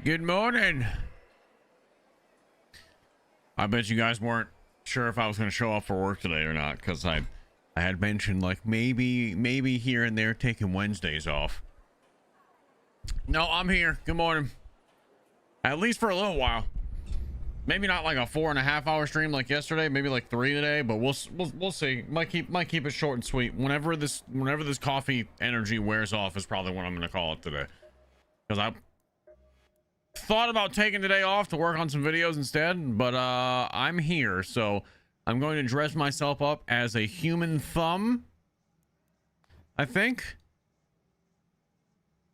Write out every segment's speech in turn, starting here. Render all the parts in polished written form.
Good morning. I bet you guys weren't sure if I was going to show up for work today or not, because I had mentioned like maybe here and there taking Wednesdays off. No, I'm here. Good morning. At least for a little while. Maybe not like a 4.5 hour stream like yesterday. Maybe like 3 today. But we'll see. Might keep it short and sweet. Whenever this coffee energy wears off is probably what I'm going to call it today. Because I thought about taking today off to work on some videos instead, but I'm here, so I'm going to dress myself up as a human thumb. I think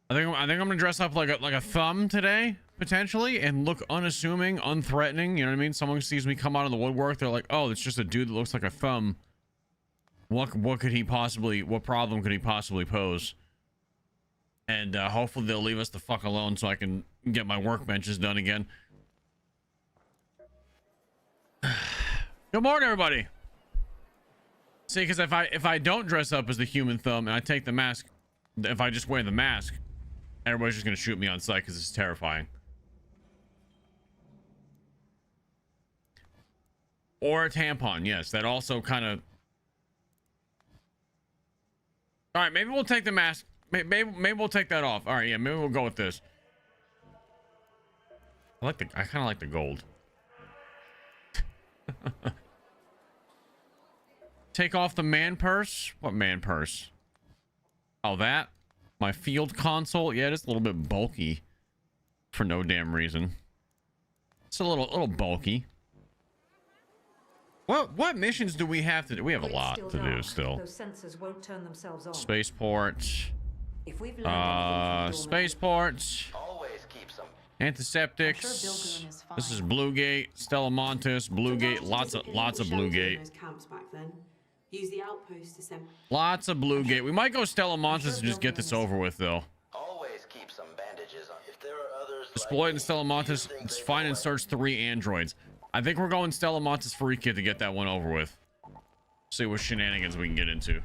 I'm gonna dress up like a thumb today, potentially, and look unassuming, unthreatening. You know what I mean? Someone sees me come out of the woodwork, they're like, "Oh, it's just a dude that looks like a thumb. What problem could he possibly pose?" And hopefully they'll leave us the fuck alone so I can get my workbenches done again. Good morning, everybody. See, because if I don't dress up as the human thumb and I take the mask, if I just wear the mask, everybody's just gonna shoot me on sight because this is terrifying. Or a tampon, yes, that also kind of. All right, maybe we'll take the mask. Maybe we'll take that off. All right, yeah, maybe we'll go with this. I kind of like the gold. Take off the man purse. What man purse? Oh, that. My field console. Yeah, it's a little bit bulky for no damn reason. It's a little bulky. What missions do we have to do? We have a lot to do still. Those sensors won't turn themselves on. Spaceport. If we've learned Spaceport. Always keep some. Antiseptics. Sure This is Bluegate, Stella Montis, Bluegate, lots of Bluegate. Lots of Bluegate. We might go Stella Montis and just get this over with, though. Always keep some bandages on. If there are others, Exploit and Stella Montis. It's find and search 3 androids. I think we're going Stella Montis free kit to get that one over with. See what shenanigans we can get into.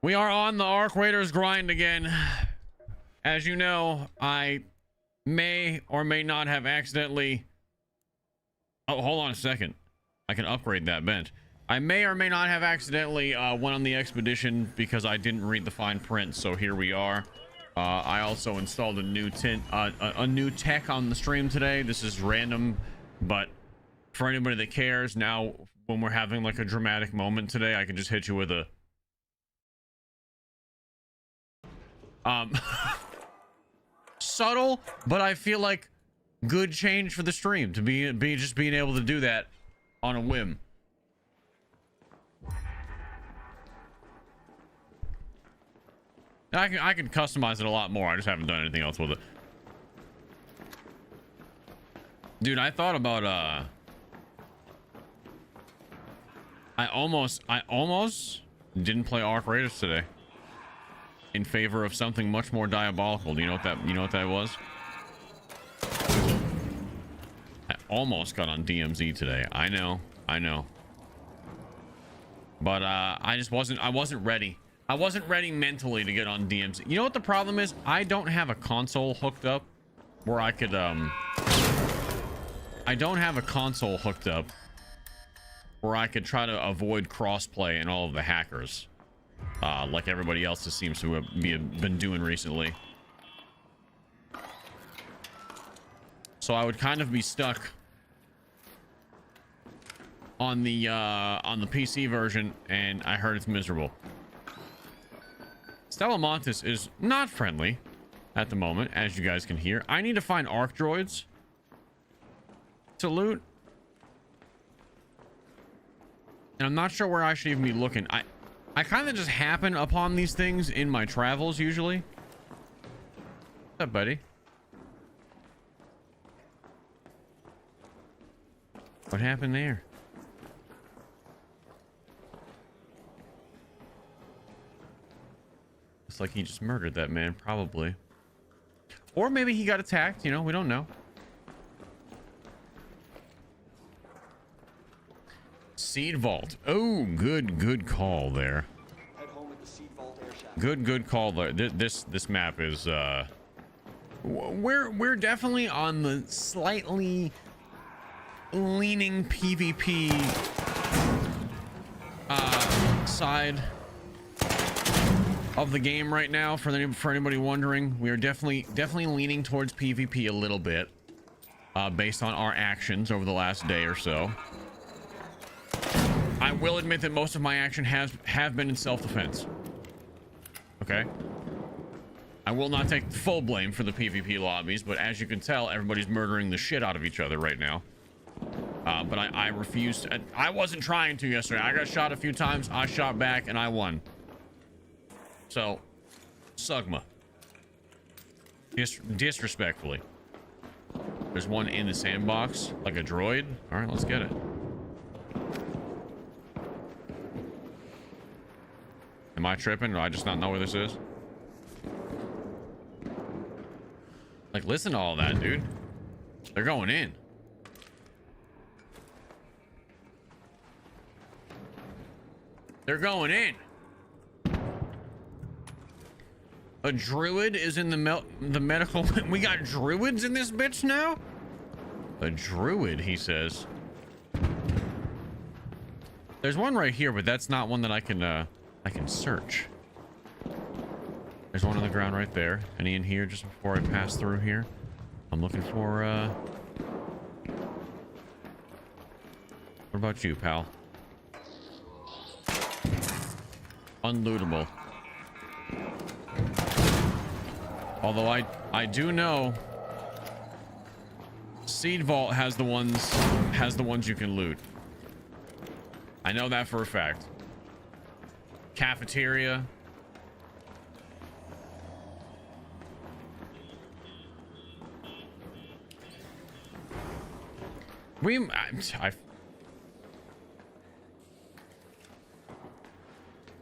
We are on the Arc Raiders grind again. As you know, I may or may not have accidentally... Oh, hold on a second. I can upgrade that bench. I may or may not have accidentally went on the expedition because I didn't read the fine print. So here we are. I also installed a new tech on the stream today. This is random, but for anybody that cares, now when we're having like a dramatic moment today, I can just hit you with a... subtle, but I feel like good change for the stream to be just being able to do that on a whim. I can customize it a lot more. I just haven't done anything else with it. Dude, I thought about I almost didn't play Arc Raiders today in favor of something much more diabolical. Do you know what that was? I almost got on DMZ today. I know. But I wasn't ready. I wasn't ready mentally to get on DMZ. You know what the problem is? I don't have a console hooked up where I could I don't have a console hooked up where I could try to avoid crossplay and all of the hackers. Like everybody else seems to have been doing recently. So I would kind of be stuck on the PC version, and I heard it's miserable. Stella Montis is not friendly at the moment, as you guys can hear. I need to find arc droids to loot, and I'm not sure where I should even be looking. I kind of just happen upon these things in my travels usually. What's up, buddy? What happened there? It's like he just murdered that man, probably. Or maybe he got attacked, you know, we don't know. Seed vault. Oh, good call there. Good call there. This map is we're definitely on the slightly leaning PvP side of the game right now. For anybody wondering, we are definitely leaning towards PvP a little bit, based on our actions over the last day or so. I will admit that most of my action have been in self-defense. Okay. I will not take full blame for the PvP lobbies, but as you can tell, everybody's murdering the shit out of each other right now. But I refused. I wasn't trying to yesterday. I got shot a few times. I shot back and I won. So, Sugma. Disrespectfully. There's one in the sandbox, like a droid. All right, let's get it. Am I tripping? Do I just not know where this is? Like, listen to all that, dude. They're going in. They're going in. A druid is in the medical. We got druids in this bitch now? A druid, he says. There's one right here, but that's not one that I can search. There's one on the ground right there. Any in here just before I pass through here? I'm looking for what about you, pal? Unlootable. Although I do know Seed Vault has the ones you can loot. I know that for a fact. Cafeteria.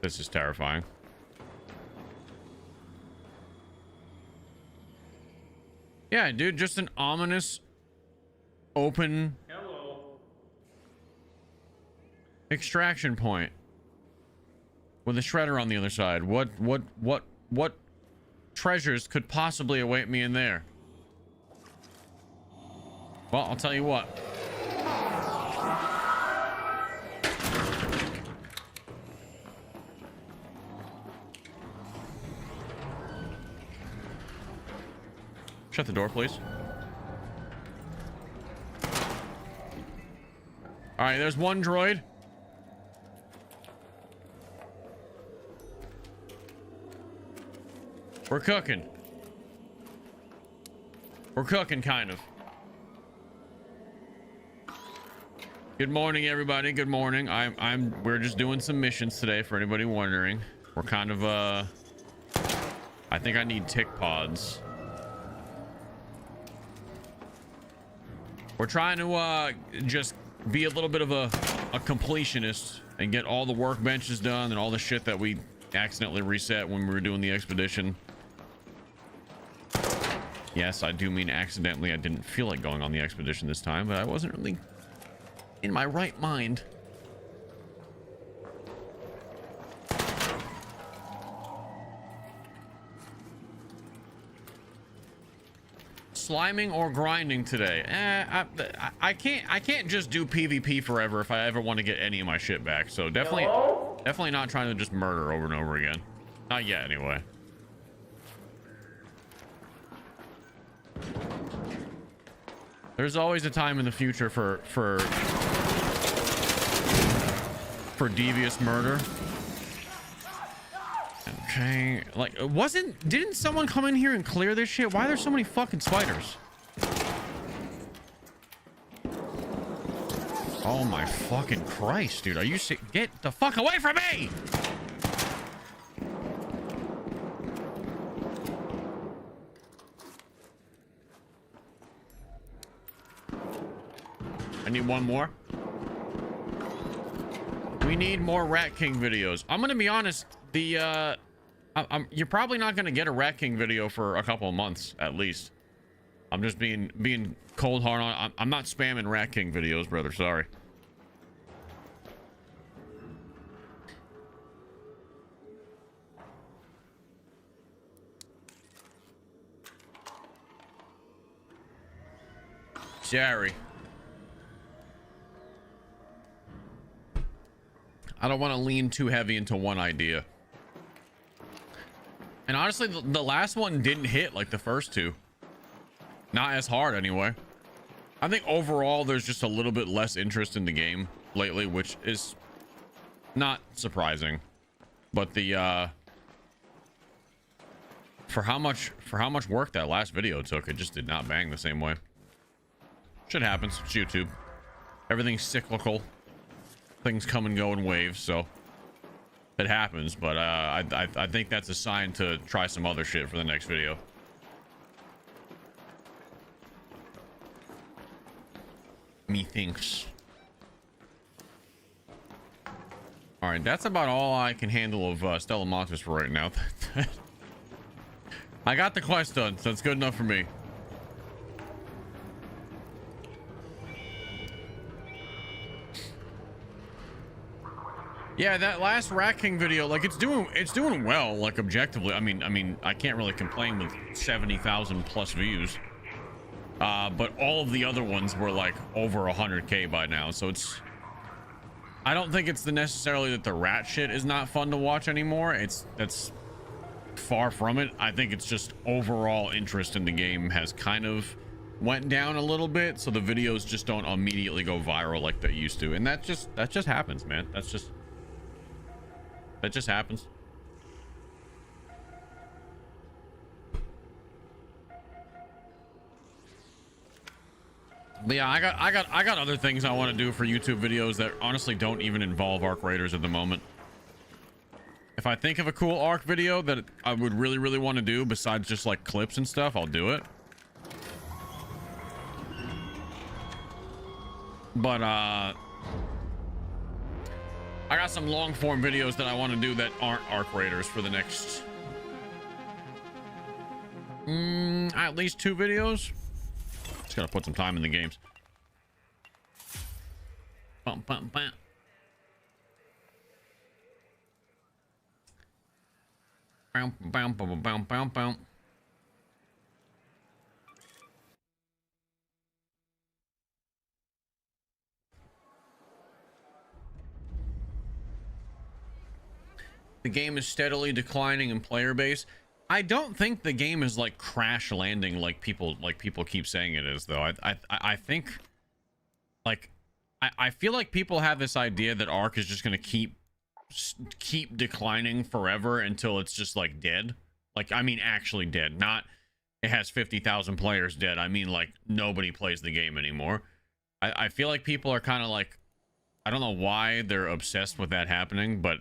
This is terrifying. Yeah, dude, just an ominous open extraction point with a shredder on the other side. What treasures could possibly await me in there? Well, I'll tell you what. Shut the door, please. All right, there's one droid. We're cooking. We're cooking, kind of. Good morning, everybody. Good morning. We're just doing some missions today for anybody wondering. We're kind of I think I need tick pods. We're trying to just be a little bit of a completionist and get all the workbenches done and all the shit that we accidentally reset when we were doing the expedition. Yes, I do mean accidentally. I didn't feel like going on the expedition this time, but I wasn't really in my right mind. Sliming or grinding today? I can't just do PvP forever if I ever want to get any of my shit back. So definitely not trying to just murder over and over again. Not yet, anyway. There's always a time in the future for devious murder. Okay, like, didn't someone come in here and clear this shit? Why are there so many fucking spiders? Oh my fucking Christ, dude. Are you sick? Get the fuck away from me! I need one more. We need more Rat King videos. I'm gonna be honest, you're probably not gonna get a Rat King video for a couple of months at least. I'm just being cold hard on. I'm not spamming Rat King videos, brother. Sorry. Sorry. I don't want to lean too heavy into one idea. And honestly, the last one didn't hit like the first two. Not as hard anyway. I think overall there's just a little bit less interest in the game lately, which is not surprising. But the for how much work that last video took, it just did not bang the same way. Shit happens. It's YouTube. Everything's cyclical. Things come and go in waves, so it happens. But I think that's a sign to try some other shit for the next video. Methinks. All right, that's about all I can handle of Stella Montis for right now. I got the quest done, so it's good enough for me. Yeah, that last Rat King video, like it's doing well, like objectively. I mean, I can't really complain with 70,000 plus views. But all of the other ones were like over 100K by now, so I don't think it's necessarily that the rat shit is not fun to watch anymore. That's far from it. I think it's just overall interest in the game has kind of went down a little bit, so the videos just don't immediately go viral like they used to, and that just happens, man. That just happens. But yeah, I got other things I want to do for YouTube videos that honestly don't even involve Arc Raiders at the moment. If I think of a cool Arc video that I would really want to do besides just like clips and stuff, I'll do it. But I got some long form videos that I want to do that aren't Arc Raiders for the next at least 2 videos. Just gotta put some time in the games. Bum, bum, bum. Bow, bow, bow, bow, bow, bow. The game is steadily declining in player base. I don't think the game is like crash landing like people keep saying it is, though. I think like I feel like people have this idea that Arc is just gonna keep declining forever until it's just like dead. Like, I mean actually dead, not it has 50,000 players dead. I mean like nobody plays the game anymore. I feel like people are kind of like, I don't know why they're obsessed with that happening, but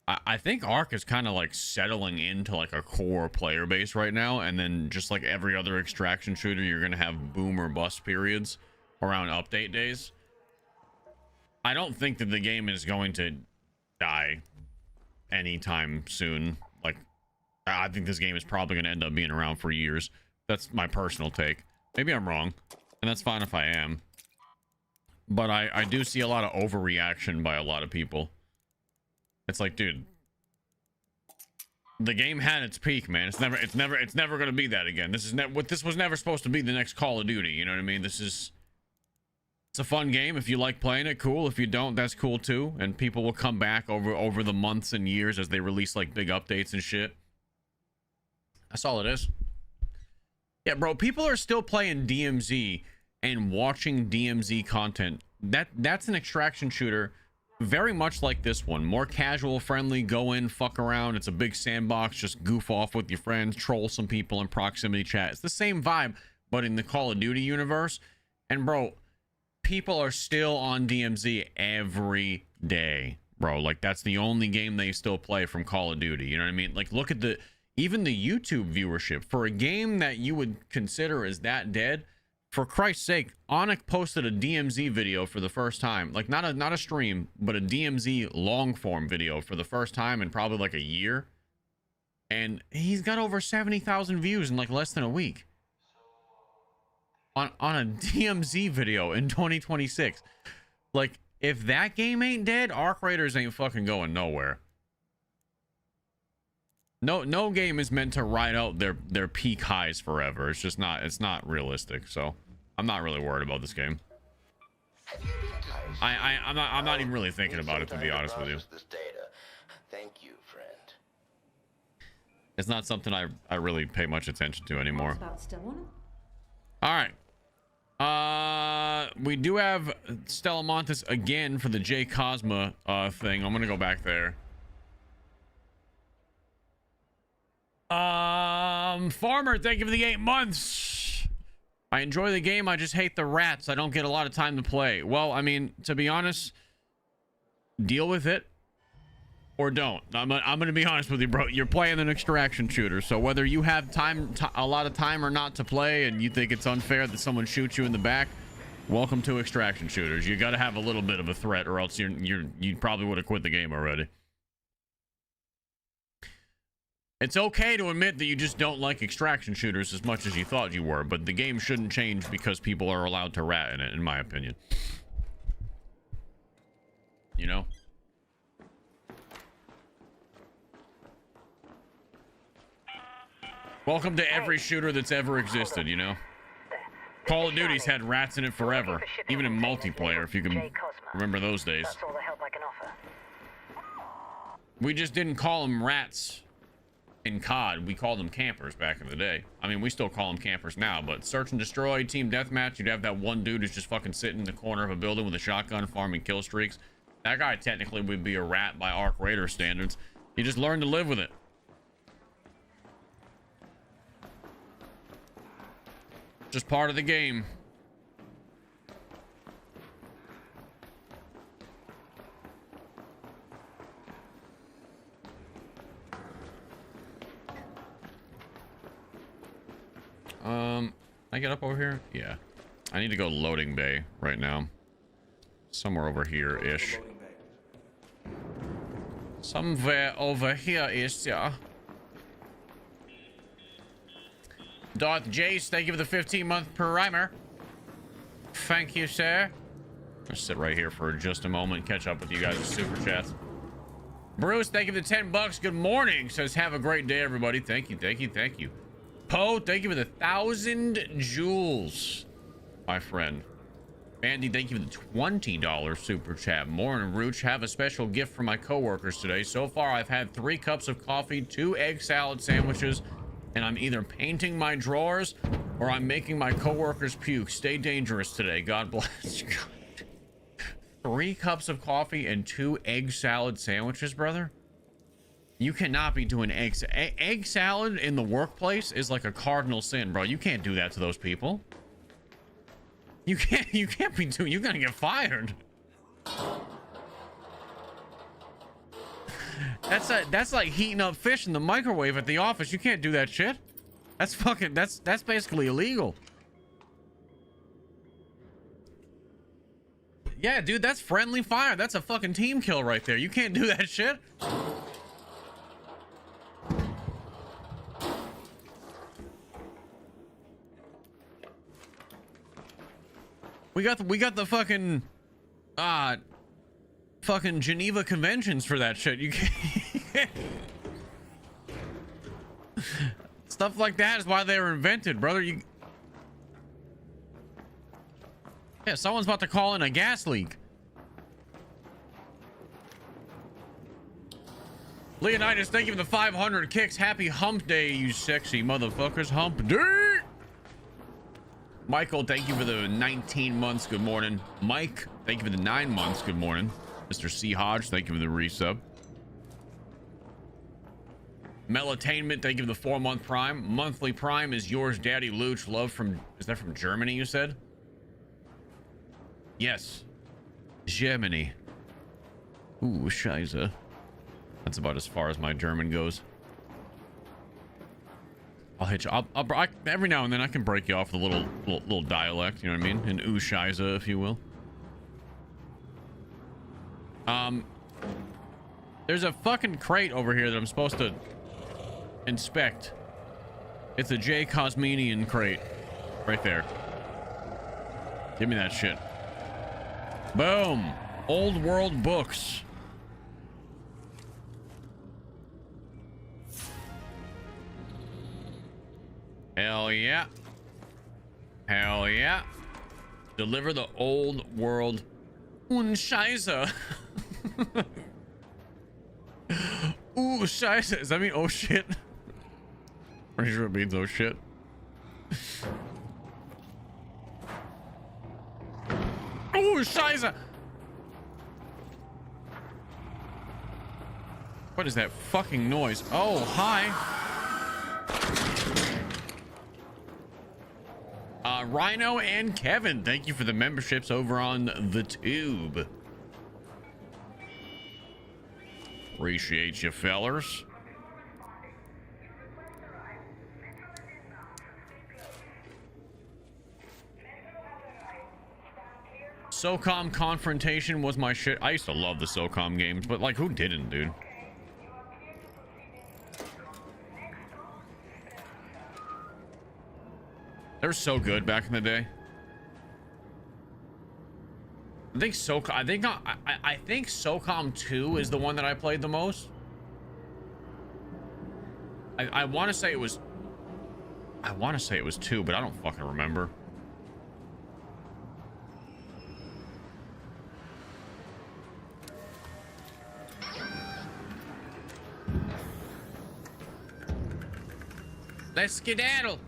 I think Arc is kind of like settling into like a core player base right now, and then just like every other extraction shooter, you're gonna have boom or bust periods around update days. I don't think that the game is going to die anytime soon. Like, I think this game is probably gonna end up being around for years. That's my personal take. Maybe I'm wrong, and that's fine if I am. But I do see a lot of overreaction by a lot of people. It's like, dude, the game had its peak, man. It's never gonna be that again. This was never supposed to be the next Call of Duty. You know what I mean? It's a fun game. If you like playing it, cool. If you don't, that's cool too. And people will come back over the months and years as they release like big updates and shit. That's all it is. Yeah, bro. People are still playing DMZ and watching DMZ content. That's an extraction shooter. Very much like this one, more casual, friendly, go in, fuck around. It's a big sandbox, just goof off with your friends, troll some people in proximity chat. It's the same vibe, but in the Call of Duty universe. And bro, people are still on DMZ every day, bro. Like, that's the only game they still play from Call of Duty. You know what I mean? Like, look at even the YouTube viewership for a game that you would consider as that dead. For Christ's sake, Onic posted a DMZ video for the first time. Like, not a stream, but a DMZ long form video for the first time in probably like a year. And he's got over 70,000 views in like less than a week. On a DMZ video in 2026. Like, if that game ain't dead, Arc Raiders ain't fucking going nowhere. No game is meant to ride out their peak highs forever. It's just not, it's not realistic. So I'm not really worried about this game. I'm not even really thinking about it, to be honest with you. This data. Thank you, friend. It's not something I really pay much attention to anymore. About still on it? All right. We do have Stella Montis again for the J Cosma thing. I'm gonna go back there. Farmer, thank you for the 8 months. I enjoy the game. I just hate the rats. I don't get a lot of time to play. Well, I mean, to be honest, deal with it or don't. I'm gonna be honest with you, bro. You're playing an extraction shooter, so whether you have a lot of time or not to play, and you think it's unfair that someone shoots you in the back, welcome to extraction shooters. You got to have a little bit of a threat, or else you probably would have quit the game already. It's okay to admit that you just don't like extraction shooters as much as you thought you were, but the game shouldn't change because people are allowed to rat in it, in my opinion. You know? Welcome to every shooter that's ever existed, you know? Call of Duty's had rats in it forever, even in multiplayer, if you can remember those days. That's all the help I can offer. We just didn't call them rats in COD. We called them campers back in the day. I mean, we still call them campers now, but search and destroy, team deathmatch, you'd have that one dude who's just fucking sitting in the corner of a building with a shotgun farming kill streaks. That guy technically would be a rat by Arc Raider standards. You just learn to live with it. Just part of the game. I get up over here? Yeah. I need to go loading bay right now. Somewhere over here-ish. Somewhere over here-ish, yeah. Darth Jace, thank you for the 15-month primer. Thank you, sir. I'll sit right here for just a moment, catch up with you guys with super chats. Bruce, thank you for the 10 bucks. Good morning. Says, have a great day, everybody. Thank you, thank you, thank you. Poe, thank you for the 1,000 jewels, my friend. Andy, thank you for the $20 super chat. Morning, Rooch. Have a special gift for my coworkers today. So far, I've had 3 cups of coffee, 2 egg salad sandwiches, and I'm either painting my drawers or I'm making my coworkers puke. Stay dangerous today. God bless you. 3 cups of coffee and 2 egg salad sandwiches, brother? You cannot be doing egg salad in the workplace is like a cardinal sin, bro. You can't do that to those people. You can't be doing, you're gonna get fired. That's like heating up fish in the microwave at the office. You can't do that shit. That's fucking, that's basically illegal. Yeah, dude, that's friendly fire. That's a fucking team kill right there. You can't do that shit. We got the fucking fucking Geneva Conventions for that shit. You can't. Stuff like that is why they were invented, brother. Yeah, someone's about to call in a gas leak. Leonidas, thank you for the 500 kicks. Happy hump day, you sexy motherfuckers. Hump day. Michael, thank you for the 19 months. Good morning. Mike, thank you for the 9 months. Good morning. Mr. C. Hodge, thank you for the resub. Melatainment, thank you for the 4-month prime. Monthly prime is yours, Daddy Looch. Love from, is that from Germany, you said? Yes. Germany. Ooh, Scheiße. That's about as far as my German goes. I'll hit you. Every now and then I can break you off with a little dialect, you know what I mean? An ooh Scheiße, if you will. There's a fucking crate over here that I'm supposed to inspect. It's a J Cosmenian crate. Right there. Give me that shit. Boom. Old world books. Hell yeah. Hell yeah. Deliver the old world. Und Scheiße. Ooh, Scheiße. Does that mean oh shit? Pretty sure it means oh shit. Ooh, Scheiße. What is that fucking noise? Oh, hi. Rhino and Kevin, thank you for the memberships over on the tube. Appreciate you, fellers. SOCOM Confrontation was my shit. I used to love the SOCOM games, but like, who didn't, dude? They were so good back in the day. I think I think SOCOM 2 is the one that I played the most. I want to say it was 2, but I don't fucking remember. Let's skedaddle.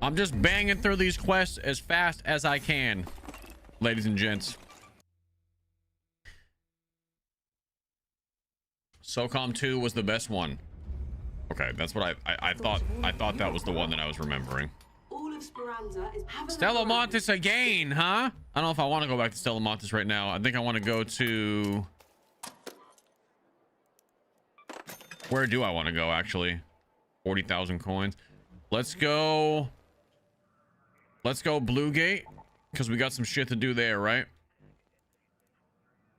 I'm just banging through these quests as fast as I can, ladies and gents. SOCOM 2 was the best one. Okay, that's what I thought. I thought that was the one that I was remembering. Stella Montis again, huh? I don't know if I want to go back to Stella Montis right now. I think I want to go to... Where do I want to go, actually? 40,000 coins. Let's go Bluegate, because we got some shit to do there, right?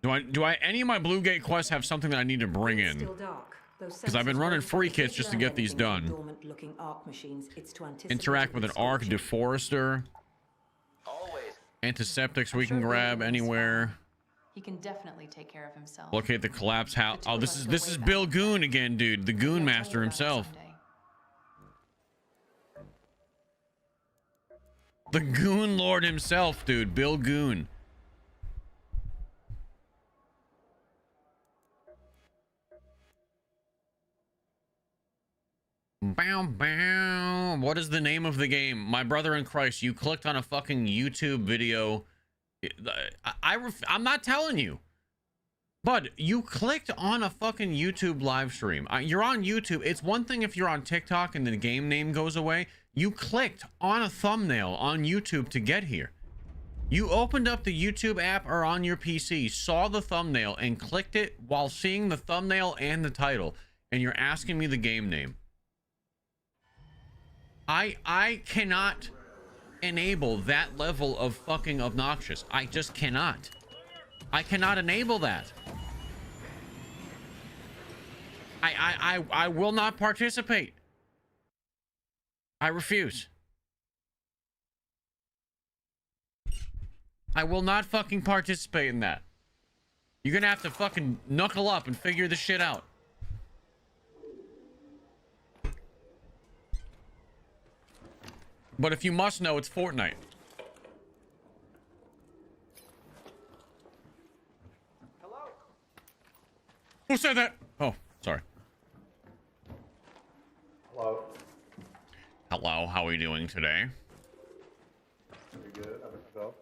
Do I any of my Bluegate quests have something that I need to bring in? Because I've been running free kits just to get these done. Interact with an arc deforester. Antiseptics we can grab anywhere. He can definitely take care of himself. Locate the collapse house. Oh, this is Bill Goon again, dude. The Goon Master himself. The Goon Lord himself, dude. Bill Goon. Bow, bow. What is the name of the game? My brother in Christ, you clicked on a fucking YouTube video. I'm not telling you. But you clicked on a fucking YouTube live stream. You're on YouTube. It's one thing if you're on TikTok and the game name goes away. You clicked on a thumbnail on YouTube to get here. You opened up the YouTube app or on your PC, saw the thumbnail and clicked it while seeing the thumbnail and the title. And you're asking me the game name. I cannot enable that level of fucking obnoxious. I just cannot. I cannot enable that. I will not participate. I refuse. I will not fucking participate in that. You're gonna have to fucking knuckle up and figure this shit out. But if you must know, it's Fortnite. Hello? Who said that? Oh, sorry. Hello. Hello, how are we doing today? Pretty good. How about yourself?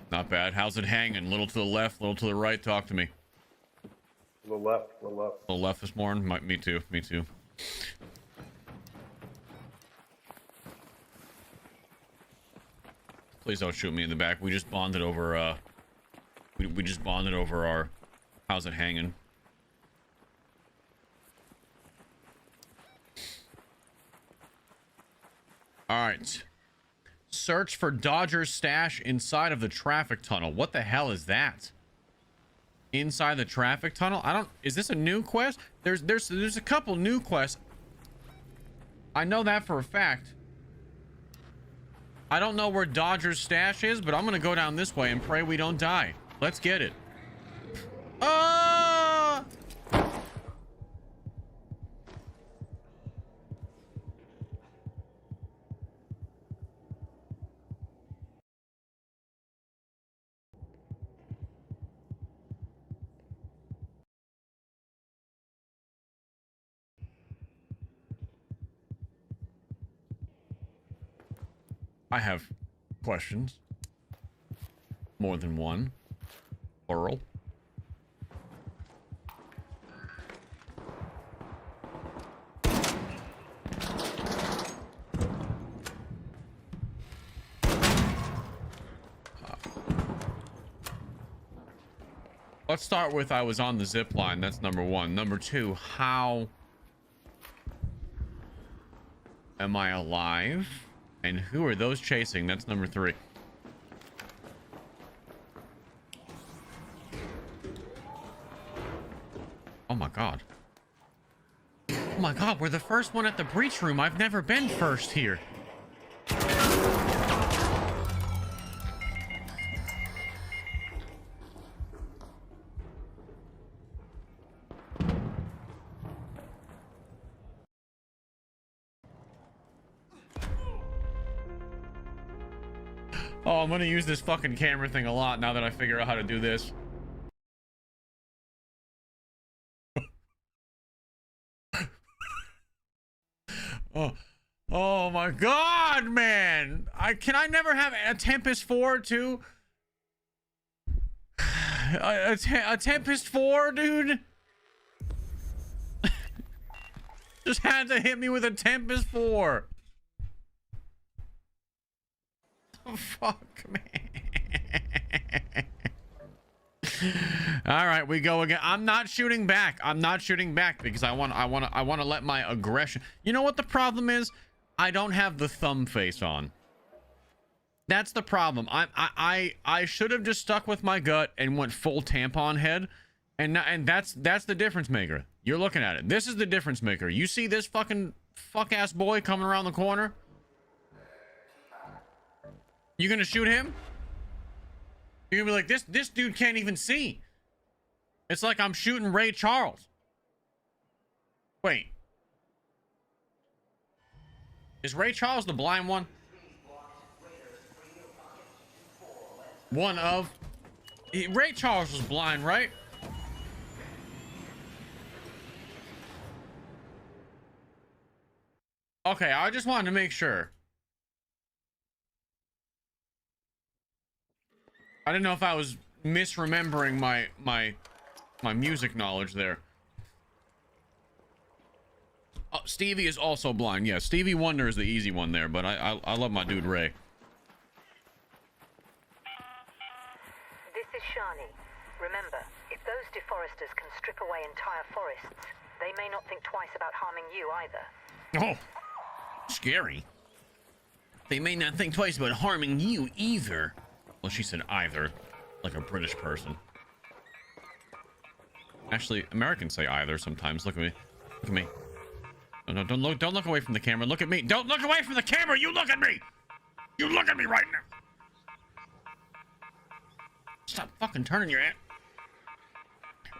Not bad. How's it hanging? Little to the left, little to the right. Talk to me. A little left, a little left. A little left this morning. Me too. Me too. Please don't shoot me in the back. We just bonded over. We just bonded over our. How's it hanging? All right. Search for Dodger's stash inside of the traffic tunnel. What the hell is that? Inside the traffic tunnel? I don't. Is this a new quest? There's a couple new quests. I know that for a fact. I don't know where Dodger's stash is, but I'm gonna go down this way and pray we don't die. Let's get it. Ah! I have questions. More than one. Plural. Let's start with I was on the zip line. That's number one. Number two, how am I alive? And who are those chasing? That's number three. Oh my god. Oh my god, we're the first one at the breach room. I've never been first here. Oh, I'm gonna use this fucking camera thing a lot now that I figure out how to do this. Oh my god, man! Can I never have a Tempest 4 too? A Tempest 4, dude? Just had to hit me with a Tempest 4. Oh, fuck, man. All right, we go again. I'm not shooting back. I'm not shooting back because I want to let my aggression. You know what the problem is? I don't have the thumb face on. That's the problem. I should have just stuck with my gut and went full tampon head, and that's the difference maker. You're looking at it. This is the difference maker. You see this fucking fuck ass boy coming around the corner? You gonna shoot him? You're gonna be like, this dude can't even see. It's like I'm shooting Ray Charles. Wait. Is Ray Charles the blind one? One of... Ray Charles was blind, right? Okay, I just wanted to make sure. I didn't know if I was misremembering my music knowledge there. Oh, Stevie is also blind. Yeah, Stevie Wonder is the easy one there, but I love my dude Ray. This is Shani. Remember, if those deforesters can strip away entire forests, they may not think twice about harming you either. Oh, scary. They may not think twice about harming you either. Well, she said either, like a British person. Actually, Americans say either sometimes. Look at me. Look at me. No, don't look away from the camera. Look at me. Don't look away from the camera. You look at me. You look at me right now. Stop fucking turning your head.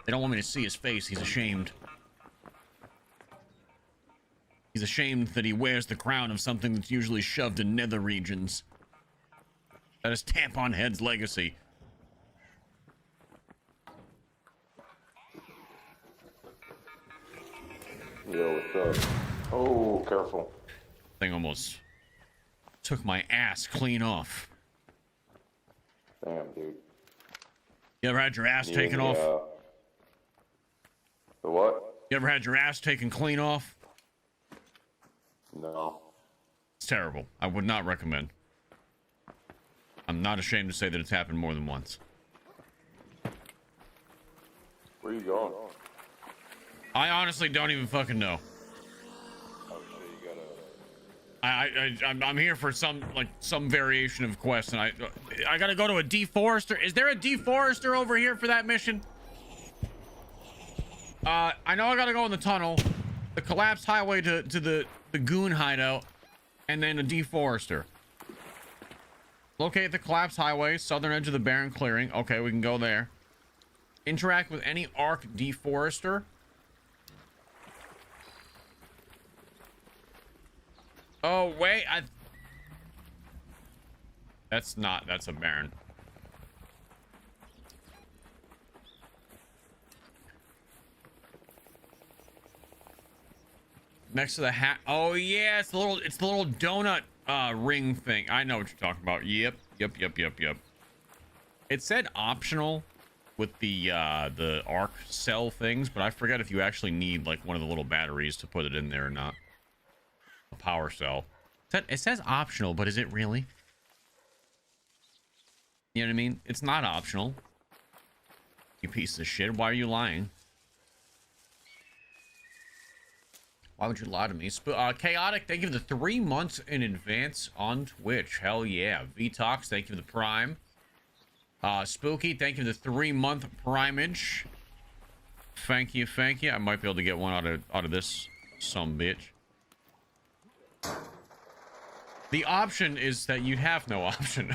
They don't want me to see his face. He's ashamed. He's ashamed that he wears the crown of something that's usually shoved in nether regions. That is Tampon Head's legacy. Yo, what's up? Oh, careful. Thing almost took my ass clean off. Damn, dude. You ever had your ass taken off? The what? You ever had your ass taken clean off? No. It's terrible. I would not recommend. I'm not ashamed to say that it's happened more than once. Where you going? I honestly don't even fucking know. Oh, shit, you gotta... I'm here for some variation of quest, and I gotta go to a deforester. Is there a deforester over here for that mission? I know I gotta go in the tunnel, the collapsed highway to the Goon hideout, and then a deforester. Locate the collapsed highway, southern edge of the Barren Clearing. Okay, we can go there. Interact with any arc deforester. Oh, wait. That's a Barren. Next to the hat. Oh, yeah. It's the little donut ring thing. I know what you're talking about. Yep. It said optional with the arc cell things, but I forget if you actually need like one of the little batteries to put it in there or not. A power cell. It says optional, but is it really? You know what I mean? It's not optional. You piece of shit. Why are you lying? Why would you lie to me? Chaotic, thank you for the 3 months in advance on Twitch. Hell yeah. Vtox, thank you for the prime. Spooky, thank you for the 3-month primage. Thank you. I might be able to get one out of this bitch. The option is that you have no option.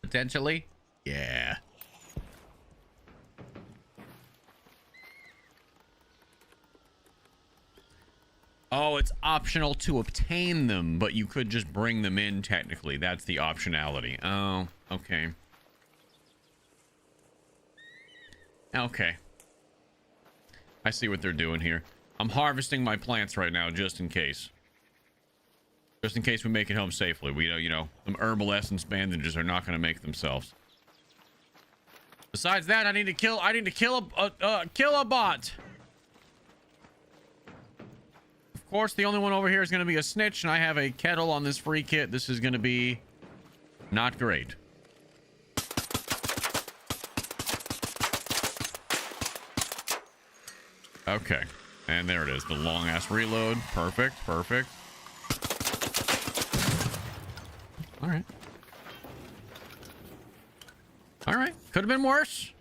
Potentially? Yeah. Oh, it's optional to obtain them, but you could just bring them in technically. That's the optionality. Oh, okay. Okay. I see what they're doing here. I'm harvesting my plants right now just in case. Just in case we make it home safely. We know, you know, some herbal essence bandages are not going to make themselves. Besides that, I need to kill a bot. Of course, the only one over here is going to be a snitch, and I have a kettle on this free kit. This is going to be not great. Okay. And there it is. The long ass reload. Perfect. All right. Could have been worse.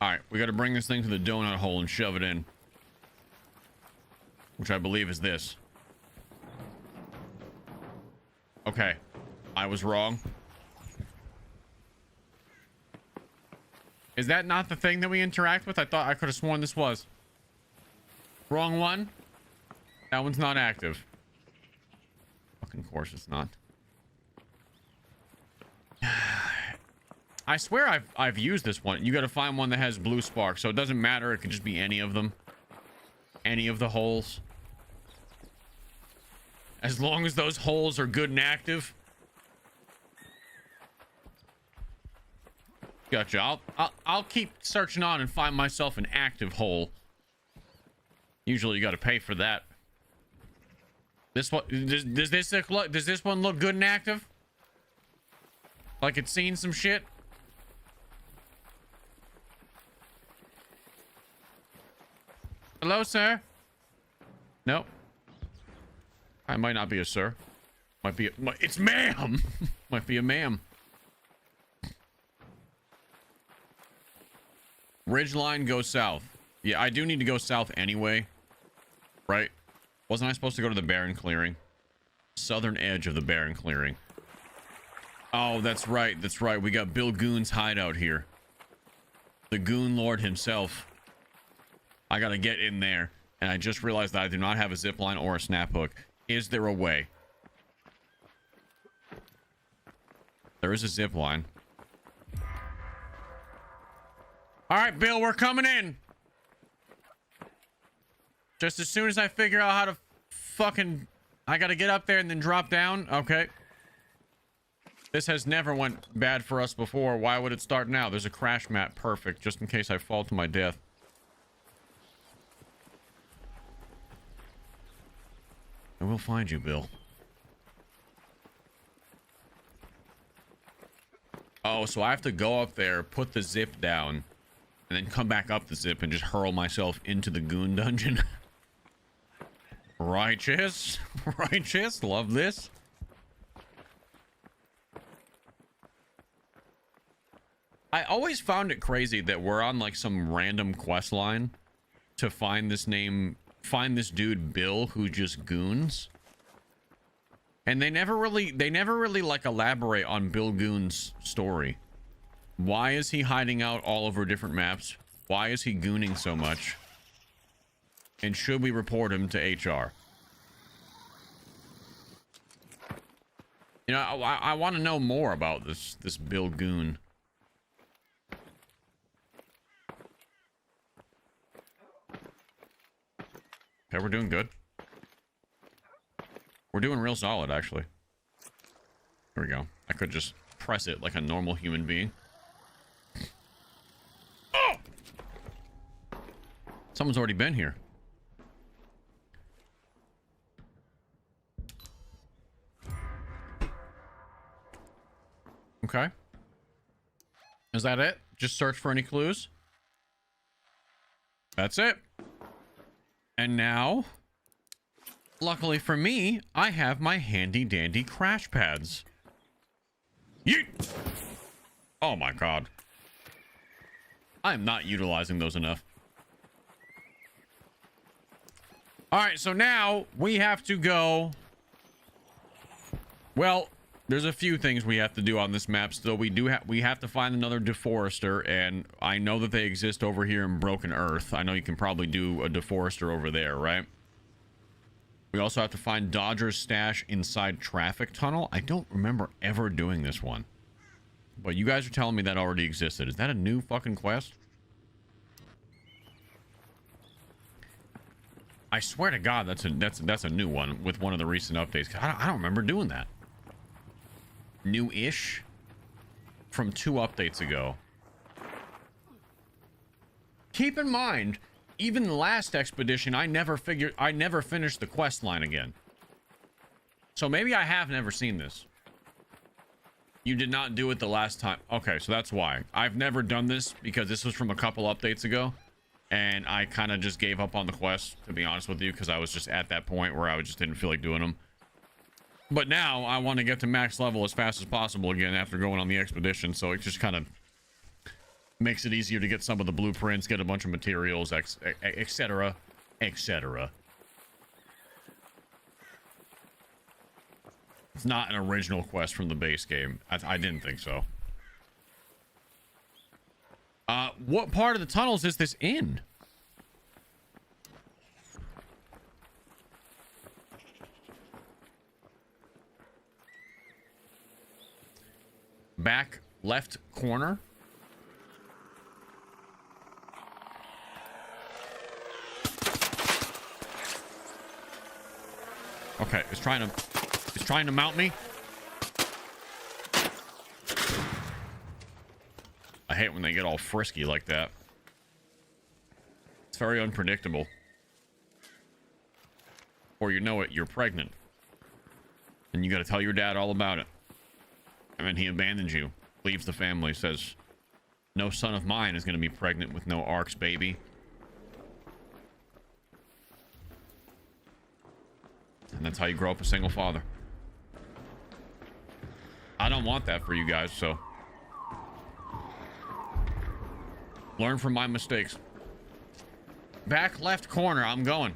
All right. We got to bring this thing to the donut hole and shove it in. Which I believe is this. Okay. I was wrong. Is that not the thing that we interact with? I thought I could have sworn this was. Wrong one. That one's not active. Fucking course it's not. I swear I've used this one. You got to find one that has blue spark, so it doesn't matter. It could just be any of them. Any of the holes. As long as those holes are good and active. Gotcha. I'll keep searching on and find myself an active hole. Usually you got to pay for that. This one does this one look good and active? Like it's seen some shit? Hello, sir? Nope. I might not be a sir. Might be it's ma'am. Might be a ma'am. Ridgeline goes south. Yeah, I do need to go south anyway. Right? Wasn't I supposed to go to the Barren Clearing? Southern edge of the Barren Clearing. Oh, that's right. We got Bill Goon's hideout here. The Goon Lord himself. I gotta get in there. And I just realized that I do not have a zip line or a snap hook. Is there a way? There is a zip line. All right, Bill, we're coming in. Just as soon as I figure out how to fucking... I gotta get up there and then drop down. Okay. This has never went bad for us before. Why would it start now? There's a crash mat. Perfect. Just in case I fall to my death. I will find you, Bill. Oh, so I have to go up there, put the zip down, and then come back up the zip and just hurl myself into the Goon dungeon. Righteous. Righteous. Love this. I always found it crazy that we're on like some random quest line to find this dude Bill who just goons. And they never really like elaborate on Bill Goon's story. Why is he hiding out all over different maps? Why is he gooning so much? And should we report him to HR? You know, I want to know more about this Bill Goon. Okay, we're doing good. We're doing real solid, actually. There we go. I could just press it like a normal human being. Oh! Someone's already been here. Okay. Is that it? Just search for any clues? That's it. And now, luckily for me, I have my handy dandy crash pads. Yeet! Oh my god. I am not utilizing those enough. Alright, so now we have to go. Well, there's a few things we have to do on this map still. We have to find another deforester, and I know that they exist over here in Broken Earth. I know you can probably do a deforester over there, right? We also have to find Dodger's stash inside Traffic Tunnel. I don't remember ever doing this one, but you guys are telling me that already existed. Is that a new fucking quest? I swear to God, that's a new one with one of the recent updates. I don't remember doing that. New-ish from 2 updates ago. Keep in mind, even the last expedition, I never finished the quest line again. So maybe I have never seen this. You did not do it the last time. Okay, so that's why. I've never done this because this was from a couple updates ago. And I kind of just gave up on the quest, to be honest with you, because I was just at that point where I just didn't feel like doing them. But now I want to get to max level as fast as possible again after going on the expedition, so it just kind of makes it easier to get some of the blueprints, get a bunch of materials, etc., etc. It's not an original quest from the base game. I didn't think so. What part of the tunnels is this in? Back left corner. Okay, it's trying to mount me. I hate when they get all frisky like that. It's very unpredictable. Or you know it, you're pregnant. And you gotta tell your dad all about it. And then he abandons you, leaves the family, says, no son of mine is gonna be pregnant with no ARC's baby. And that's how you grow up a single father. I don't want that for you guys, so learn from my mistakes. Back left corner, I'm going.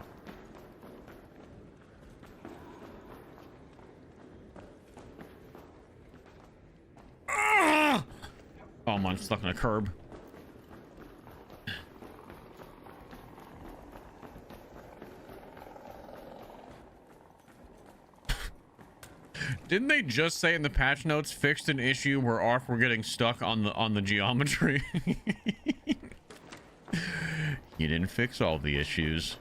Oh, I'm stuck in a curb. Didn't they just say in the patch notes fixed an issue where ARC were getting stuck on the geometry? You didn't fix all the issues.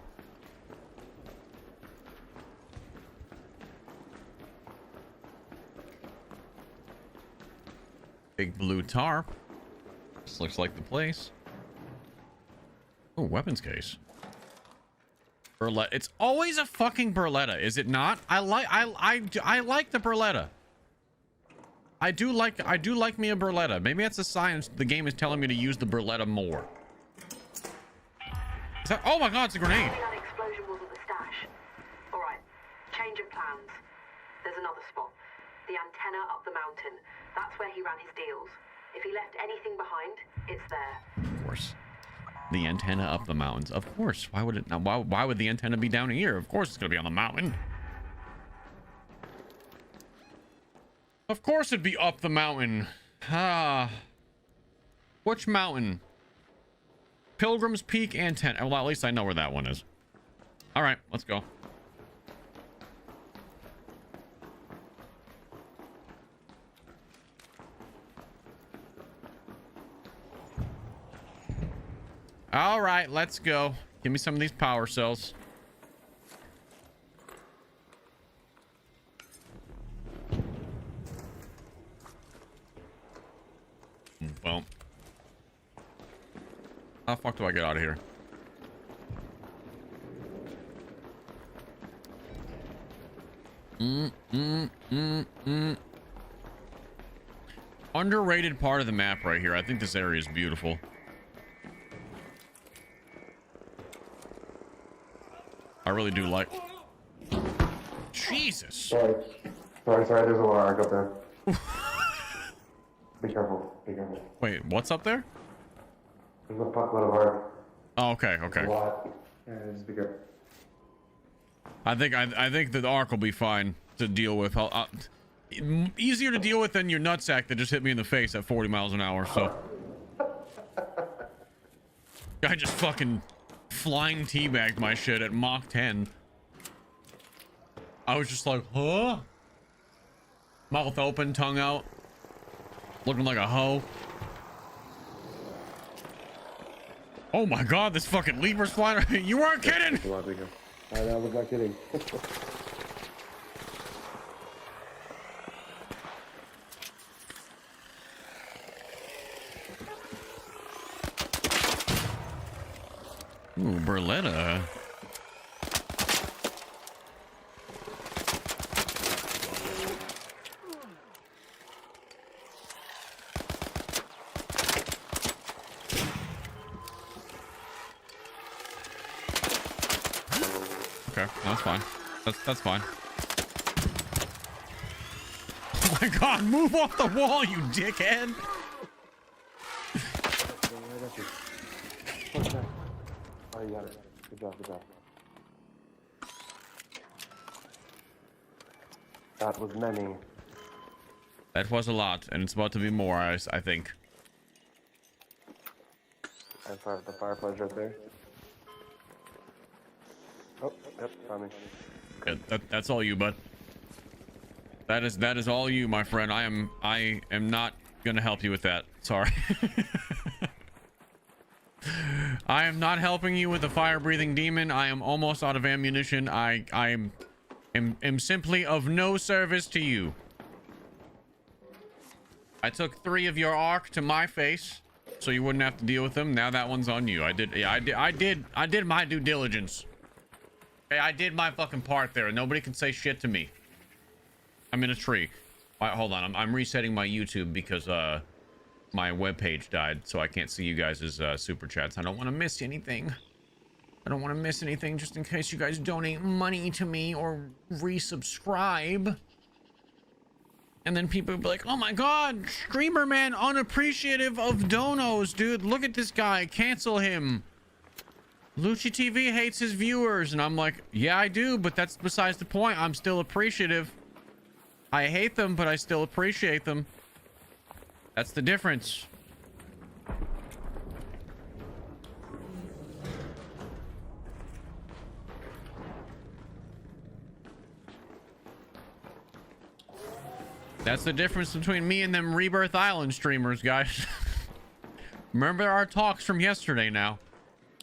Big blue tarp. This looks like the place. Oh, weapons case. Berletta. It's always a fucking Berletta, is it not? I like the Berletta. I do like me a Berletta. Maybe that's a sign the game is telling me to use the Berletta more. Is that, oh my god, it's a grenade. That explosion wasn't the stash. Alright, change of plans. There's another spot. The antenna up the mountain. That's where he ran his deals. If he left anything behind, it's there. Of course. The antenna up the mountains. Of course. Why would it not? Why would the antenna be down here? Of course it's gonna be on the mountain. Of course it'd be up the mountain. Ah. Which mountain? Pilgrim's Peak antenna. Well, at least I know where that one is. All right, let's go. All right, let's go. Give me some of these power cells. Well, how the fuck do I get out of here? Underrated part of the map right here. I think this area is beautiful. I really do like. Jesus. Sorry, there's a lark up there. Be careful, be careful. Wait, what's up there? There's a lot of arc. Oh, okay, okay. A lot. Yeah, just be careful. I think the arc will be fine to deal with. Easier to deal with than your nutsack that just hit me in the face at 40 miles an hour. So, guy just fucking flying teabagged my shit at Mach 10. I was just like, huh? Mouth open, tongue out, looking like a hoe. Oh my god, this fucking leaper's flying. You weren't kidding. I was not kidding. Ooh, Berletta. Okay, that's fine. That's fine. Oh my god, move off the wall, you dickhead! Oh, you got it. Good job, good job. That was many. That was a lot, and it's about to be more, I think. And the fireflies right there. Oh, yep, found me. Yeah, that's all you, bud. That is all you, my friend. I am not gonna help you with that. Sorry. I am not helping you with the fire-breathing demon. I am almost out of ammunition. I am simply of no service to you. I took 3 of your arc to my face, so you wouldn't have to deal with them. Now that one's on you. I did my due diligence. Okay, I did my fucking part there. Nobody can say shit to me. I'm in a tree. All right, hold on. I'm resetting my YouTube because my webpage died, so I can't see you guys' super chats. I don't want to miss anything. I don't want to miss anything just in case you guys donate money to me or resubscribe. And then people will be like, oh my god, streamer man unappreciative of donos, dude. Look at this guy. Cancel him. Loochy TV hates his viewers. And I'm like, yeah, I do, but that's besides the point. I'm still appreciative. I hate them, but I still appreciate them. That's the difference. That's the difference between me and them Rebirth Island streamers, guys. Remember our talks from yesterday now.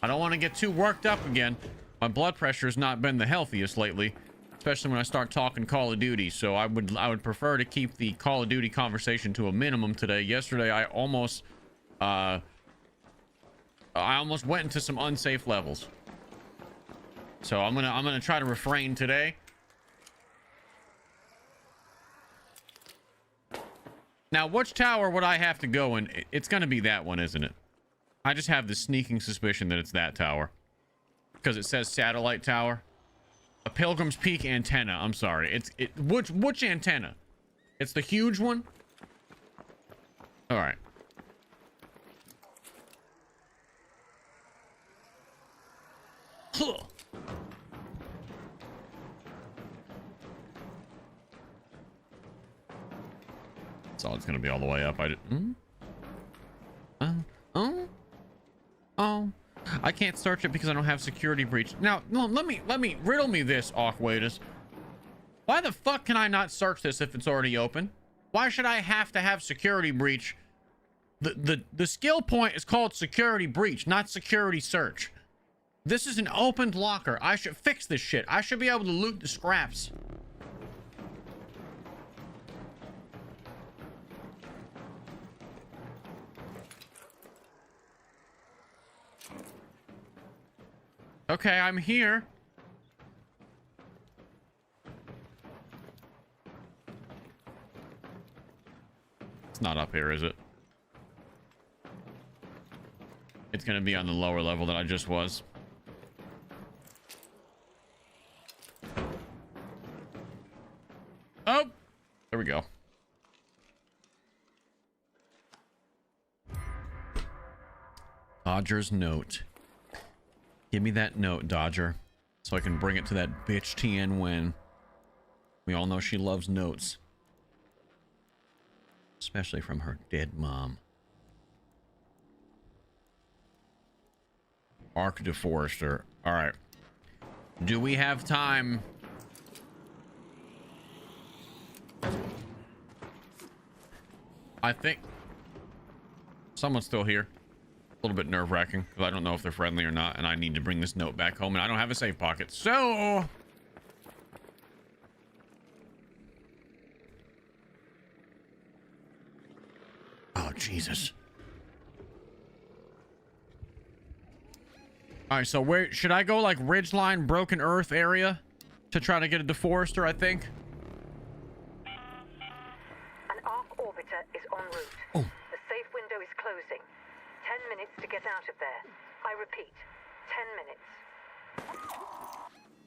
I don't want to get too worked up again. My blood pressure has not been the healthiest lately, especially when I start talking Call of Duty. So I would prefer to keep the Call of Duty conversation to a minimum today. Yesterday I almost went into some unsafe levels. So I'm gonna try to refrain today. Now, which tower would I have to go in? It's gonna be that one, isn't it? I just have the sneaking suspicion that it's that tower. Because it says satellite tower. A Pilgrim's Peak antenna. I'm sorry. Which antenna? It's the huge one? Alright. So it's gonna be all the way up. I did. Oh. I can't search it because I don't have security breach. Now, no, let me riddle me this, Awkwaitus. Why the fuck can I not search this if it's already open? Why should I have to have security breach? The skill point is called security breach, not security search. This is an opened locker. I should fix this shit. I should be able to loot the scraps. Okay, I'm here. It's not up here, is it? It's gonna be on the lower level that I just was. Oh! There we go. Dodger's note. Give me that note, Dodger, so I can bring it to that bitch Tien Wen. We all know she loves notes. Especially from her dead mom. Arc de Forester. Alright. Do we have time? I think someone's still here. A little bit nerve-wracking because I don't know if they're friendly or not, and I need to bring this note back home, and I don't have a safe pocket, so oh Jesus. All right, so where should I go? Like Ridgeline, Broken Earth area to try to get a DeForester, I think. An arc orbiter is en route. Oh. The safe window is closing. 10 minutes to get out of there. I repeat, 10 minutes.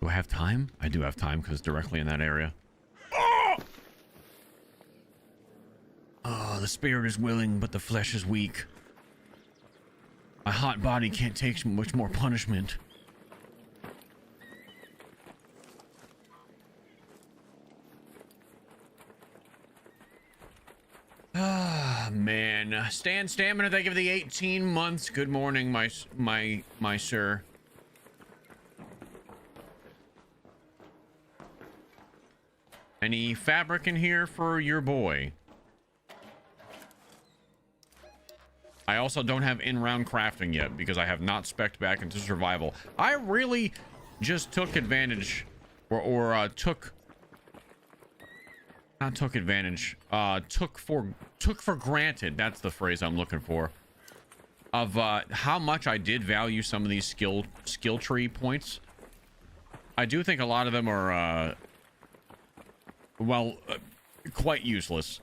Do I have time? I do have time because it's directly in that area. Oh, the spirit is willing, but the flesh is weak. My hot body can't take much more punishment. Ah, man. Stand stamina, thank you for the 18 months. Good morning, my sir. Any fabric in here for your boy? I also don't have in-round crafting yet because I have not spec'd back into survival. I really just took advantage took for granted, that's the phrase I'm looking for, of how much I did value some of these skill tree points. I do think a lot of them are quite useless.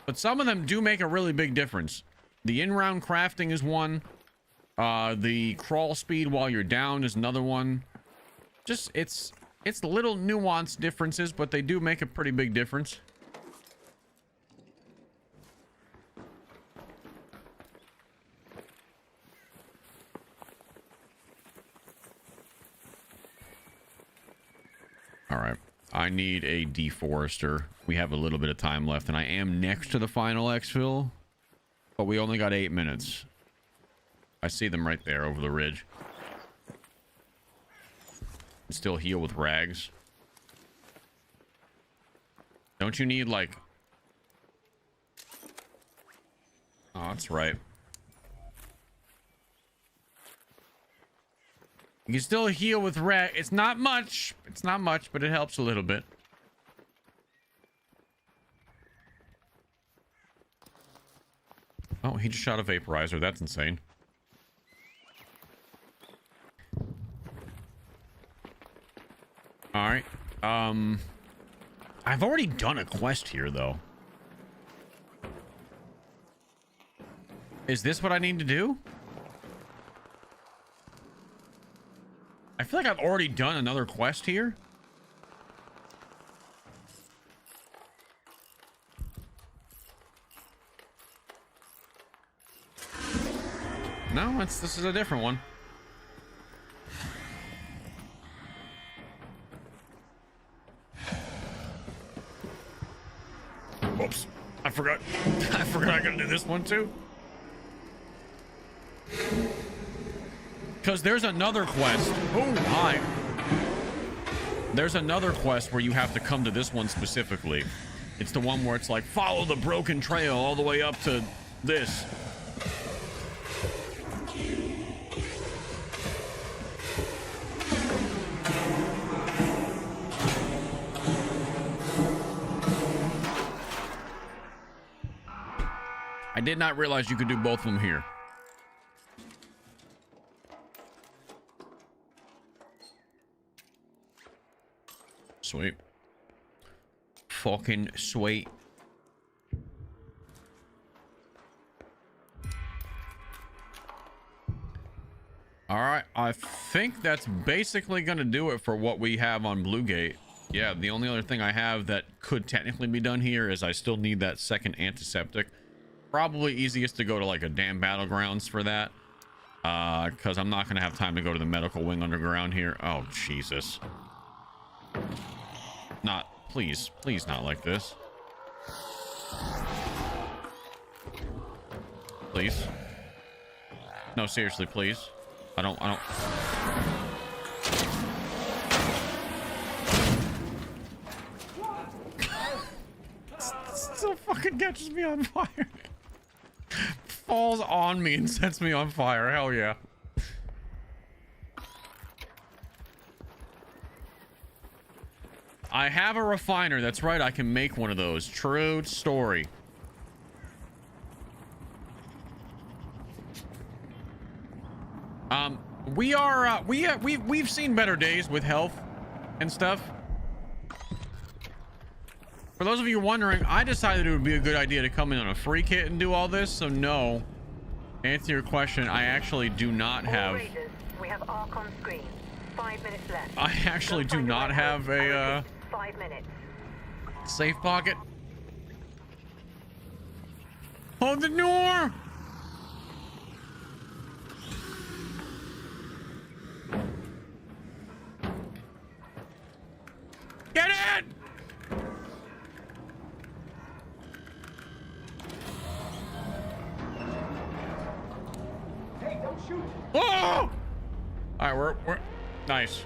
But some of them do make a really big difference. The in-round crafting is one. The crawl speed while you're down is another one. Just, it's little nuanced differences, but they do make a pretty big difference. All right. I need a deforester. We have a little bit of time left, and I am next to the final exfil, but we only got 8 minutes. I see them right there over the ridge. Still heal with rags. Don't you need, like... Oh, that's right. You can still heal with rag. It's not much. It's not much, but it helps a little bit. Oh, he just shot a vaporizer. That's insane. All right. I've already done a quest here, though. Is this what I need to do? I feel like I've already done another quest here. No, this is a different one. to this one too? Because there's another quest. Oh, hi. There's another quest where you have to come to this one specifically. It's the one where it's like, follow the broken trail all the way up to this. I did not realize you could do both of them here. Sweet. Fucking sweet. All right, I think that's basically gonna do it for what we have on Bluegate. Yeah, the only other thing I have that could technically be done here is I still need that second antiseptic. Probably easiest to go to like a damn battlegrounds for that. Because I'm not gonna have time to go to the medical wing underground here. Oh, Jesus. Not, please not like this. Please. No, seriously, please. I don't. Still fucking catches me on fire. Falls on me and sets me on fire. Hell yeah. I have a refiner. That's right. I can make one of those. True story. We've seen better days with health and stuff. For those of you wondering, I decided it would be a good idea to come in on a free kit and do all this. So no, to answer your question, I actually do not have. We have ARC on screen. 5 minutes left. I actually do not have a 5 minutes. safe pocket. Hold the door. Get in! Hey, don't shoot! Oh! All right, we're nice.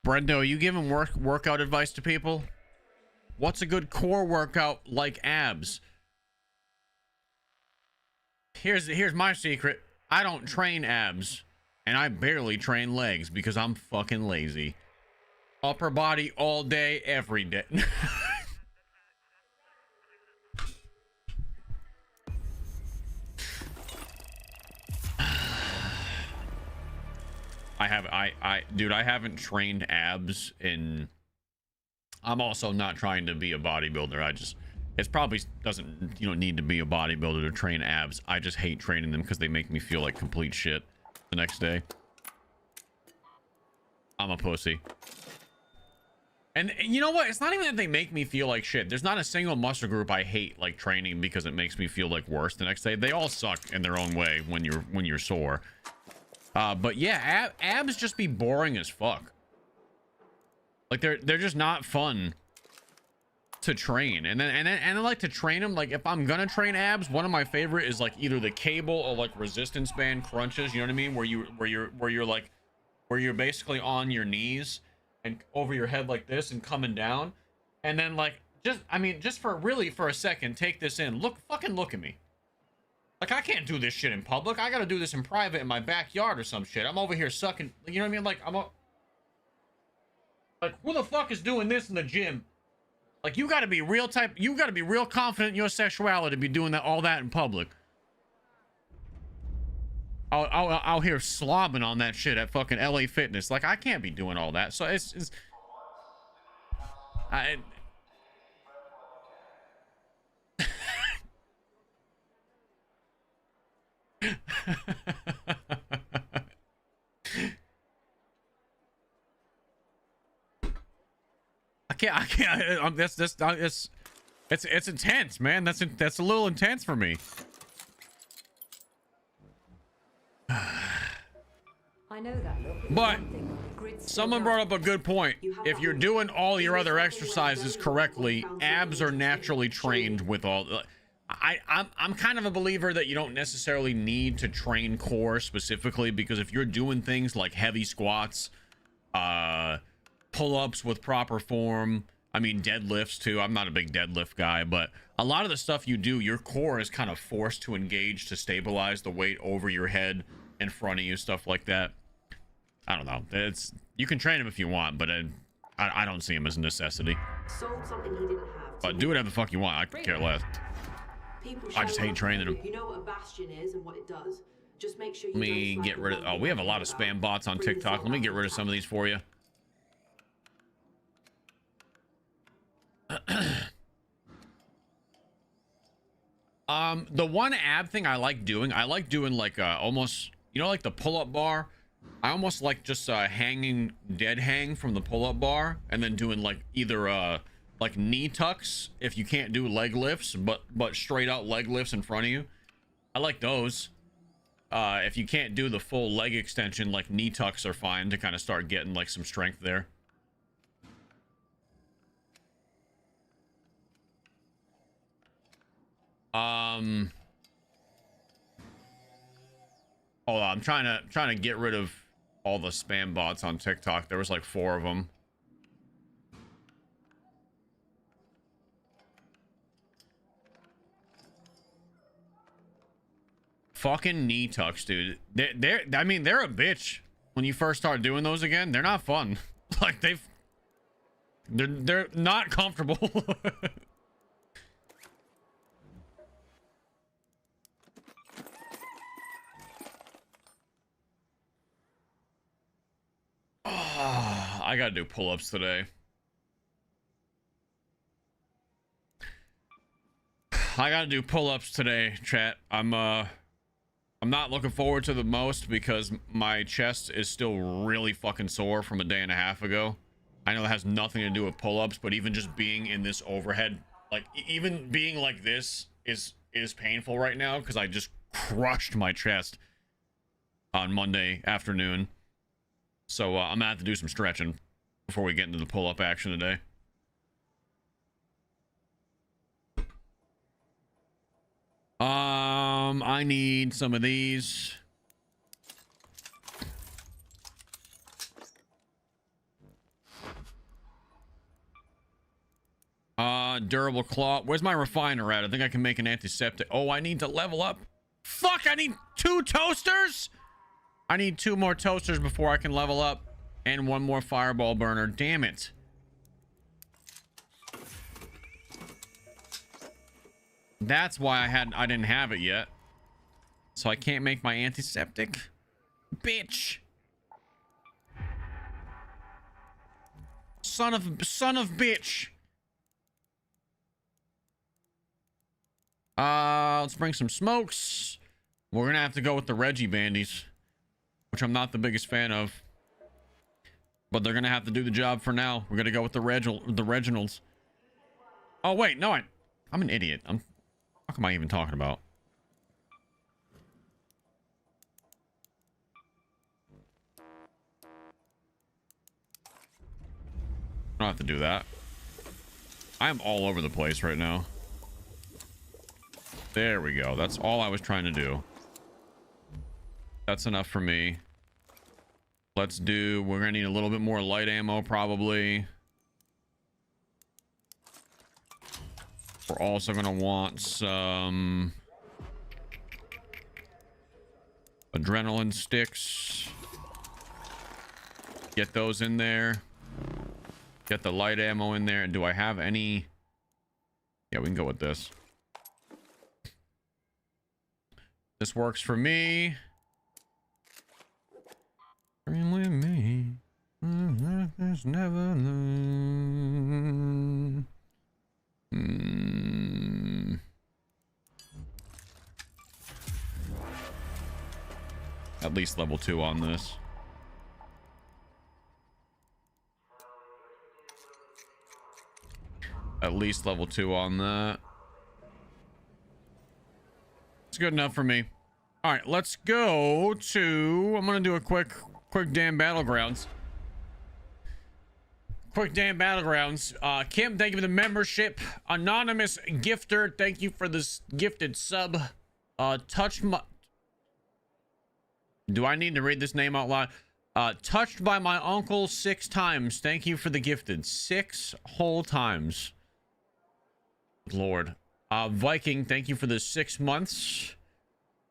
Brendo, are you giving workout advice to people? What's a good core workout like abs? Here's my secret. I don't train abs, and I barely train legs because I'm fucking lazy. Upper body all day, every day. Dude, I haven't trained abs in. I'm also not trying to be a bodybuilder. It's probably doesn't, need to be a bodybuilder to train abs. I just hate training them because they make me feel like complete shit the next day. I'm a pussy. And you know what? It's not even that they make me feel like shit. There's not a single muscle group I hate like training because it makes me feel like worse the next day. They all suck in their own way when you're sore. But yeah, abs just be boring as fuck. Like they're just not fun to train. And I like to train them. Like if I'm gonna train abs, one of my favorite is like either the cable or like resistance band crunches. You know what I mean? Where you're basically on your knees and over your head like this and coming down, and then like just for a second, take this in. Fucking look at me. Like I can't do this shit in public. I gotta do this in private in my backyard or some shit. I'm over here sucking. You know what I mean? Like like who the fuck is doing this in the gym? Like you gotta be real confident in your sexuality to be doing all that in public. I'll hear slobbing on that shit at fucking LA Fitness. Like I can't be doing all that. So it's I can't. It's intense, man. That's a little intense for me. I know that look. It's But one thing, the grid's someone still brought dark. up a good point. If you're doing all your other exercises correctly, abs are naturally trained with all. I'm kind of a believer that you don't necessarily need to train core specifically, because if you're doing things like heavy squats, pull-ups with proper form, I mean deadlifts too. I'm not a big deadlift guy, but a lot of the stuff you do, your core is kind of forced to engage to stabilize the weight over your head, in front of you, stuff like that. I don't know. It's, you can train him if you want, but I don't see him as a necessity. Sold something he didn't have. But do whatever the fuck you want. I could care less. I just hate training him. You know what a bastion is and what it does. Just make sure you Let me get rid of. Oh, we have a lot of spam bots on TikTok. Let me get rid of some of these for you. The one ab thing I like doing like almost, you know, like the pull-up bar. I almost like just hanging dead hang from the pull-up bar, and then doing like either like knee tucks if you can't do leg lifts, but straight out leg lifts in front of you. I like those. If you can't do the full leg extension, like knee tucks are fine to kind of start getting like some strength there. Hold on, I'm trying to get rid of all the spam bots on TikTok. There was like 4 of them. Fucking knee tucks, dude. I mean, they're a bitch when you first start doing those again. They're not fun. Like they're not comfortable. I gotta do pull-ups today. I gotta do pull-ups today, chat. I'm not looking forward to the most because my chest is still really fucking sore from a day and a half ago. I know it has nothing to do with pull-ups, but even just being in this overhead, like even being like this is painful right now because I just crushed my chest on Monday afternoon. So I'm gonna have to do some stretching before we get into the pull-up action today. I need some of these. Durable cloth. Where's my refiner at? I think I can make an antiseptic. Oh, I need to level up. Fuck, I need 2 toasters? I need 2 more toasters before I can level up, and 1 more fireball burner. Damn it. That's why I didn't have it yet. So I can't make my antiseptic. Bitch. Son of bitch. Let's bring some smokes. We're gonna have to go with the Reggie Bandies, which I'm not the biggest fan of, but they're gonna have to do the job for now. We're gonna go with the Reginalds. Oh wait, no, I'm an idiot. What am I even talking about? I don't have to do that. I am all over the place right now. There we go. That's all I was trying to do. That's enough for me. Let's do... We're gonna need a little bit more light ammo, probably. We're also gonna want some... adrenaline sticks. Get those in there. Get the light ammo in there. And do I have any... Yeah, we can go with this. This works for me. Dream with me. There's never At least level 2 on this. At least level 2 on that. It's good enough for me. All right, let's go to... I'm gonna do a quick quick damn battlegrounds. Quick damn battlegrounds. Kim, thank you for the membership. Anonymous gifter, thank you for this gifted sub. Touched my... Do I need to read this name out loud? Touched by my uncle 6 times. Thank you for the gifted. 6 whole times. Lord. Viking, thank you for the 6 months.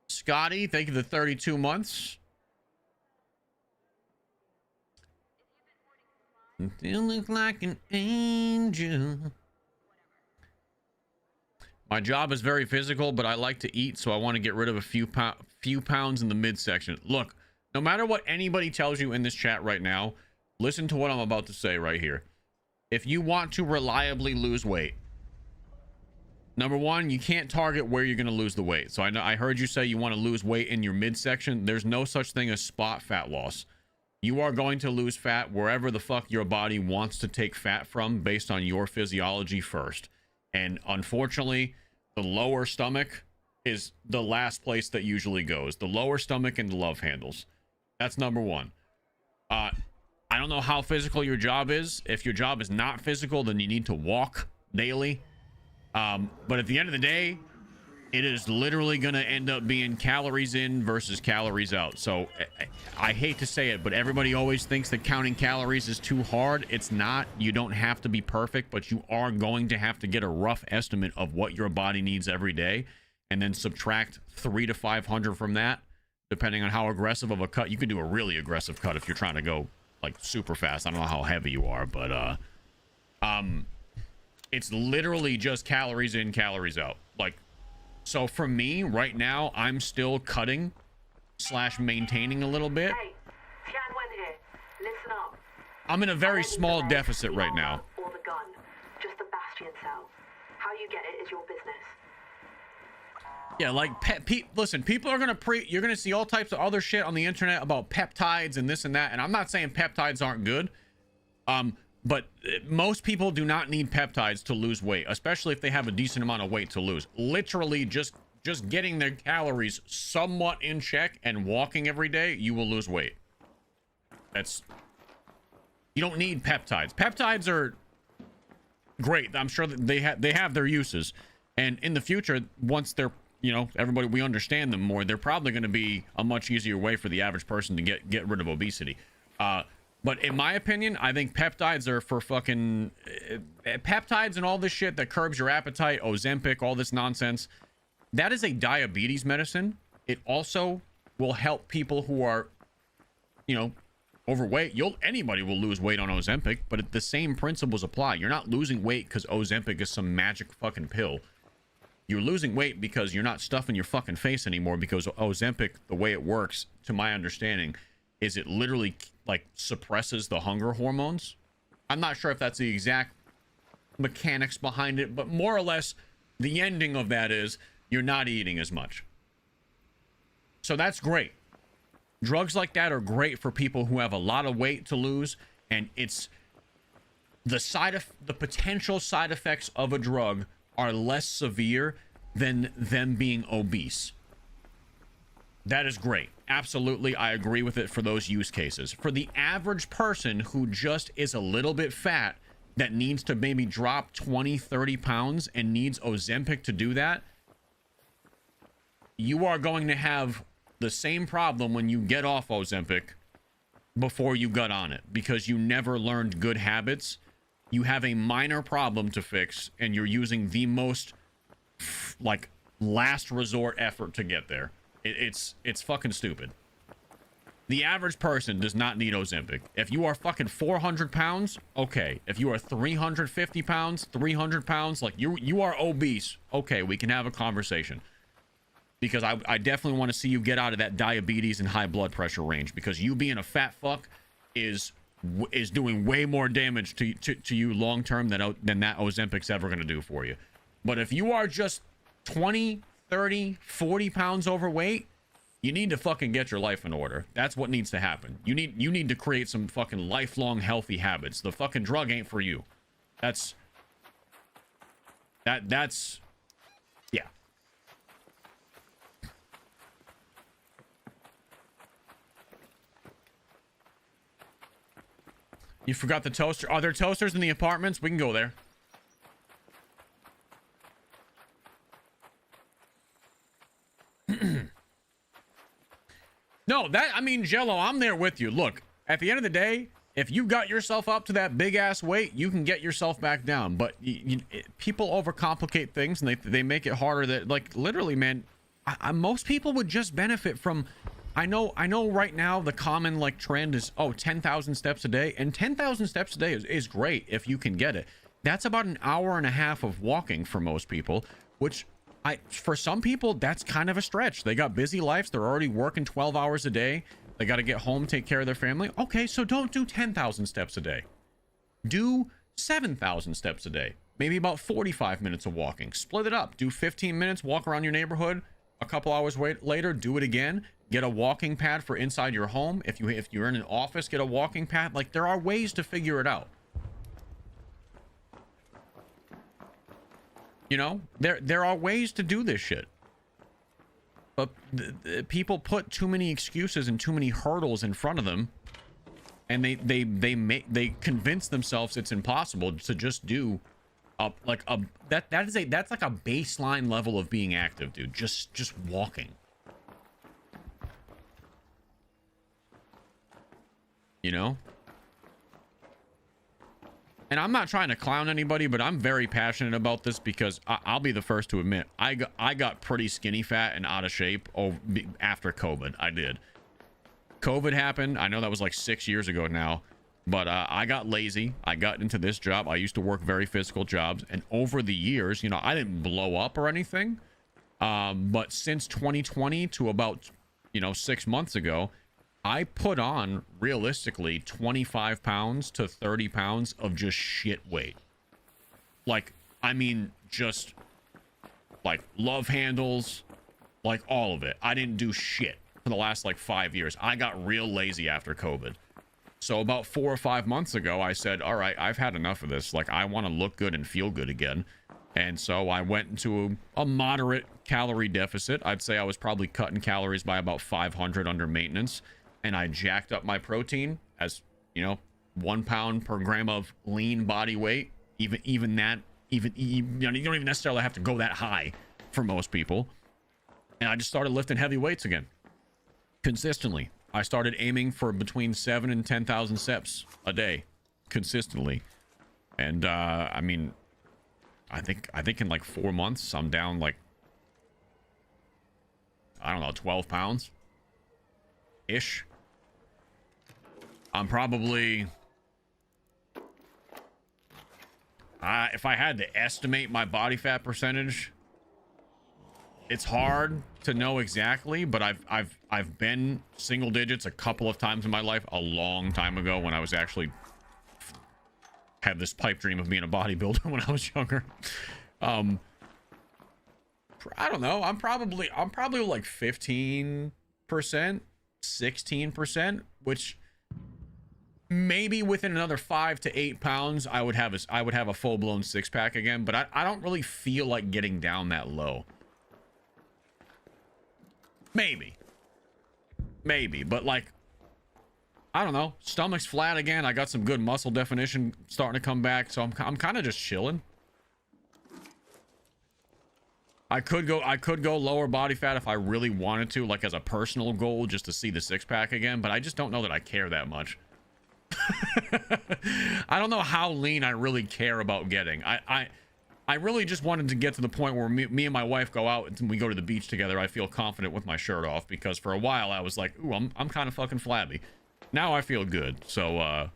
Scotty, thank you for the 32 months. You look like an angel. My job is very physical, but I like to eat, so I want to get rid of a few pounds in the midsection. Look, no matter what anybody tells you in this chat right now, listen to what I'm about to say right here. If you want to reliably lose weight, number one, you can't target where you're going to lose the weight. So I heard you say you want to lose weight in your midsection. There's no such thing as spot fat loss. You are going to lose fat wherever the fuck your body wants to take fat from based on your physiology first. And unfortunately, the lower stomach is the last place that usually goes. The lower stomach and the love handles. That's number one. I don't know how physical your job is. If your job is not physical, then you need to walk daily. But at the end of the day, it is literally going to end up being calories in versus calories out. So I hate to say it, but everybody always thinks that counting calories is too hard. It's not. You don't have to be perfect, but you are going to have to get a rough estimate of what your body needs every day and then subtract 300 to 500 from that, depending on how aggressive of a cut. You can do a really aggressive cut if you're trying to go like super fast. I don't know how heavy you are, but it's literally just calories in, calories out. Like, so for me right now, I'm still cutting / maintaining a little bit. Hey, Tianwen here. Listen up. I'm in a very small deficit right now. Or the gun. Just the Bastion cell. How you get it is your business. Yeah, like listen, people are gonna you're gonna see all types of other shit on the internet about peptides and this and that, and I'm not saying peptides aren't good, but most people do not need peptides to lose weight, especially if they have a decent amount of weight to lose. Literally just getting their calories somewhat in check and walking every day, you will lose weight. You don't need peptides. Peptides are great. I'm sure that they have their uses, and in the future, once they're, you know, everybody, we understand them more, they're probably going to be a much easier way for the average person to get rid of obesity. But in my opinion, I think peptides are for fucking peptides and all this shit that curbs your appetite, Ozempic, all this nonsense. That is a diabetes medicine. It also will help people who are, you know, overweight. Anybody will lose weight on Ozempic, but the same principles apply. You're not losing weight because Ozempic is some magic fucking pill. You're losing weight because you're not stuffing your fucking face anymore, because Ozempic, the way it works, to my understanding, is it literally like suppresses the hunger hormones. I'm not sure if that's the exact mechanics behind it, but more or less the ending of that is you're not eating as much. So that's great. Drugs like that are great for people who have a lot of weight to lose, and it's the potential side effects of a drug are less severe than them being obese. That is great. Absolutely, I agree with it for those use cases. For the average person who just is a little bit fat, that needs to maybe drop 20, 30 pounds and needs Ozempic to do that, you are going to have the same problem when you get off Ozempic before you got on it, because you never learned good habits. You have a minor problem to fix, and you're using the most like last resort effort to get there. It's fucking stupid. The average person does not need Ozempic. If you are fucking 400 pounds, okay. If you are 350 pounds, 300 pounds, like you are obese, okay, we can have a conversation. Because I definitely want to see you get out of that diabetes and high blood pressure range, because you being a fat fuck is doing way more damage to you long term than that Ozempic's ever going to do for you. But if you are just 20, 30, 40 pounds overweight, you need to fucking get your life in order. That's what needs to happen. You need to create some fucking lifelong healthy habits. The fucking drug ain't for you. That's yeah. You forgot the toaster. Are there toasters in the apartments? We can go there. No, I mean, Jello, I'm there with you. Look, at the end of the day, if you got yourself up to that big ass weight, you can get yourself back down. But people overcomplicate things and they make it harder. That, like, literally, man, most people would just benefit from. I know right now the common like trend is 10,000 steps a day, and 10,000 steps a day is great if you can get it. That's about an hour and a half of walking for most people, which for some people that's kind of a stretch. They got busy lives. They're already working 12 hours a day. They got to get home, take care of their family. Okay, so don't do 10,000 steps a day. Do 7,000 steps a day. Maybe about 45 minutes of walking. Split it up. Do 15 minutes, walk around your neighborhood. A couple hours later, do it again. Get a walking pad for inside your home. If you're in an office, get a walking pad. Like, there are ways to figure it out. You know, there are ways to do this shit. But people put too many excuses and too many hurdles in front of them, and they convince themselves it's impossible to just do that's like a baseline level of being active, dude. Just walking. You know? And I'm not trying to clown anybody, but I'm very passionate about this because I'll be the first to admit I got pretty skinny fat and out of shape after COVID. I did. COVID happened. I know that was like 6 years ago now, but I got lazy. I got into this job. I used to work very physical jobs, and over the years, you know, I didn't blow up or anything. But since 2020 to about 6 months ago, I put on realistically 25 pounds to 30 pounds of just shit weight. Like, I mean, just like love handles, like all of it. I didn't do shit for the last like 5 years. I got real lazy after COVID. So about 4 or 5 months ago, I said, all right, I've had enough of this. Like, I want to look good and feel good again. And so I went into a moderate calorie deficit. I'd say I was probably cutting calories by about 500 under maintenance. And I jacked up my protein as, 1 pound per gram of lean body weight. Even that, you don't even necessarily have to go that high for most people. And I just started lifting heavy weights again. Consistently. I started aiming for between 7,000 and 10,000 steps a day. Consistently. And, I mean, I think in like 4 months, I'm down like, I don't know, 12 pounds. Ish. I'm probably, if I had to estimate my body fat percentage, it's hard to know exactly, but I've been single digits a couple of times in my life, a long time ago, when I was actually had this pipe dream of being a bodybuilder when I was younger. I don't know. I'm probably like 15%, 16%, which maybe within another 5 to 8 pounds, I would have a full-blown six-pack again, but I don't really feel like getting down that low. Maybe, but like, I don't know. Stomach's flat again. I got some good muscle definition starting to come back, so I'm kind of just chilling. I could go lower body fat if I really wanted to, like as a personal goal, just to see the six-pack again, but I just don't know that I care that much. I don't know how lean I really care about getting. I really just wanted to get to the point where me and my wife go out and we go to the beach together. I feel confident with my shirt off, because for a while I was like, ooh, I'm kind of fucking flabby. Now I feel good. So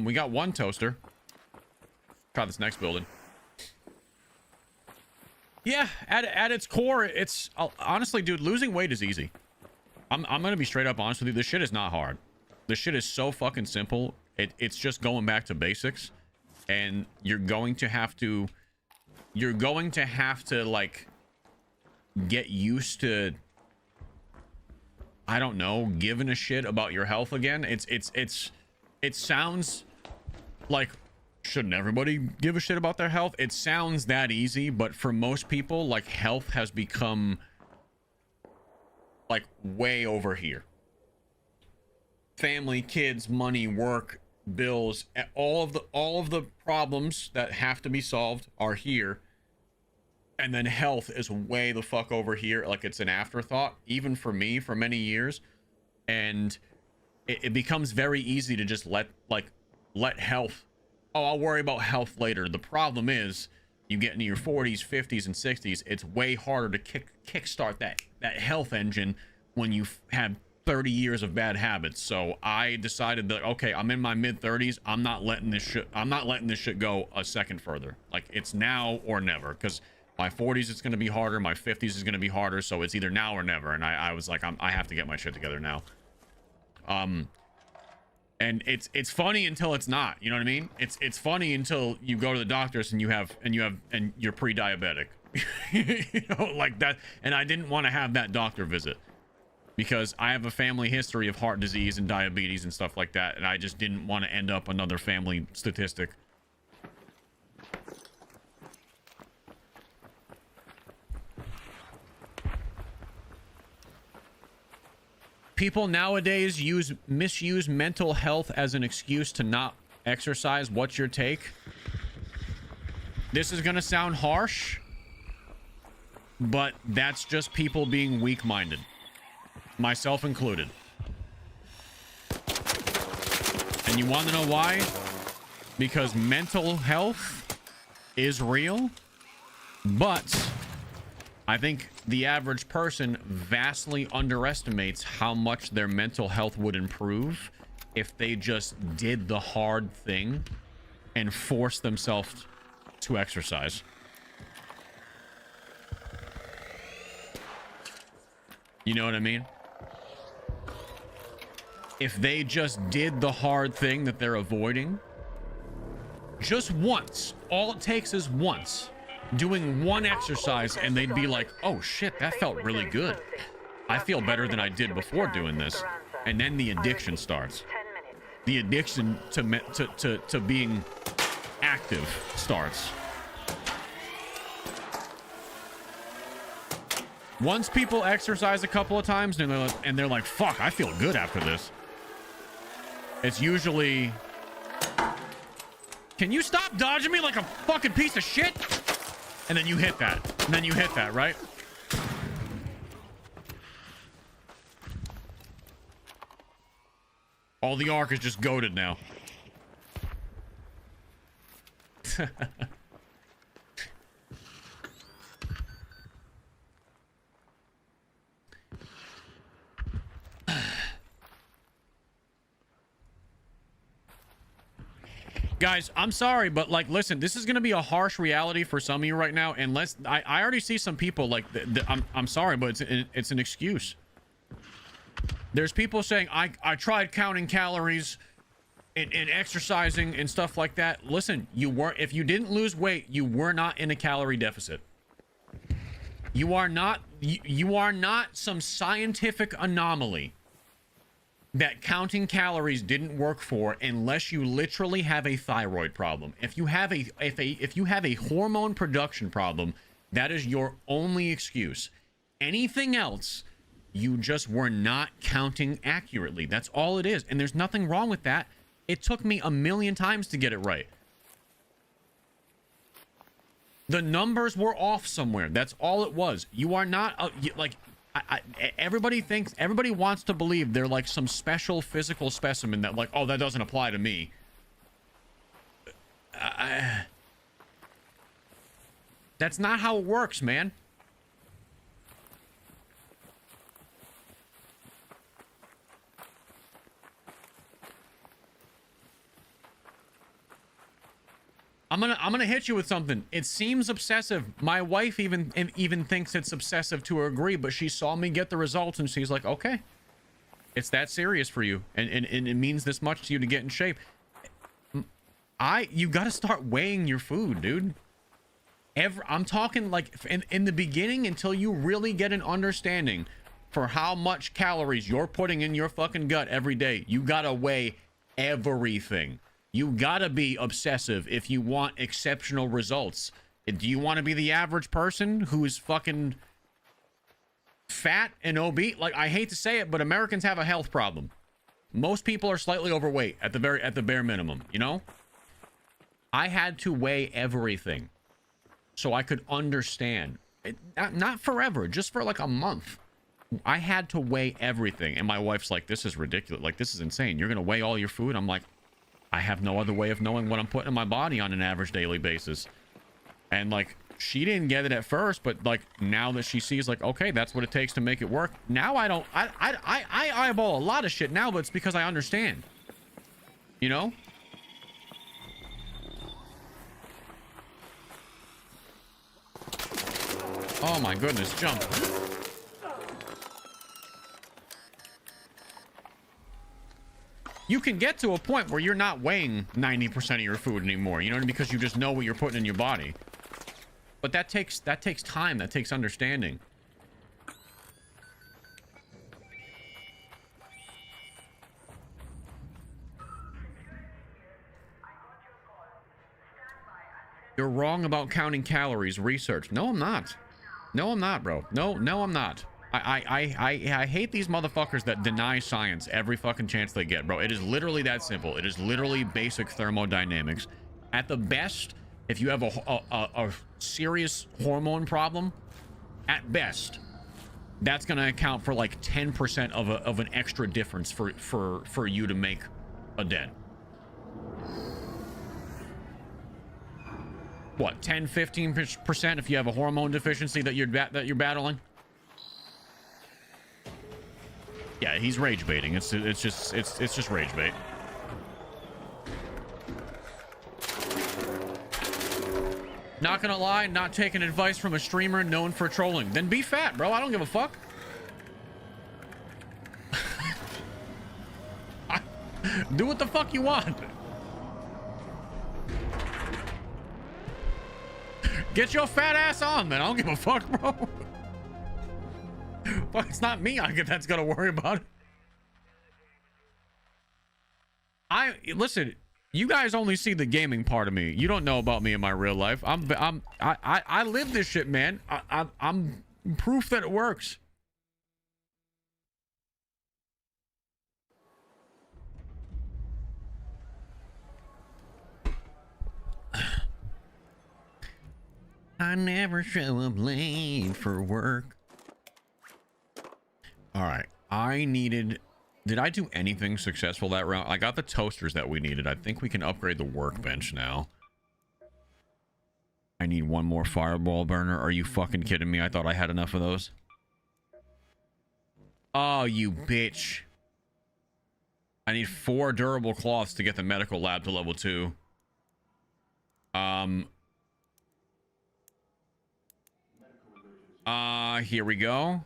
we got one toaster. Try this next building. Yeah, at its core, it's honestly, dude, losing weight is easy. I'm gonna be straight up honest with you. This shit is not hard. This shit is so fucking simple. It's just going back to basics, and you're going to have to like get used to, I don't know, giving a shit about your health again. It sounds like shouldn't everybody give a shit about their health? It sounds that easy, but for most people, like, health has become like way over here. Family, kids, money, work, bills, all of the problems that have to be solved are here. And then health is way the fuck over here. Like, it's an afterthought, even for me, for many years. And it becomes very easy to just let health, oh, I'll worry about health later. The problem is, you get into your 40s, 50s, and 60s, it's way harder to kickstart that health engine when you have 30 years of bad habits. So I decided that, okay, I'm in my mid-30s. I'm not letting this shit go a second further. Like, it's now or never, because my 40s it's going to be harder, my 50s is going to be harder, so it's either now or never. And I was like, I have to get my shit together now. And it's funny until it's not, you know what I mean? It's funny until you go to the doctors and you're pre-diabetic. You know, like that. And I didn't want to have that doctor visit because I have a family history of heart disease and diabetes and stuff like that, and I just didn't want to end up another family statistic. People nowadays misuse mental health as an excuse to not exercise. What's your take? This is gonna sound harsh, but that's just people being weak-minded, myself included. And you want to know why? Because mental health is real, but I think the average person vastly underestimates how much their mental health would improve if they just did the hard thing and forced themselves to exercise. You know what I mean? If they just did the hard thing that they're avoiding, just once, all it takes is once, doing one exercise, and they'd be like, oh shit, that felt really good. I feel better than I did before doing this. And then the addiction starts. The addiction to being active starts. Once people exercise a couple of times and they're like, fuck, I feel good after this. It's usually, can you stop dodging me like a fucking piece of shit? And then you hit that. And then you hit that, right? All the arc is just goated now. Guys, I'm sorry, but like, listen, this is gonna be a harsh reality for some of you right now. Unless I already see some people like, I'm sorry, but it's an excuse. There's people saying I tried counting calories and exercising and stuff like that. Listen, if you didn't lose weight, you were not in a calorie deficit. You are not some scientific anomaly that counting calories didn't work for, unless you literally have a thyroid problem. If you have a hormone production problem, that is your only excuse. Anything else, you just were not counting accurately. That's all it is. And there's nothing wrong with that. It took me 1,000,000 times to get it right. The numbers were off somewhere. That's all it was. You are not like, everybody wants to believe they're like some special physical specimen that like, oh, that doesn't apply to me. That's not how it works, man. I'm gonna hit you with something. It seems obsessive. My wife even thinks it's obsessive to a degree, but she saw me get the results and she's like, okay, it's that serious for you, and it means this much to you to get in shape. You got to start weighing your food, dude. I'm talking like in the beginning, until you really get an understanding for how much calories you're putting in your fucking gut every day. You gotta weigh everything. You gotta be obsessive if you want exceptional results. Do you want to be the average person who is fucking fat and obese? Like, I hate to say it, but Americans have a health problem. Most people are slightly overweight at the bare minimum, you know? I had to weigh everything so I could understand. Not forever, just for like a month. I had to weigh everything, and my wife's like, this is ridiculous. Like, this is insane. You're gonna weigh all your food? I'm like, I have no other way of knowing what I'm putting in my body on an average daily basis. And like, she didn't get it at first, but like, now that she sees, like, okay, that's what it takes to make it work. Now I don't, I eyeball a lot of shit now, but it's because I understand, you know? Oh my goodness, jump. You can get to a point where you're not weighing 90% of your food anymore, you know, because you just know what you're putting in your body. But that takes time, that takes understanding. You're wrong about counting calories. Research. No, I'm not. No, I'm not, bro. No, I'm not. I hate these motherfuckers that deny science every fucking chance they get, bro. It is literally that simple. It is literally basic thermodynamics. At the best, if you have a serious hormone problem, at best, that's gonna account for like 10% of an extra difference for you to make a dent. What, 10-15% if you have a hormone deficiency that you're battling? Yeah, he's rage baiting. It's just rage bait. Not gonna lie, not taking advice from a streamer known for trolling. Then be fat, bro. I don't give a fuck. Do what the fuck you want. Get your fat ass on, man. I don't give a fuck, bro. Fuck, it's not me that's gonna worry about it. Listen, you guys only see the gaming part of me. You don't know about me in my real life. I live this shit, man. I'm proof that it works. I never show up late for work. All right, did I do anything successful that round? I got the toasters that we needed. I think we can upgrade the workbench now. I need one more fireball burner. Are you fucking kidding me? I thought I had enough of those. Oh, you bitch. I need 4 durable cloths to get the medical lab to level 2. Here we go.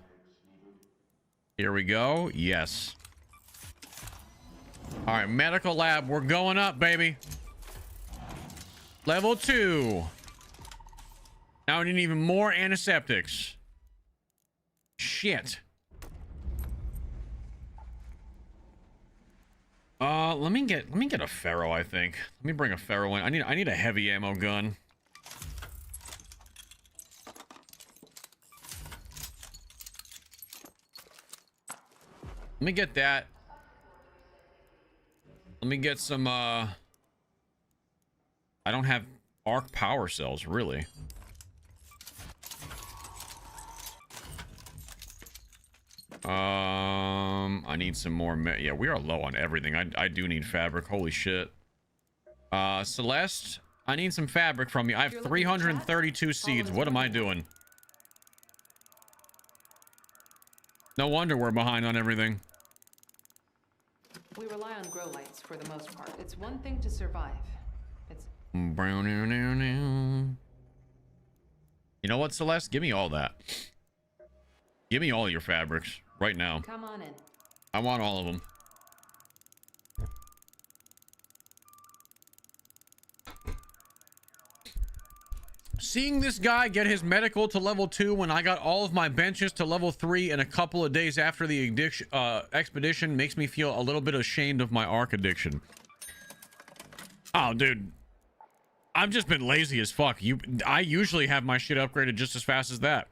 Here we go. Yes. All right, medical lab. We're going up, baby. Level 2. Now we need even more antiseptics. Shit. Let me get a ferro, I think. Let me bring a ferro in. I need a heavy ammo gun. Let me get that. Let me get some, I don't have arc power cells, really. I need some more, yeah, we are low on everything. I do need fabric, holy shit. Celeste, I need some fabric from you. I have 332 seeds. What am I doing? No wonder we're behind on everything. We rely on grow lights for the most part. It's one thing to survive. It's brown. You know what, Celeste? Give me all that. Give me all your fabrics right now. Come on in. I want all of them. Seeing this guy get his medical to level 2 when I got all of my benches to level 3 in a couple of days after the expedition makes me feel a little bit ashamed of my arc addiction. Oh, dude. I've just been lazy as fuck. I usually have my shit upgraded just as fast as that.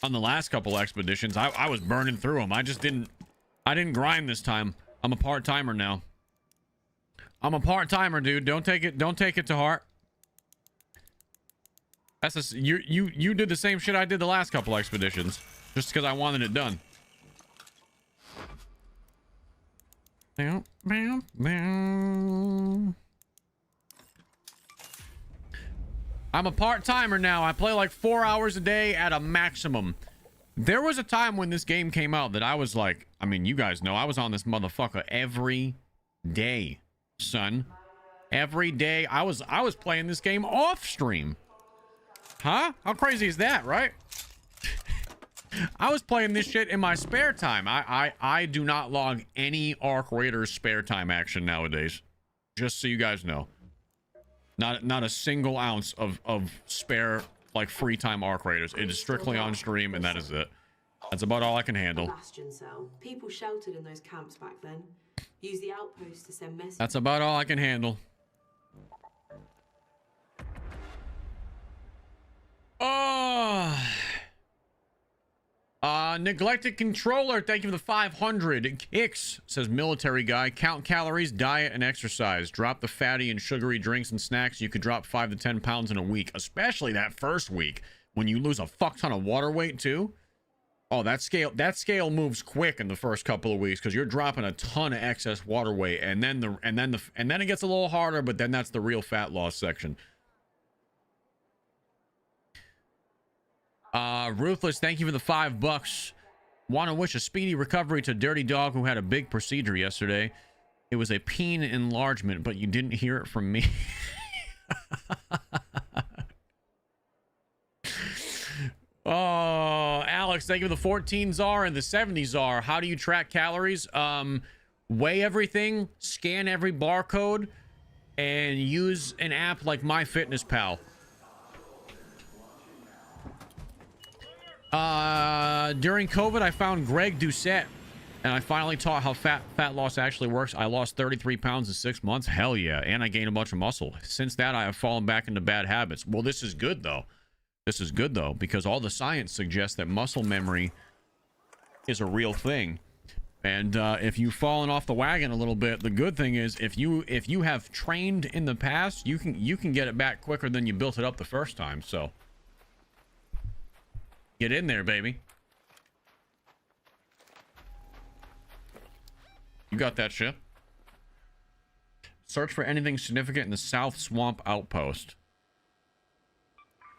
On the last couple expeditions, I was burning through them. I didn't grind this time. I'm a part-timer now. I'm a part-timer, dude. Don't take it to heart. You did the same shit I did the last couple expeditions, just because I wanted it done. Bow, bow, bow. I'm a part-timer now. I play like 4 hours a day at a maximum. There was a time when this game came out that I was like, I mean, you guys know I was on this motherfucker every day, son. Every day. I was playing this game off stream. Huh? How crazy is that, right? I was playing this shit in my spare time. I do not log any Arc Raiders spare time action nowadays. Just so you guys know. Not a single ounce of spare, like, free time Arc Raiders. It is strictly on stream, and that is it. That's about all I can handle. Bastion cell. People sheltered in those camps back then. Use the outpost to send messages. That's about all I can handle. Oh. Neglected controller. Thank you for the 500. Kicks says military guy. Count calories, diet, and exercise. Drop the fatty and sugary drinks and snacks. You could drop 5 to 10 pounds in a week, especially that first week when you lose a fuck ton of water weight too. Oh, that scale moves quick in the first couple of weeks because you're dropping a ton of excess water weight, and then it gets a little harder, but then that's the real fat loss section. Ruthless, thank you for the $5. Want to wish a speedy recovery to Dirty Dog, who had a big procedure yesterday. It was a peen enlargement, but you didn't hear it from me. Oh, Alex, thank you for the 14 czar and the 70 czar. How do you track calories? Weigh everything, scan every barcode, and use an app like MyFitnessPal. During COVID, I found Greg Doucette, and I finally taught how fat loss actually works. I lost 33 pounds in 6 months. Hell yeah. And I gained a bunch of muscle. Since that, I have fallen back into bad habits. Well, this is good, though. This is good, though, because all the science suggests that muscle memory is a real thing. And if you've fallen off the wagon a little bit, the good thing is if you have trained in the past, you can get it back quicker than you built it up the first time. So get in there, baby. You got that shit. Search for anything significant in the South Swamp Outpost.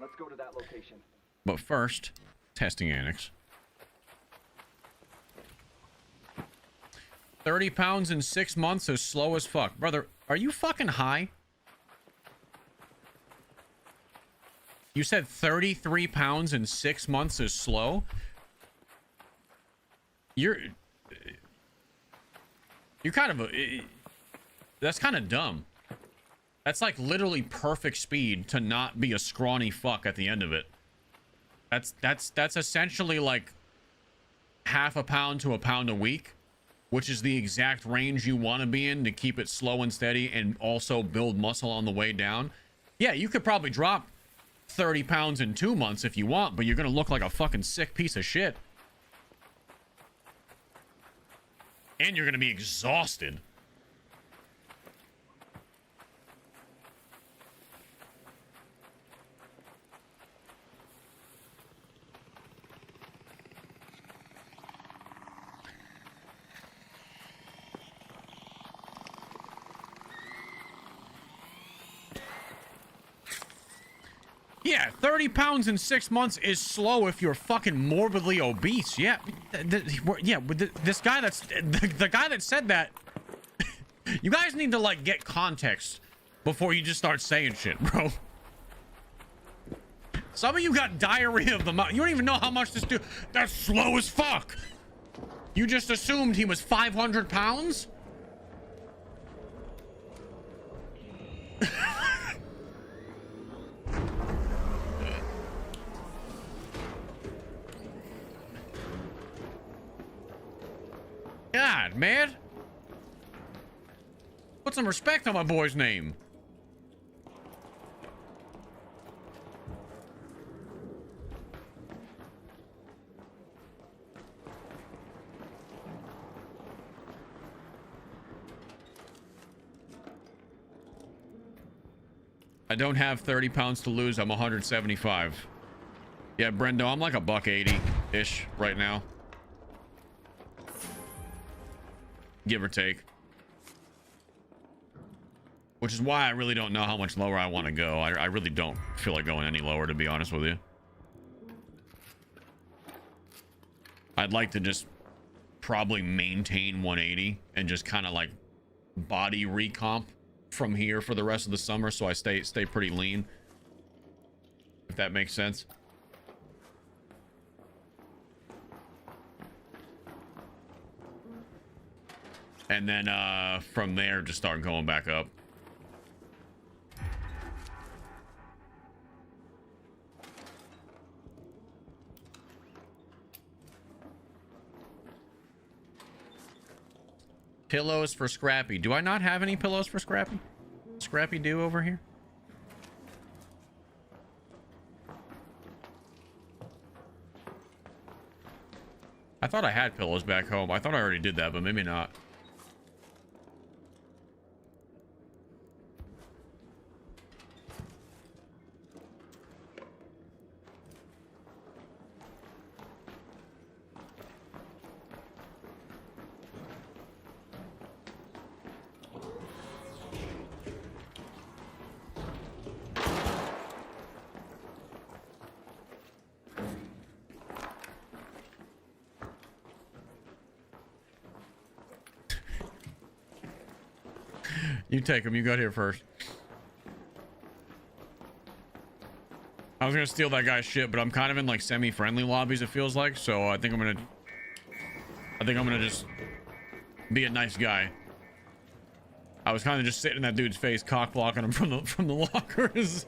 Let's go to that location. But first, testing annex. 30 pounds in 6 months is slow as fuck. Brother, are you fucking high? You said 33 pounds in 6 months is slow? You're kind of a... That's kind of dumb. That's like literally perfect speed to not be a scrawny fuck at the end of it. That's essentially like half a pound to a pound a week, which is the exact range you want to be in to keep it slow and steady and also build muscle on the way down. Yeah, you could probably drop 30 pounds in 2 months if you want, but you're gonna look like a fucking sick piece of shit. And you're gonna be exhausted. Yeah, 30 pounds in 6 months is slow if you're fucking morbidly obese. Yeah, this guy that's the guy that said that. You guys need to like get context before you just start saying shit, bro. Some of you got diarrhea of the mouth. You don't even know how much this dude. That's slow as fuck. You just assumed he was 500 pounds? God, man. Put some respect on my boy's name. I don't have 30 pounds to lose. I'm 175. Yeah, Brendo, I'm like a $180-ish right now. Give or take. Which is why I really don't know how much lower I want to go. I really don't feel like going any lower, to be honest with you. I'd like to just probably maintain 180 and just kind of like body recomp from here for the rest of the summer, so I stay pretty lean, if that makes sense. And then from there just start going back up. Pillows for Scrappy. Do I not have any pillows for Scrappy? Scrappy Doo over here? I thought I had pillows back home. I thought I already did that, but maybe not. You take them. You got here first. I was gonna steal that guy's shit, but I'm kind of in like semi-friendly lobbies, it feels like. So I think I'm gonna just be a nice guy. I was kind of just sitting in that dude's face, cock blocking him from the lockers.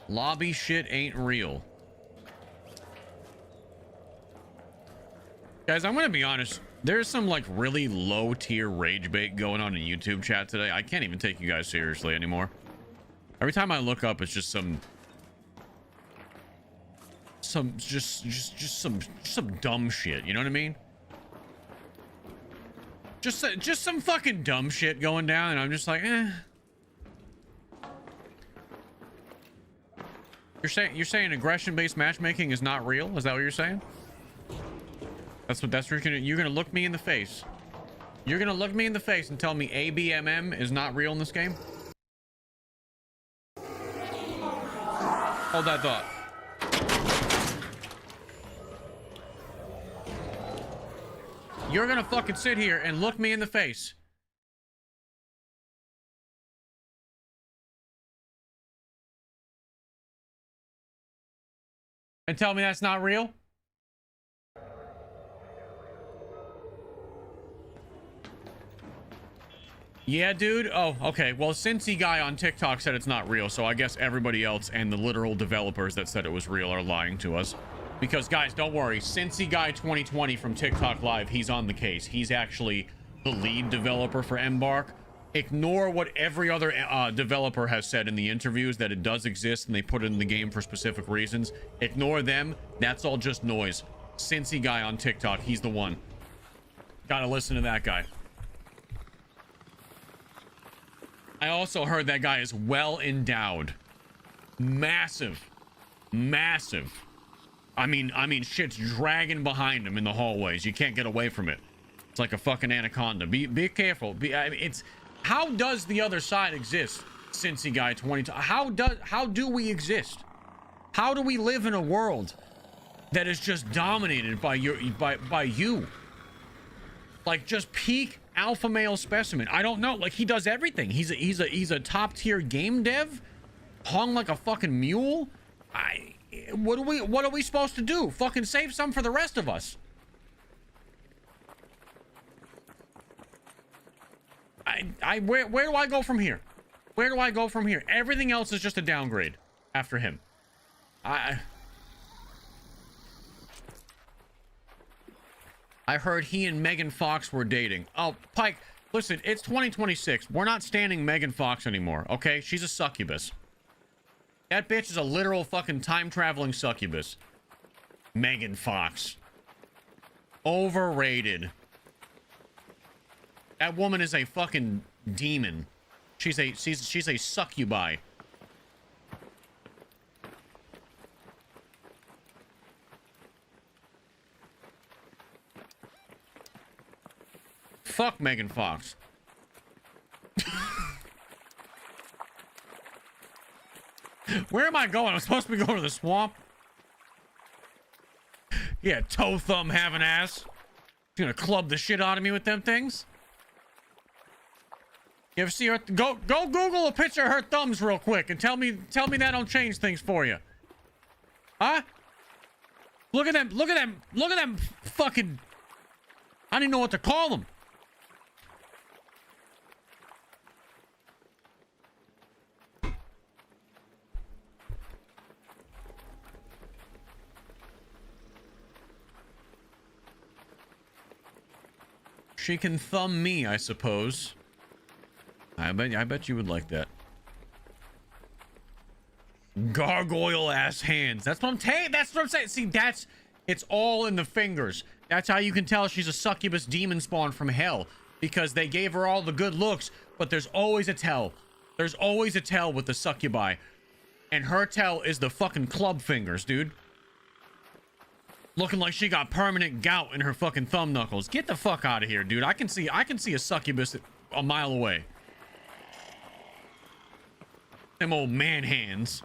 Lobby shit ain't real. Guys, I'm gonna be honest. There's some like really low tier rage bait going on in YouTube chat today. I can't even take you guys seriously anymore. Every time I look up, it's just some dumb shit. You know what I mean? Just some fucking dumb shit going down, and I'm just like, eh. You're saying aggression-based matchmaking is not real? Is that what you're saying? That's what you're gonna look me in the face. You're gonna look me in the face and tell me ABMM is not real in this game? Hold that thought. You're gonna fucking sit here and look me in the face and tell me that's not real? Yeah, dude. Oh, okay. Well, Cincy guy on TikTok said it's not real, so I guess everybody else and the literal developers that said it was real are lying to us. Because, guys, don't worry. Cincy guy 2020 from TikTok Live, he's on the case. He's actually the lead developer for Embark. Ignore what every other developer has said in the interviews, that it does exist and they put it in the game for specific reasons. Ignore them. That's all just noise. Cincy guy on TikTok, he's the one. Gotta listen to that guy. I also heard that guy is well endowed. Massive. I mean, shit's dragging behind him in the hallways. You can't get away from it. It's like a fucking anaconda. Be careful. How does the other side exist? Cincy guy 20. How do we exist? How do we live in a world that is just dominated by you? Like, just peak alpha male specimen. I don't know. Like, he does everything. He's a top tier game dev, hung like a fucking mule. What are we supposed to do? Fucking save some for the rest of us. Where do I go from here? Where do I go from here? Everything else is just a downgrade after him. I heard he and Megan Fox were dating. Oh, Pike, listen, it's 2026. We're not standing Megan Fox anymore, okay? She's a succubus. That bitch is a literal fucking time-traveling succubus. Megan Fox. Overrated. That woman is a fucking demon. She's a succubi. Fuck Megan Fox. Where am I going? I'm supposed to be going to the swamp. Yeah, toe thumb having ass. She's gonna club the shit out of me with them things. You ever see her? Go Google a picture of her thumbs real quick and tell me that don't change things for you. Huh? Look at them fucking, I don't even know what to call them. She can thumb me, I suppose. I bet you would like that. Gargoyle ass hands. That's what I'm saying. See, it's all in the fingers. That's how you can tell she's a succubus demon spawn from hell. Because they gave her all the good looks, but there's always a tell. There's always a tell with the succubi. And her tell is the fucking club fingers, dude. Looking like she got permanent gout in her fucking thumb knuckles. Get the fuck out of here, dude. I can see a succubus a mile away. Them old man hands.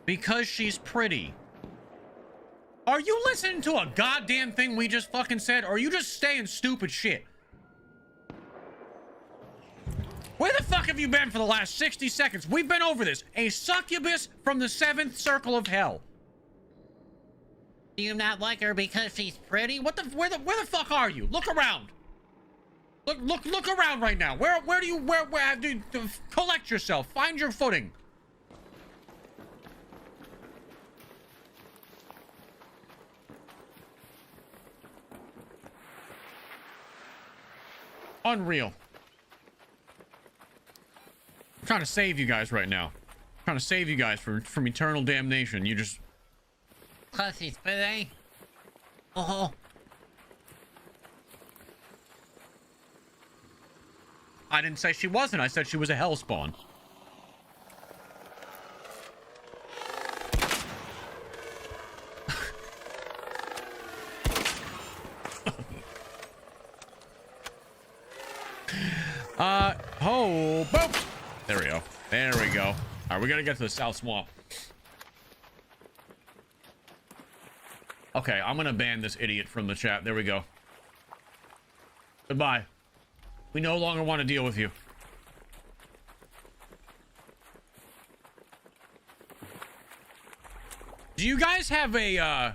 Because she's pretty. Are you listening to a goddamn thing we just fucking said? Or are you just saying stupid shit? Where the fuck have you been for the last 60 seconds? We've been over this. A succubus from the 7th circle of hell. Do you not like her because she's pretty? Where the fuck are you? Look around. Look around right now. Where do you collect yourself? Find your footing. Unreal. I'm trying to save you guys right now. I'm trying to save you guys from eternal damnation. You just... Pussy's pretty. Oh. I didn't say she wasn't. I said she was a hellspawn. Oh, boop. There we go. There we go. All right, we gotta get to the South Swamp. Okay, I'm gonna ban this idiot from the chat. There we go. Goodbye. We no longer want to deal with you. Do you guys have the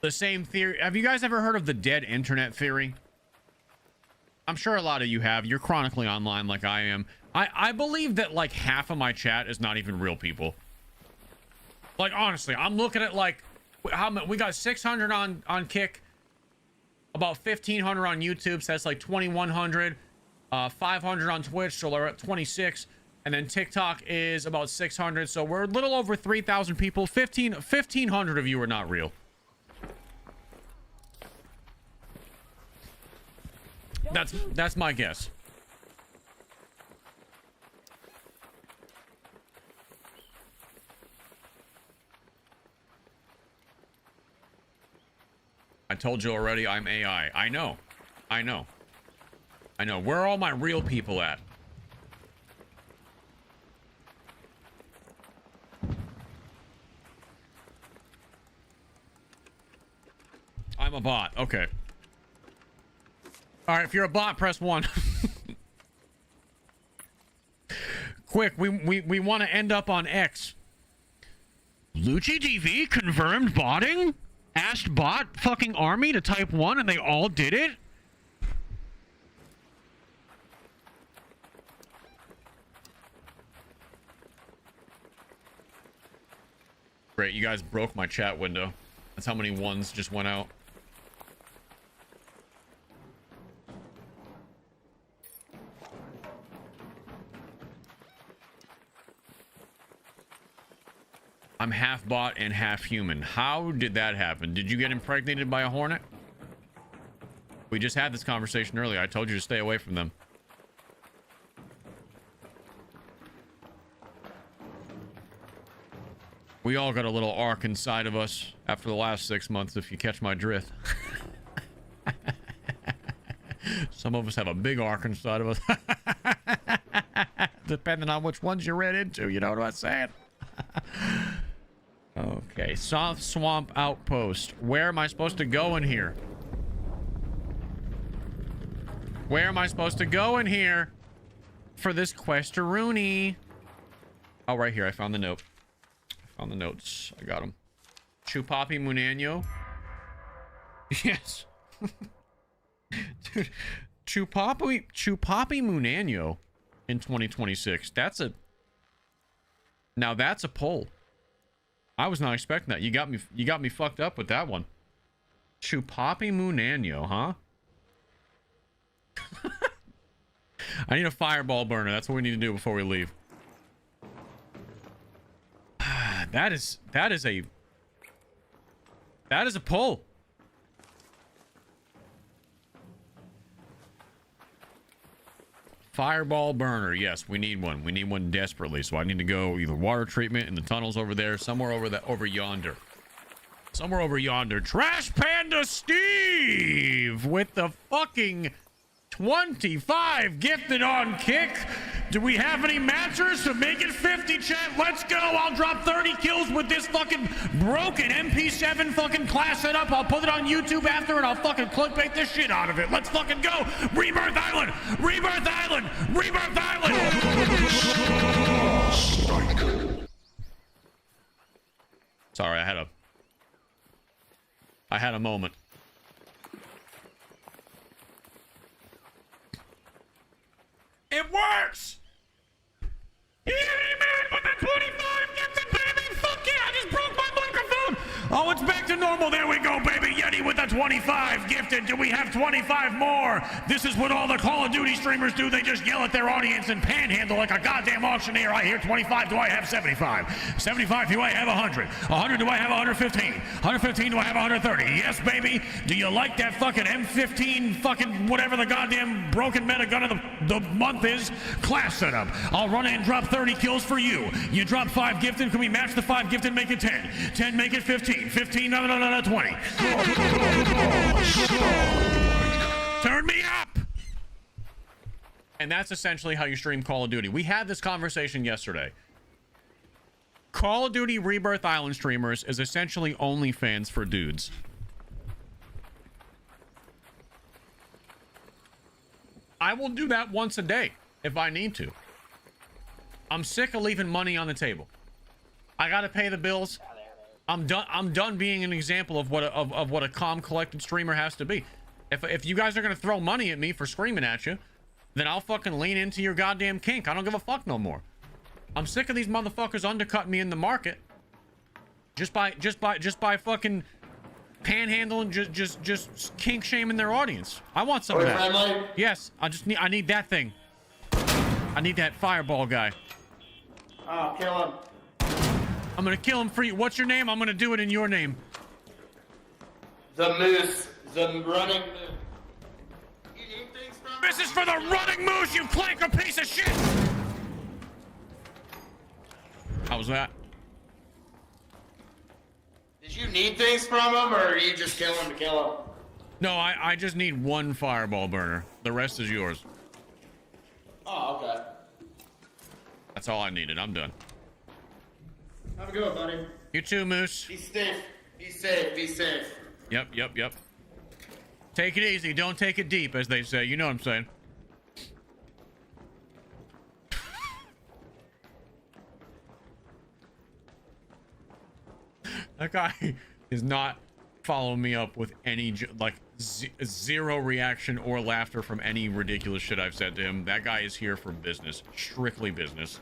same theory? Have you guys ever heard of the dead internet theory? I'm sure a lot of you have. You're chronically online like I am. I believe that like half of my chat is not even real people. Like honestly, I'm looking at like how we got 600 on Kick, about 1,500 on YouTube, so that's like 2,100, 500 on Twitch, so we're at 26, and then TikTok is about 600, so we're a little over 3,000 people. 1,500 of you are not real. That's my guess. I told you already, I'm AI. I know. Where are all my real people at? I'm a bot. Okay. All right, if you're a bot, press 1. Quick, we want to end up on X. Loochy TV confirmed botting? Asked bot fucking army to type 1 and they all did it? Great, you guys broke my chat window. That's how many ones just went out. I'm half bot and half human. How did that happen? Did you get impregnated by a hornet? We just had this conversation earlier. I told you to stay away from them. We all got a little arc inside of us after the last 6 months, if you catch my drift. Some of us have a big arc inside of us. Depending on which ones you read into, you know what I'm saying? Okay, Soft Swamp Outpost. Where am I supposed to go in here? Where am I supposed to go in here for this quest-a-rooney? Oh, right here. I found the note. I found the notes. I got them. Chupapi Munano. Yes. Dude, Chupapi Munano in 2026. That's a... Now that's a poll. I was not expecting that. You got me fucked up with that one. Chupapi Munano, huh? I need a fireball burner. That's what we need to do before we leave. That is a pull. Fireball burner. Yes, we need one. We need one desperately. So I need to go either water treatment in the tunnels over there, somewhere over yonder. Somewhere over yonder. Trash Panda Steve with the fucking 25 gifted on kick. Do we have any matchers to make it 50, chat? Let's go. I'll drop 30 kills with this fucking broken MP7 fucking class setup. I'll put it on YouTube after and I'll fucking clickbait this shit out of it. Let's fucking go. Rebirth Island. Rebirth Island. Rebirth Island. Sorry, I had a moment. It works! Yeah, man, with the 25 gifted, baby! Fuck yeah, I just broke my microphone! Oh, it's back to normal. There we go, baby. Yeti with the 25 gifted. Do we have 25 more? This is what all the Call of Duty streamers do. They just yell at their audience and panhandle like a goddamn auctioneer. I hear 25. Do I have 75? 75, do I have 100? 100, do I have 115? 115, do I have 130? Yes, baby. Do you like that fucking M15 fucking whatever the goddamn broken meta gun of the month is? Class setup. I'll run in and drop 30 kills for you. You drop 5 gifted. Can we match the 5 gifted? Make it 10. 10, make it 15. 15, no, 20. Turn me up! And that's essentially how you stream Call of Duty. We had this conversation yesterday. Call of Duty Rebirth Island streamers is essentially OnlyFans for dudes. I will do that once a day if I need to. I'm sick of leaving money on the table. I gotta pay the bills. I'm done being an example of what a calm, collected streamer has to be. If you guys are gonna throw money at me for screaming at you, then I'll fucking lean into your goddamn kink. I don't give a fuck no more. I'm sick of these motherfuckers undercutting me in the market just by fucking panhandling, just kink shaming their audience. I want some of that. Yes, I need that thing. I need that fireball guy. Oh, kill him. I'm gonna kill him for you. What's your name? I'm gonna do it in your name. The moose. The running moose. You need things from This is for the running moose, you clanker piece of shit! How was that? Did you need things from him, or are you just killing him to kill him? No, I just need one fireball burner. The rest is yours. Oh, okay. That's all I needed. I'm done. Have a good one, buddy. You too, Moose. Be safe. Be safe. Be safe. Yep. Take it easy. Don't take it deep, as they say. You know what I'm saying. That guy is not following me up with any, like, zero reaction or laughter from any ridiculous shit I've said to him. That guy is here for business. Strictly business.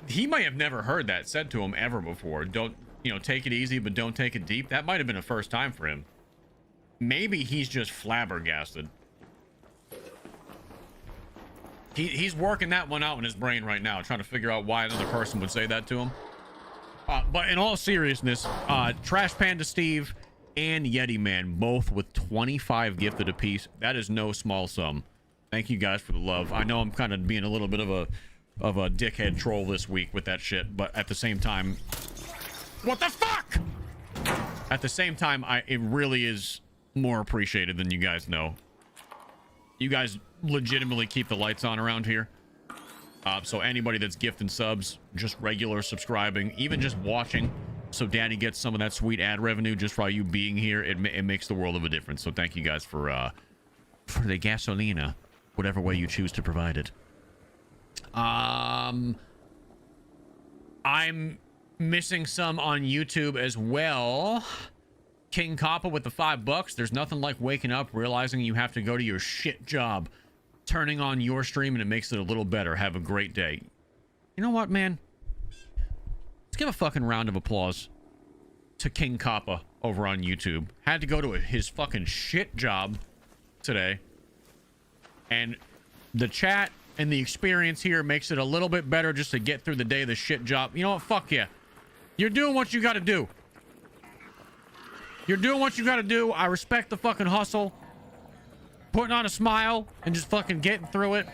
He might have never heard that said to him ever before. Don't, you know, take it easy, but don't take it deep. That might have been a first time for him. Maybe he's just flabbergasted. He's working that one out in his brain right now, trying to figure out why another person would say that to him. But in all seriousness, Trash Panda Steve and Yeti Man, both with 25 gifted apiece. That is no small sum. Thank you guys for the love. I know I'm kind of being a little bit of a dickhead troll this week with that shit, but at the same time, what the fuck? At the same time, it really is more appreciated than you guys know. You guys legitimately keep the lights on around here. So anybody that's gifting subs, just regular subscribing, even just watching, so Daddy gets some of that sweet ad revenue just by you being here, it makes the world of a difference. So thank you guys for the gasolina, whatever way you choose to provide it. I'm missing some on YouTube as well. King Kappa with the $5. There's nothing like waking up, realizing you have to go to your shit job, turning on your stream, and it makes it a little better. Have a great day. You know what, man? Let's give a fucking round of applause to King Kappa over on YouTube. Had to go to his fucking shit job today. And the chat and the experience here makes it a little bit better just to get through the day of the shit job. You know what? Fuck yeah. You're doing what you gotta do. You're doing what you gotta do. I respect the fucking hustle. Putting on a smile and just fucking getting through it.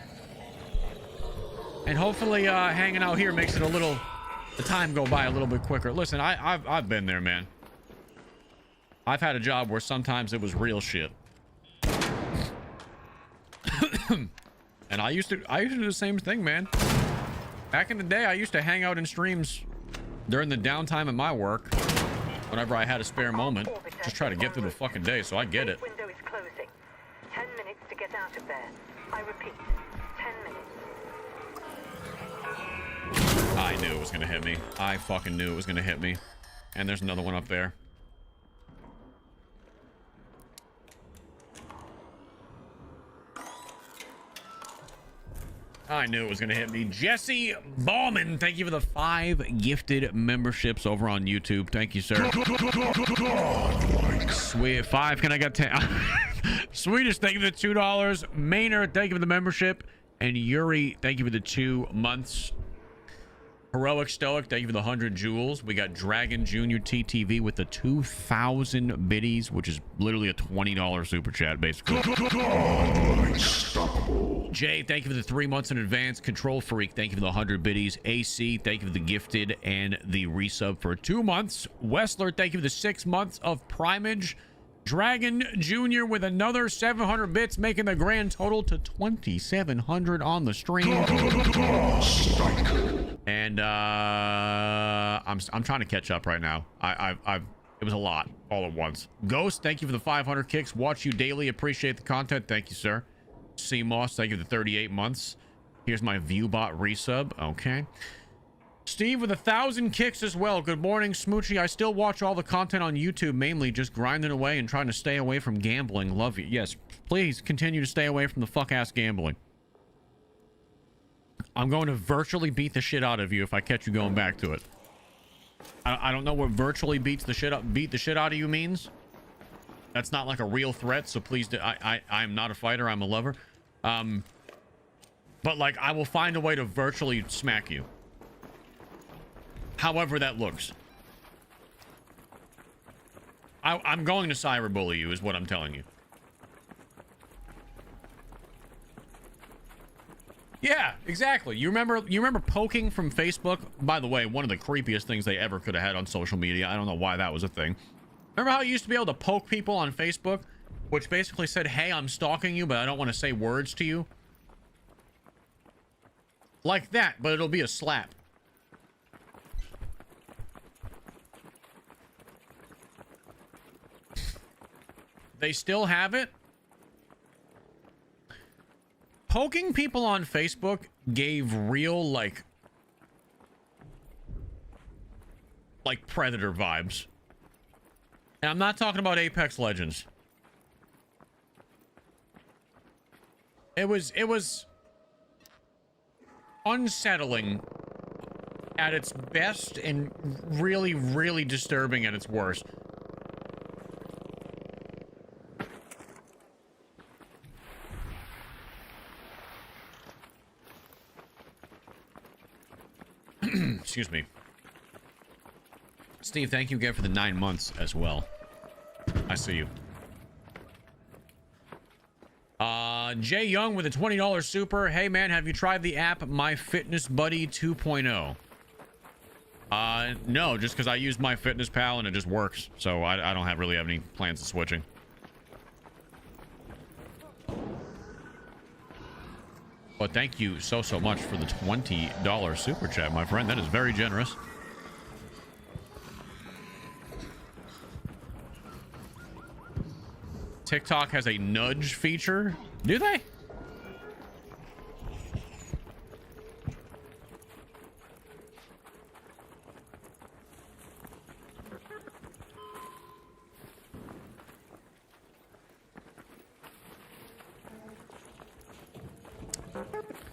And hopefully hanging out here makes it the time go by a little bit quicker. Listen, I've been there, man. I've had a job where sometimes it was real shit. And I used to do the same thing, man. Back in the day, I used to hang out in streams during the downtime at my work whenever I had a spare moment. Just try to get through the fucking day, so I get it. Window is closing. 10 minutes to get out of there. I repeat, 10 minutes. I knew it was gonna hit me. I fucking knew it was gonna hit me. And there's another one up there. I knew it was going to hit me. Jesse Ballman, thank you for the 5 gifted memberships over on YouTube. Thank you, sir. Sweet. 5. Can I get 10? Swedish, thank you for the $2. Maynard, thank you for the membership. And Yuri, thank you for the 2 months. Heroic Stoic, thank you for the 100 jewels. We got Dragon Junior TTV with the 2,000 biddies, which is literally a $20 super chat, basically. Jay, thank you for the 3 months in advance. Control Freak, thank you for the 100 biddies. AC, thank you for the gifted and the resub for 2 months. Wessler, thank you for the 6 months of primage. Dragon Junior with another 700 bits, making the grand total to 2,700 on the stream. And I'm trying to catch up right now. It was a lot all at once. Ghost, thank you for the 500 kicks. Watch you daily. Appreciate the content. Thank you, sir. C Moss, thank you for the 38 months. Here's my Viewbot resub. Okay. Steve with 1,000 kicks as well. Good morning, Smoochy. I still watch all the content on YouTube, mainly just grinding away and trying to stay away from gambling. Love you. Yes, please continue to stay away from the fuck-ass gambling. I'm going to virtually beat the shit out of you if I catch you going back to it. I don't know what virtually beat the shit out of you means. That's not like a real threat, so please do. I'm not a fighter. I'm a lover. But like, I will find a way to virtually smack you. However that looks. I'm going to cyberbully you is what I'm telling you. Yeah, exactly. You remember poking from Facebook? By the way, one of the creepiest things they ever could have had on social media. I don't know why that was a thing. Remember how you used to be able to poke people on Facebook? Which basically said, hey, I'm stalking you, but I don't want to say words to you. Like that, but it'll be a slap. They still have it. Poking people on Facebook gave real, like Predator vibes. And I'm not talking about Apex Legends. It was unsettling at its best and really, really disturbing at its worst. Excuse me. Steve, thank you again for the 9 months as well. I see you. Jay Young with a $20 super. Hey man, have you tried the app MyFitnessBuddy 2.0? No, just because I use MyFitnessPal and it just works. So I don't really have any plans of switching. But thank you so much for the $20 super chat, my friend. That is very generous. TikTok has a nudge feature. Do they?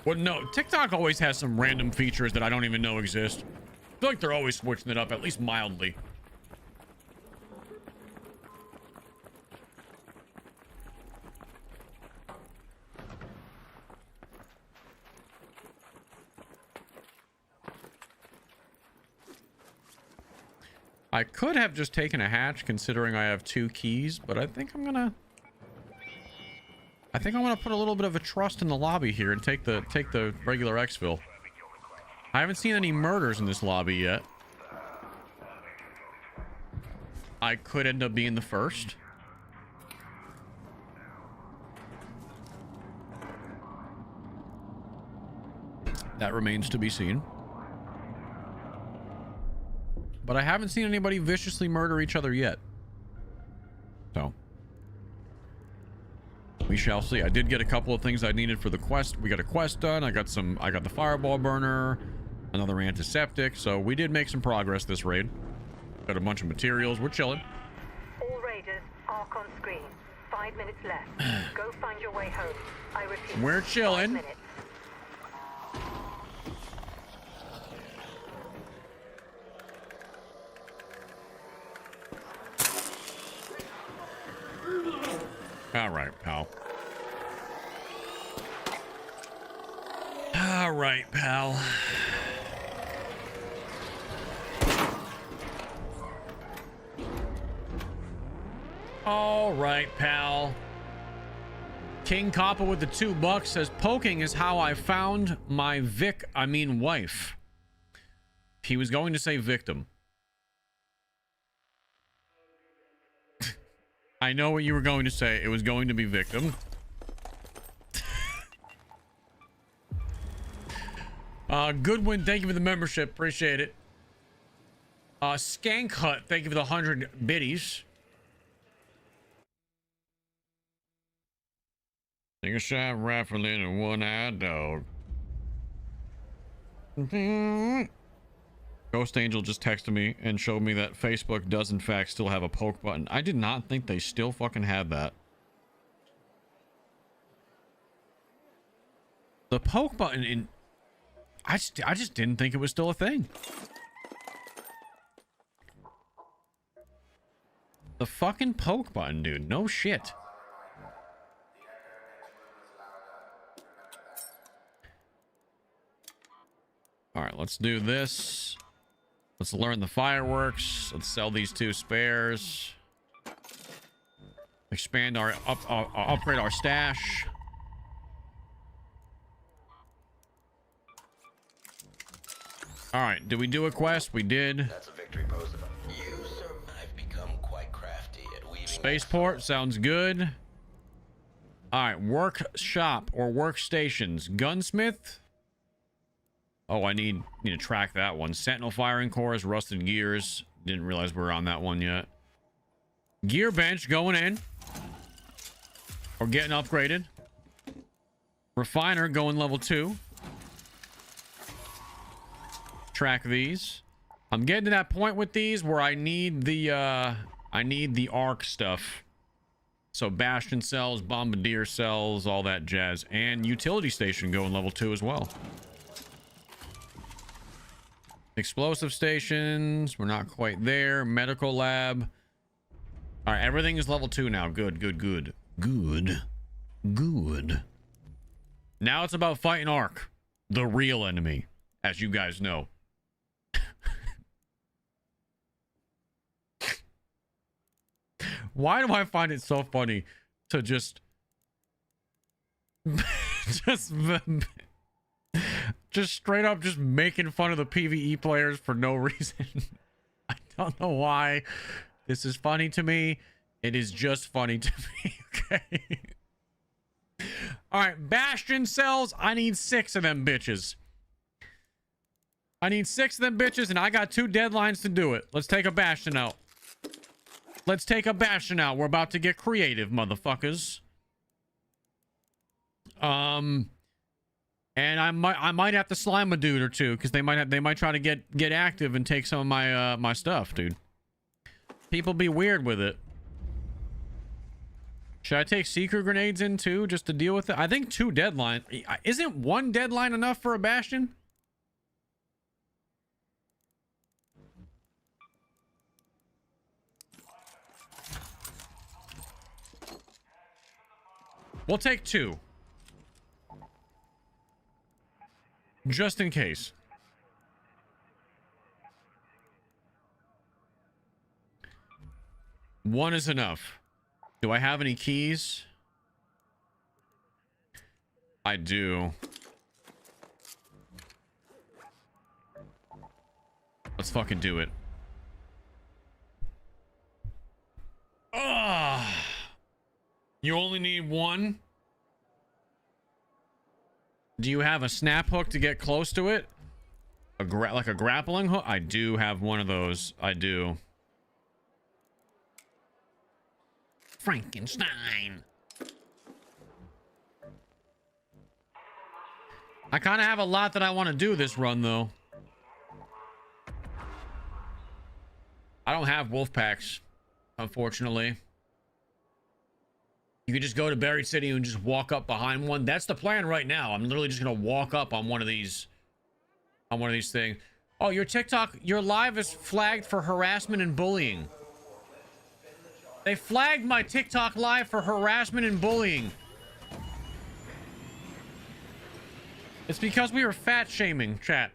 Well, no. TikTok always has some random features that I don't even know exist. I feel like they're always switching it up, at least mildly. I could have just taken a hatch considering I have 2 keys, but I think I'm gonna put a little bit of a trust in the lobby here and take the regular exfil. I haven't seen any murders in this lobby yet. I could end up being the first. That remains to be seen. But I haven't seen anybody viciously murder each other yet. So we shall see. I did get a couple of things I needed for the quest. We got a quest done. I got the fireball burner, another antiseptic. So we did make some progress this raid. Got a bunch of materials. We're chilling. All raiders, arc on screen. 5 minutes left. Go find your way home. I repeat. We're chilling. 5 minutes. All right, pal. All right, pal. All right, pal. King Coppa with the $2 says, poking is how I found my wife. He was going to say victim. I know what you were going to say. It was going to be victim. Goodwin, thank you for the membership. Appreciate it. Skank Hut, thank you for the 100 biddies. Take a shot, rifle in a one-eyed dog. Ghost Angel just texted me and showed me that Facebook does in fact still have a poke button. I did not think they still fucking had that. The poke button in... I just didn't think it was still a thing. The fucking poke button, dude. No shit. All right, let's do this. Let's learn the fireworks. Let's sell these 2 spares. Expand our upgrade our stash. All right, did we do a quest? We did. That's a victory pose. You, sir, I've become quite crafty at weaving. Spaceport sounds good. All right, workshop or workstations. Gunsmith. Oh, I need to track that one. Sentinel firing cores, rusted gears. Didn't realize we were on that one yet. Gear bench going in. We're getting upgraded. Refiner going level 2. Track these. I'm getting to that point with these where I need the arc stuff. So Bastion cells, Bombardier cells, all that jazz. And utility station going level 2 as well. Explosive stations. We're not quite there. Medical lab. All right, everything is level 2 now. Good, good, good. Good. Good. Now it's about fighting Ark. The real enemy, as you guys know. Why do I find it so funny to just just straight up just making fun of the PvE players for no reason? I don't know why this is funny to me. It is just funny to me. Okay. All right, Bastion cells. I need 6 of them bitches. I need 6 of them bitches, and I got 2 deadlines to do it. Let's take a Bastion out. Let's take a Bastion out. We're about to get creative, motherfuckers. And I might have to slime a dude or two, because they might try to get active and take some of my my stuff, dude. People be weird with it. Should I take seeker grenades in too, just to deal with it? I think 2 deadline. Isn't 1 deadline enough for a Bastion? We'll take 2. Just in case. One is enough. Do I have any keys? I do. Let's fucking do it. Ugh. You only need 1? Do you have a snap hook to get close to it? Like a grappling hook? I do have one of those. I do. Frankenstein. I kind of have a lot that I want to do this run, though. I don't have wolf packs, unfortunately. You could just go to Buried City and just walk up behind one. That's the plan right now. I'm literally just gonna walk up on one of these things. Oh, your TikTok, your live is flagged for harassment and bullying. They flagged my TikTok live for harassment and bullying. It's because we were fat shaming, chat.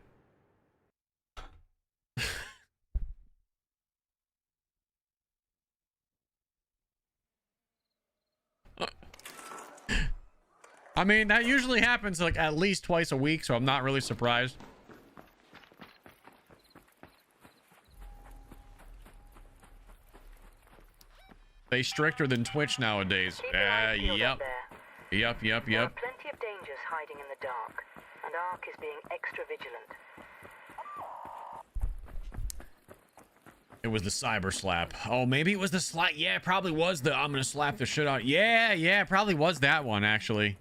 I mean, that usually happens like at least twice a week, so I'm not really surprised. They stricter than Twitch nowadays. Yep. Yep. There are plenty of dangers hiding in the dark, and Ark is being extra vigilant. It was the cyber slap. Oh, maybe it was the slap. Yeah, it probably was the I'm gonna slap the shit out. Yeah, it probably was that one, actually.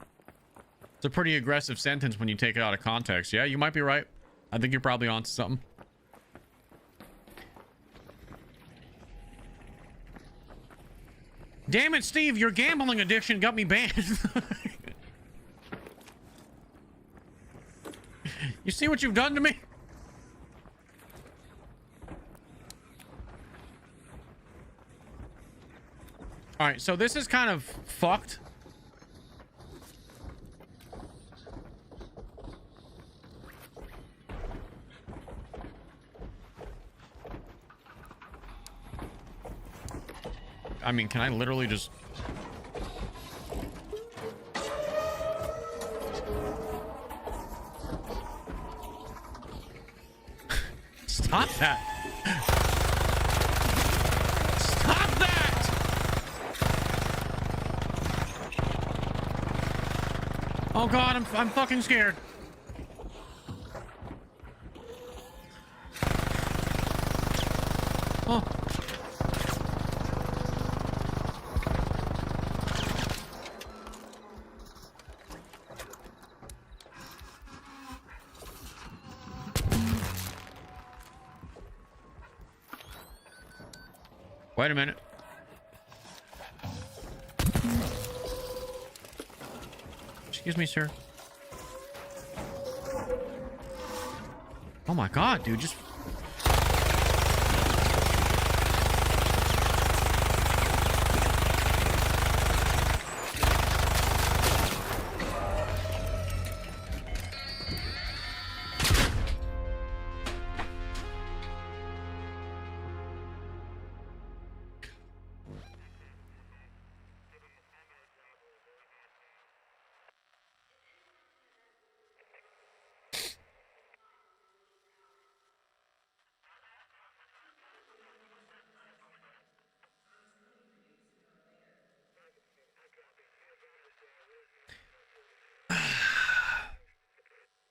It's a pretty aggressive sentence when you take it out of context. Yeah, you might be right. I think you're probably onto something. Damn it, Steve, your gambling addiction got me banned. You see what you've done to me? All right, so this is kind of fucked. I mean, can I literally just... Stop that! Stop that! Oh god, I'm fucking scared. Oh. Wait a minute. Excuse me, sir. Oh my god, dude, just...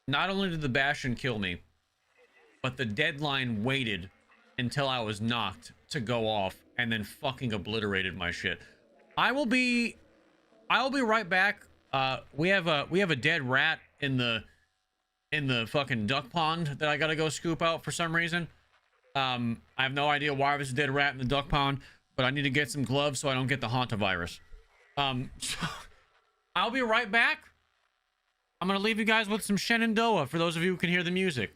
Not only did the Bastion kill me, but the deadline waited until I was knocked to go off and then fucking obliterated my shit. I'll be right back. We have a dead rat in the fucking duck pond that I gotta go scoop out for some reason. I have no idea why there's a dead rat in the duck pond, but I need to get some gloves so I don't get the hantavirus. So I'll be right back. I'm gonna leave you guys with some Shenandoah for those of you who can hear the music.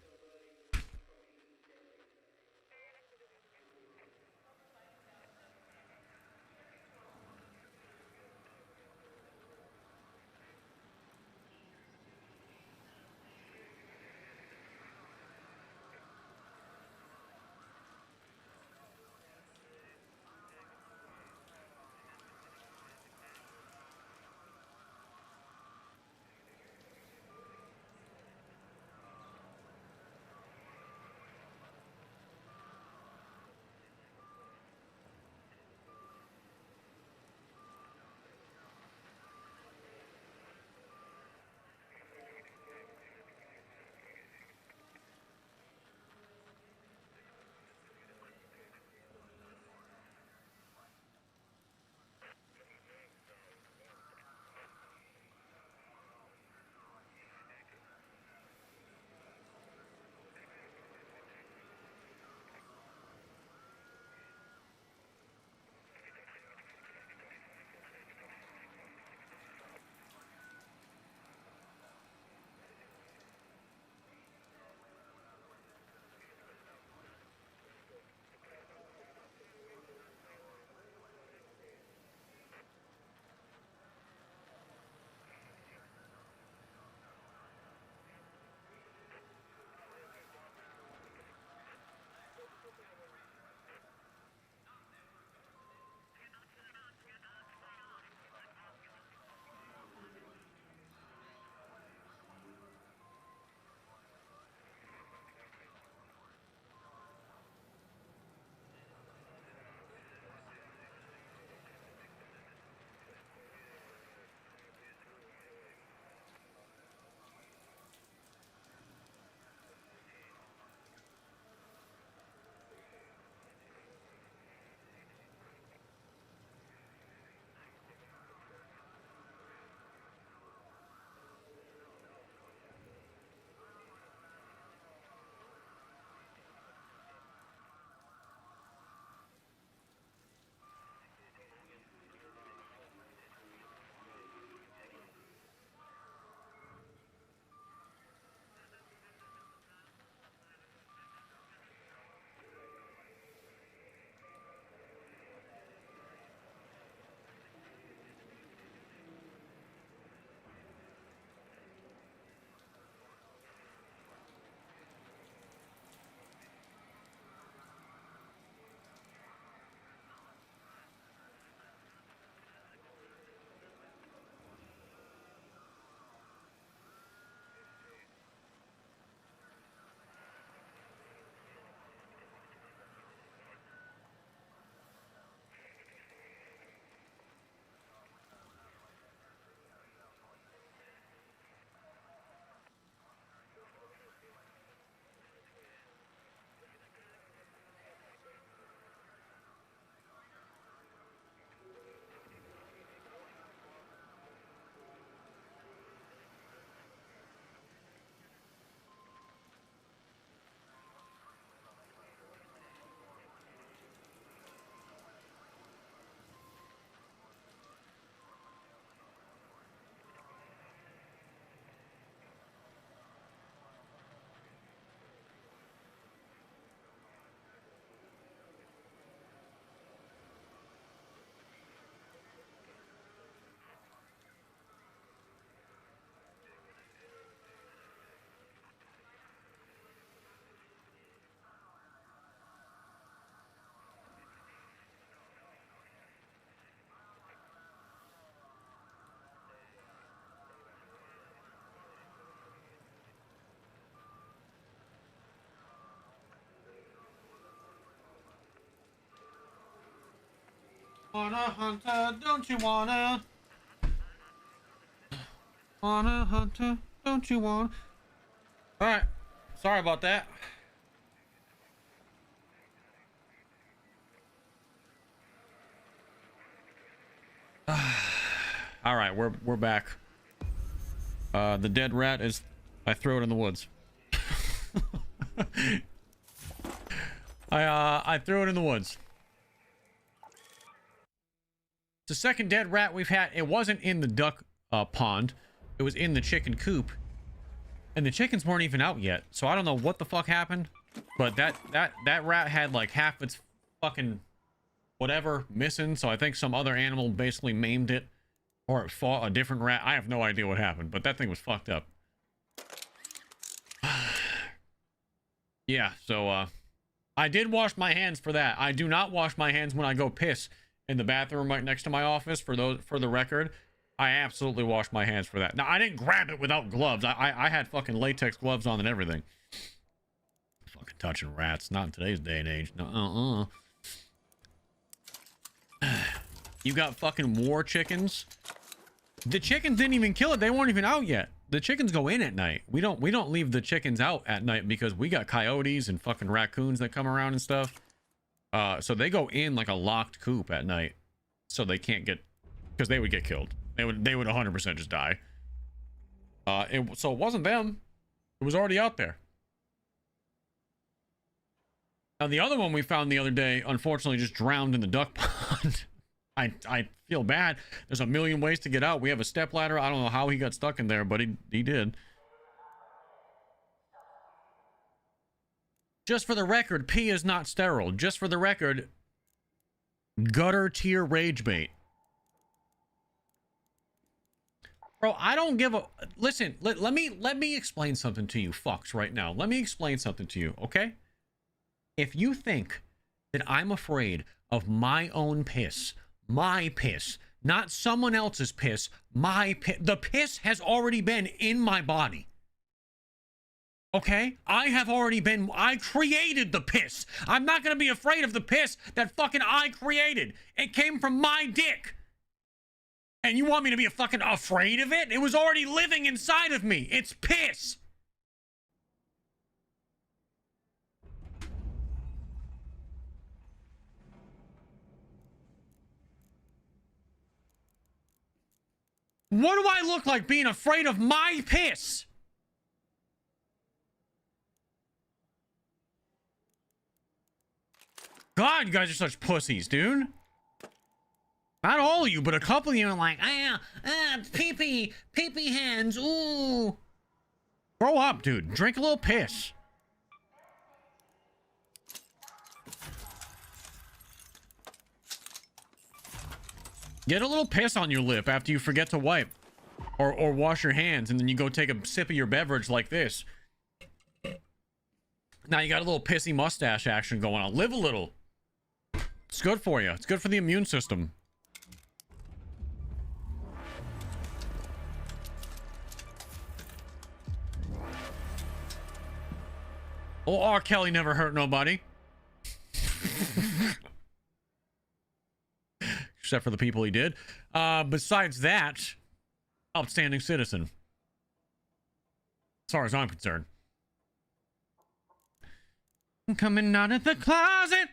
Wanna hunter, don't you wanna? Wanna hunter, don't you want? Alright. Sorry about that. Alright, we're back. The dead rat is... I threw it in the woods. I threw it in the woods. The second dead rat we've had. It wasn't in the duck pond. It was in the chicken coop. And the chickens weren't even out yet. So I don't know what the fuck happened. But that rat had like half its fucking whatever missing. So I think some other animal basically maimed it. Or it fought a different rat. I have no idea what happened. But that thing was fucked up. Yeah, so I did wash my hands for that. I do not wash my hands when I go piss in the bathroom right next to my office. For the record, I absolutely wash my hands for that. Now I didn't grab it without gloves. I had fucking latex gloves on and everything. Fucking touching rats, not in today's day and age. No, You got fucking war chickens. The chickens didn't even kill it. They weren't even out yet. The chickens go in at night. We don't leave the chickens out at night because we got coyotes and fucking raccoons that come around and stuff. So they go in like a locked coop at night. So they can't get, because they would get killed. They would 100% just die. So it wasn't them. It was already out there. Now the other one we found the other day, unfortunately, just drowned in the duck pond. I feel bad. There's a million ways to get out. We have a step ladder. I don't know how he got stuck in there, but he did. Just for the record, pee is not sterile. Just for the record, gutter tier rage bait. Bro, I don't give a... Listen, let me explain something to you fucks right now. Let me explain something to you, okay? If you think that I'm afraid of my own piss... My piss, not someone else's piss. My piss. The piss has already been in my body. Okay? I created the piss. I'm not going to be afraid of the piss that fucking I created. It came from my dick. And you want me to be fucking afraid of it? It was already living inside of me. It's piss. What do I look like being afraid of my piss? God, you guys are such pussies, dude. Not all of you, but a couple of you are like, pee-pee hands, ooh. Grow up, dude. Drink a little piss. Get a little piss on your lip after you forget to wipe. Or wash your hands, and then you go take a sip of your beverage like this. Now you got a little pissy mustache action going on. Live a little. It's good for you. It's good for the immune system. Oh, R. Kelly never hurt nobody. Except for the people he did. Besides that, outstanding citizen. As far as I'm concerned. I'm coming out of the closet.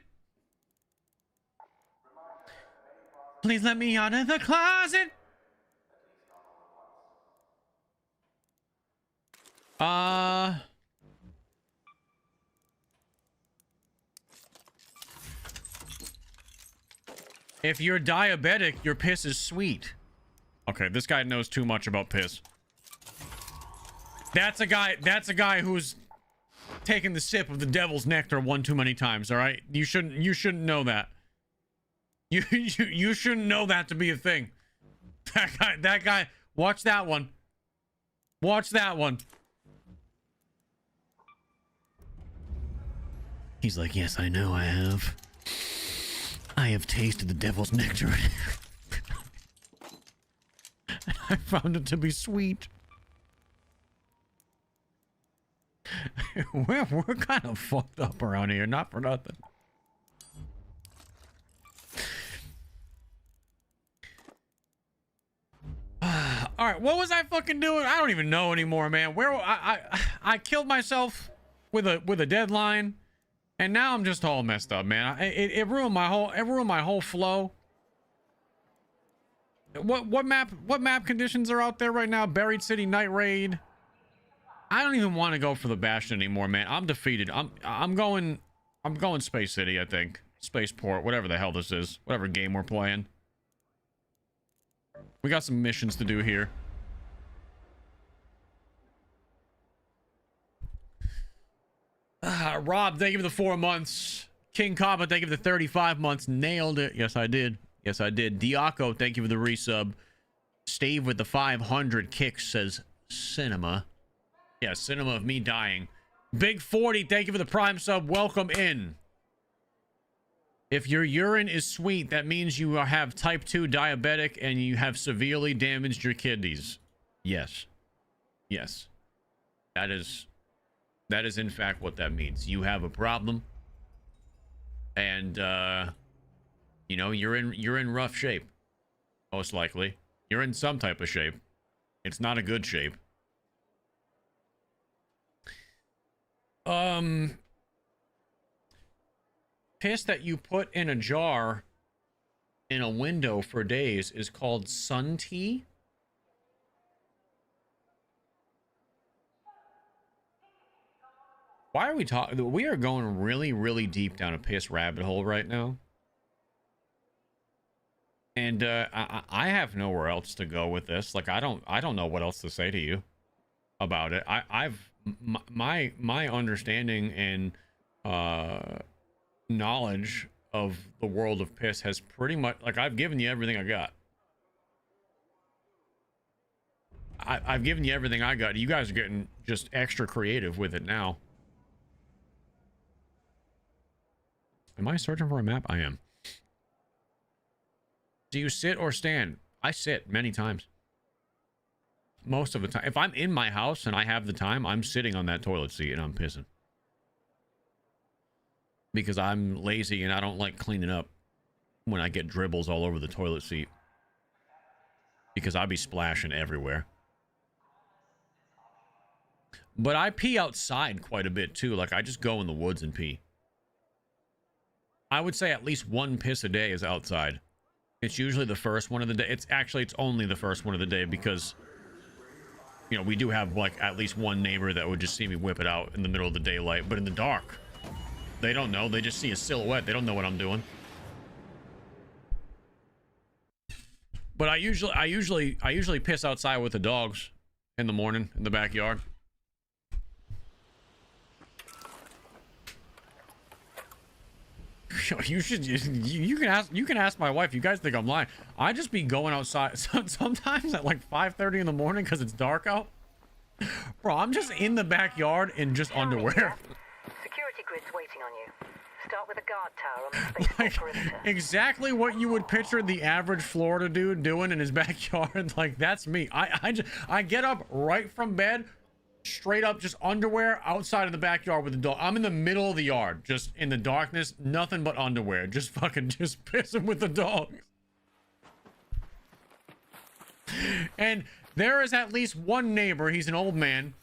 Please let me out of the closet. If you're diabetic, your piss is sweet. Okay, this guy knows too much about piss. That's a guy who's taken the sip of the devil's nectar one too many times, all right? You shouldn't know that. You shouldn't know that to be a thing. That guy, watch that one. Watch that one. He's like, yes, I know I have. I have tasted the devil's nectar. I found it to be sweet. We're kind of fucked up around here, not for nothing. All right, what was I fucking doing? I don't even know anymore, man. Where I killed myself with a deadline, and now I'm just all messed up, man. It ruined my whole flow. What map conditions are out there right now? Buried City Night Raid. I don't even want to go for the Bastion anymore, man. I'm defeated. I'm going Space City, I think. Spaceport, whatever the hell this is. Whatever game we're playing. We got some missions to do here. Rob, thank you for the 4 months. King Kaba, thank you for the 35 months. Nailed it. Yes, I did. Yes, I did. Diaco, thank you for the resub. Steve with the 500 kicks says cinema. Yeah, cinema of me dying. Big 40, thank you for the prime sub. Welcome in. If your urine is sweet, that means you have type 2 diabetic and you have severely damaged your kidneys. Yes. Yes. That is in fact what that means. You have a problem. And you know, you're in rough shape. Most likely. You're in some type of shape. It's not a good shape. Piss that you put in a jar in a window for days is called sun tea. Why are we talking? We are going really, really deep down a piss rabbit hole right now. And I have nowhere else to go with this. Like, I don't know what else to say to you about it. My understanding and knowledge of the world of piss has pretty much, like, I've given you everything I got. I've given you everything I got. You guys are getting just extra creative with it now. Am I searching for a map? I am. Do you sit or stand? I sit many times. Most of the time. If I'm in my house and I have the time, I'm sitting on that toilet seat and I'm pissing. Because I'm lazy and I don't like cleaning up when I get dribbles all over the toilet seat. Because I be splashing everywhere. But I pee outside quite a bit too. Like, I just go in the woods and pee. I would say at least one piss a day is outside. It's usually the first one of the day. It's only the first one of the day because, you know, we do have like at least one neighbor that would just see me whip it out in the middle of the daylight. But in the dark, they don't know. They just see a silhouette. They don't know what I'm doing. But I usually piss outside with the dogs in the morning in the backyard. You can ask my wife. You guys think I'm lying. I just be going outside sometimes at like 5:30 in the morning because it's dark out. Bro, I'm just in the backyard in just underwear. Security grid's waiting on you. Start with a guard tower on the spaceport perimeter. Exactly what you would picture the average Florida dude doing in his backyard. Like, that's me. I get up right from bed, straight up, just underwear outside of the backyard with the dog. I'm in the middle of the yard, just in the darkness, nothing but underwear, just pissing with the dogs. And there is at least one neighbor, he's an old man,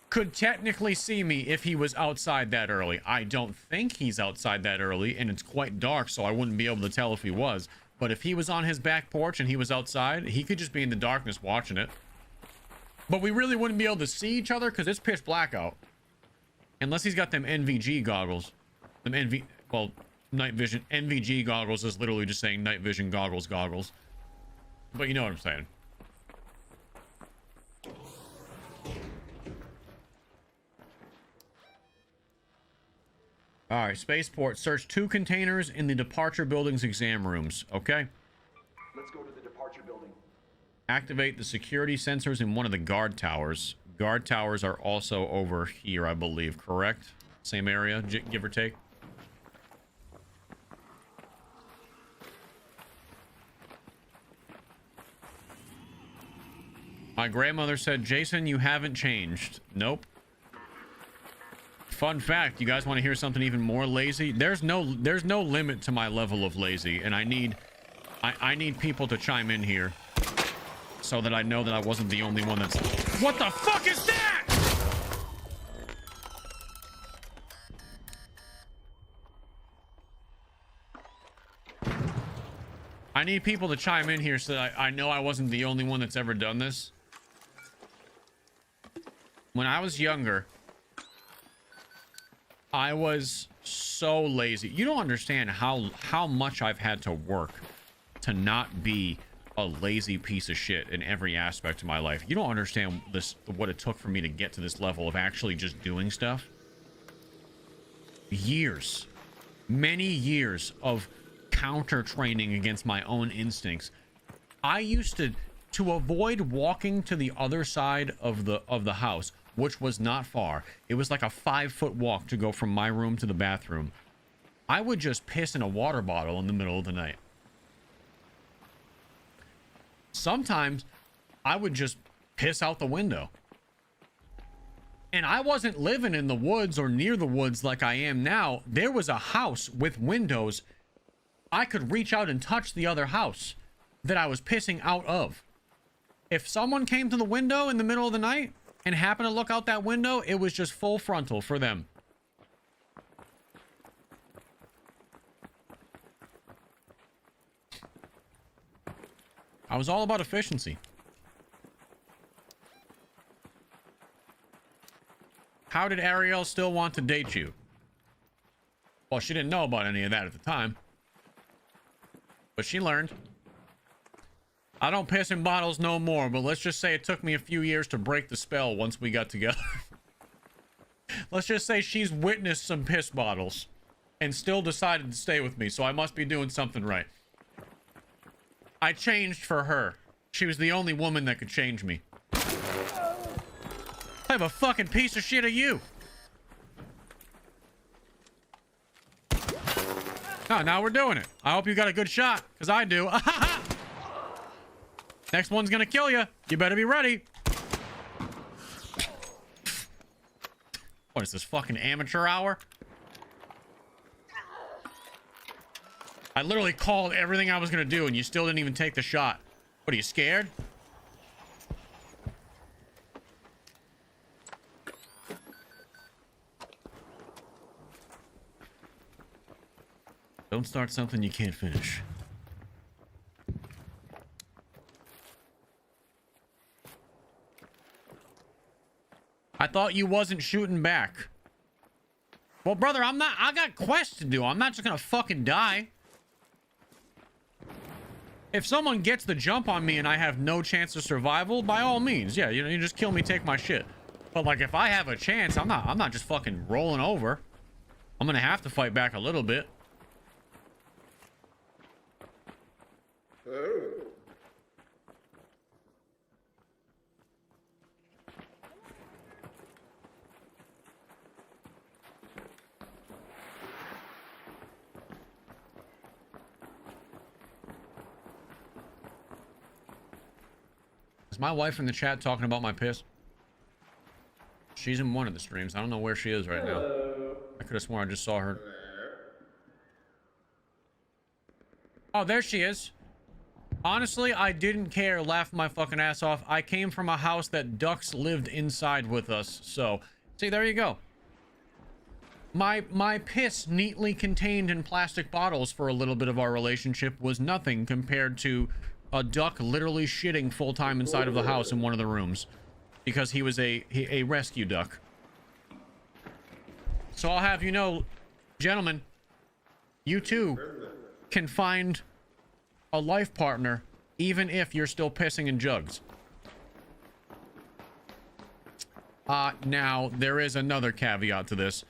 could technically see me if he was outside that early. I don't think he's outside that early, and it's quite dark, so I wouldn't be able to tell if he was. But if he was on his back porch and he was outside, he could just be in the darkness watching it. But we really wouldn't be able to see each other because it's pitch black out. Unless he's got them NVG goggles. Night vision. NVG goggles is literally just saying night vision goggles. But you know what I'm saying. All right, spaceport. Search 2 containers in the departure building's exam rooms. Okay. Let's go to the departure building. Activate the security sensors in one of the guard towers. Guard towers are also over here, I believe. Correct? Same area, give or take. My grandmother said, Jason, you haven't changed. Nope. Fun fact, you guys want to hear something even more lazy? There's no limit to my level of lazy, and I need people to chime in here. so that I know that I wasn't the only one that's... What the fuck is that? I need people to chime in here so that I know I wasn't the only one that's ever done this. When I was younger, I was so lazy. You don't understand how much I've had to work to not be a lazy piece of shit in every aspect of my life. You don't understand what it took for me to get to this level of actually just doing stuff. Years, many years of counter training against my own instincts. I used to avoid walking to the other side of the house, which was not far. It was like a 5-foot walk to go from my room to the bathroom. I would just piss in a water bottle in the middle of the night. Sometimes I would just piss out the window. And I wasn't living in the woods or near the woods like I am now. There was a house with windows. I could reach out and touch the other house that I was pissing out of. If someone came to the window in the middle of the night and happened to look out that window, it was just full frontal for them. I was all about efficiency. How did Ariel still want to date you? Well, she didn't know about any of that at the time. But she learned. I don't piss in bottles no more, but let's just say it took me a few years to break the spell once we got together. Let's just say she's witnessed some piss bottles and still decided to stay with me, so I must be doing something right. I changed for her. She was the only woman that could change me. I'm a fucking piece of shit of you. Oh, now we're doing it. I hope you got a good shot, because I do. Next one's gonna kill you. You better be ready. What is this, fucking amateur hour? I literally called everything I was gonna do, and you still didn't even take the shot. What, are you scared? Don't start something you can't finish. I thought you wasn't shooting back. Well, brother, I'm not. I got quests to do. I'm not just gonna fucking die. If someone gets the jump on me and I have no chance of survival, by all means, yeah, you know, you just kill me, take my shit. But like, if I have a chance, I'm not just fucking rolling over. I'm gonna have to fight back a little bit. Is my wife in the chat talking about my piss? She's in one of the streams. I don't know where she is right now. I could have sworn I just saw her. Oh, there she is. Honestly, I didn't care. Laughed my fucking ass off. I came from a house that ducks lived inside with us. So, see, there you go. My piss neatly contained in plastic bottles for a little bit of our relationship was nothing compared to a duck literally shitting full-time inside of the house in one of the rooms. Because he was a rescue duck. So I'll have you know, gentlemen, you too can find a life partner even if you're still pissing in jugs. Now, there is another caveat to this.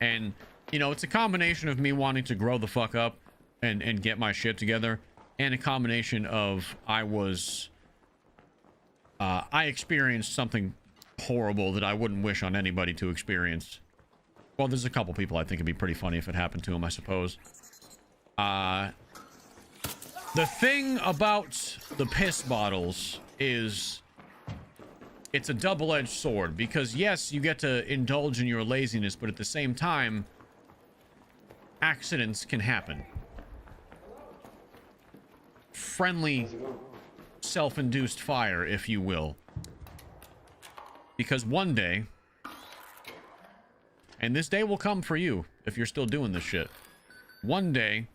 And, you know, it's a combination of me wanting to grow the fuck up and get my shit together. And a combination of I experienced something horrible that I wouldn't wish on anybody to experience. Well, there's a couple people I think it'd be pretty funny if it happened to them, I suppose. The thing about the piss bottles is it's a double-edged sword, because yes, you get to indulge in your laziness, but at the same time, accidents can happen. Friendly self-induced fire, if you will. Because one day, and this day will come for you if you're still doing this shit. One day,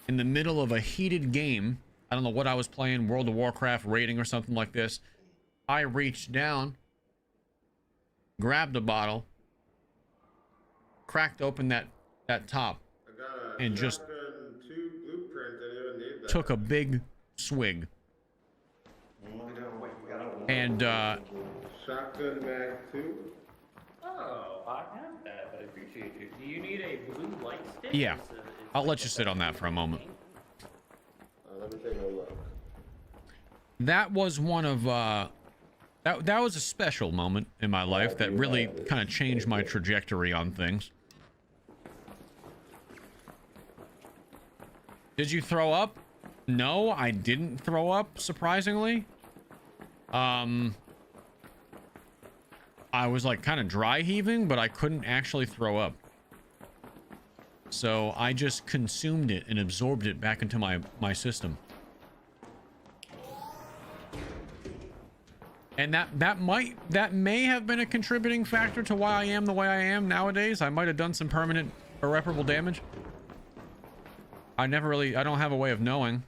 in the middle of a heated game, I don't know what I was playing, World of Warcraft raiding or something like this, I reached down, grabbed a bottle, cracked open that top, and just took a big swig. And Shotgun mag 2? Oh, I have that, but I appreciate you. Do you need a blue light stick? yeah, I'll let you sit on that for a moment. Let me take a look. That was one of that was a special moment in my life that really kind of changed my trajectory on things. Did you throw up? No, I didn't throw up, surprisingly. I was like kind of dry heaving, but I couldn't actually throw up. So I just consumed it and absorbed it back into my system. And that may have been a contributing factor to why I am the way I am nowadays. I might have done some permanent irreparable damage. I don't have a way of knowing.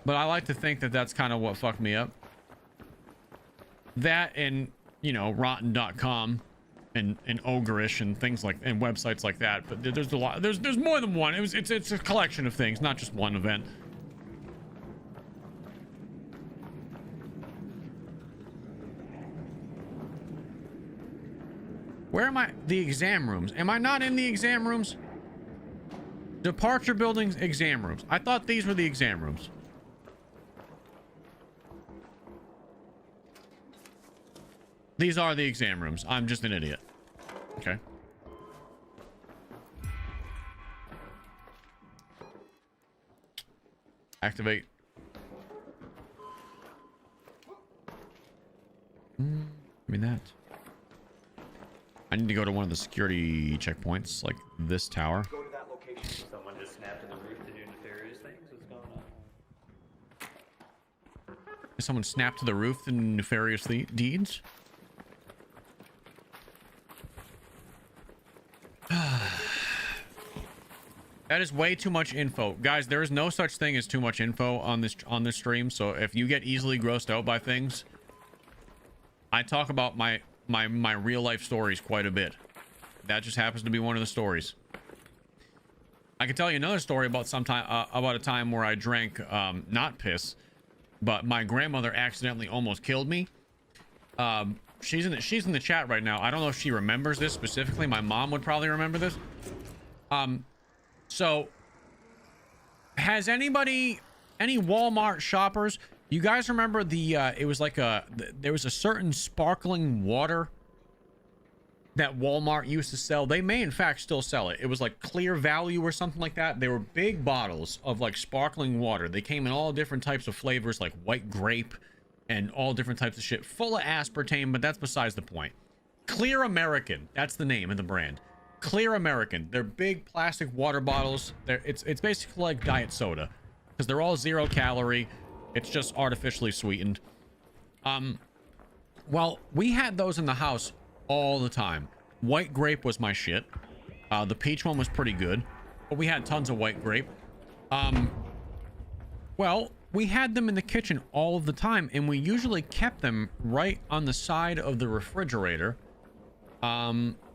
But I like to think that that's kind of what fucked me up. That and, you know, rotten.com and ogreish and things like, and websites like that. But there's a lot, there's more than one. It's a collection of things, not just one event. Where am I? The exam rooms. Am I not in the exam rooms? Departure buildings, exam rooms. I thought these were the exam rooms. These are the exam rooms. I'm just an idiot. Okay. Activate. Give me that. I need to go to one of the security checkpoints, like this tower. Go to that location. Someone just snapped to the roof to do nefarious things. What's going on? Someone snapped to the roof to do nefarious deeds? That is way too much info, guys. There is no such thing as too much info on this stream. So if you get easily grossed out by things, I talk about my real life stories quite a bit. That just happens to be one of the stories. I can tell you another story about about a time where I drank not piss, but my grandmother accidentally almost killed me. She's in the chat right now. I don't know if she remembers this specifically. My mom would probably remember this. So has any Walmart shoppers, you guys remember it was like there was a certain sparkling water that Walmart used to sell? They may in fact still sell it. It was like Clear Value or something like that. They were big bottles of like sparkling water. They came in all different types of flavors, like white grape and all different types of shit, full of aspartame, but that's besides the point. Clear American, that's the name of the brand. Clear American. They're big plastic water bottles. It's basically like diet soda because they're all 0 calorie. It's just artificially sweetened. Well, we had those in the house all the time. White grape was my shit. The peach one was pretty good, but we had tons of white grape. Well, we had them in the kitchen all of the time, and we usually kept them right on the side of the refrigerator.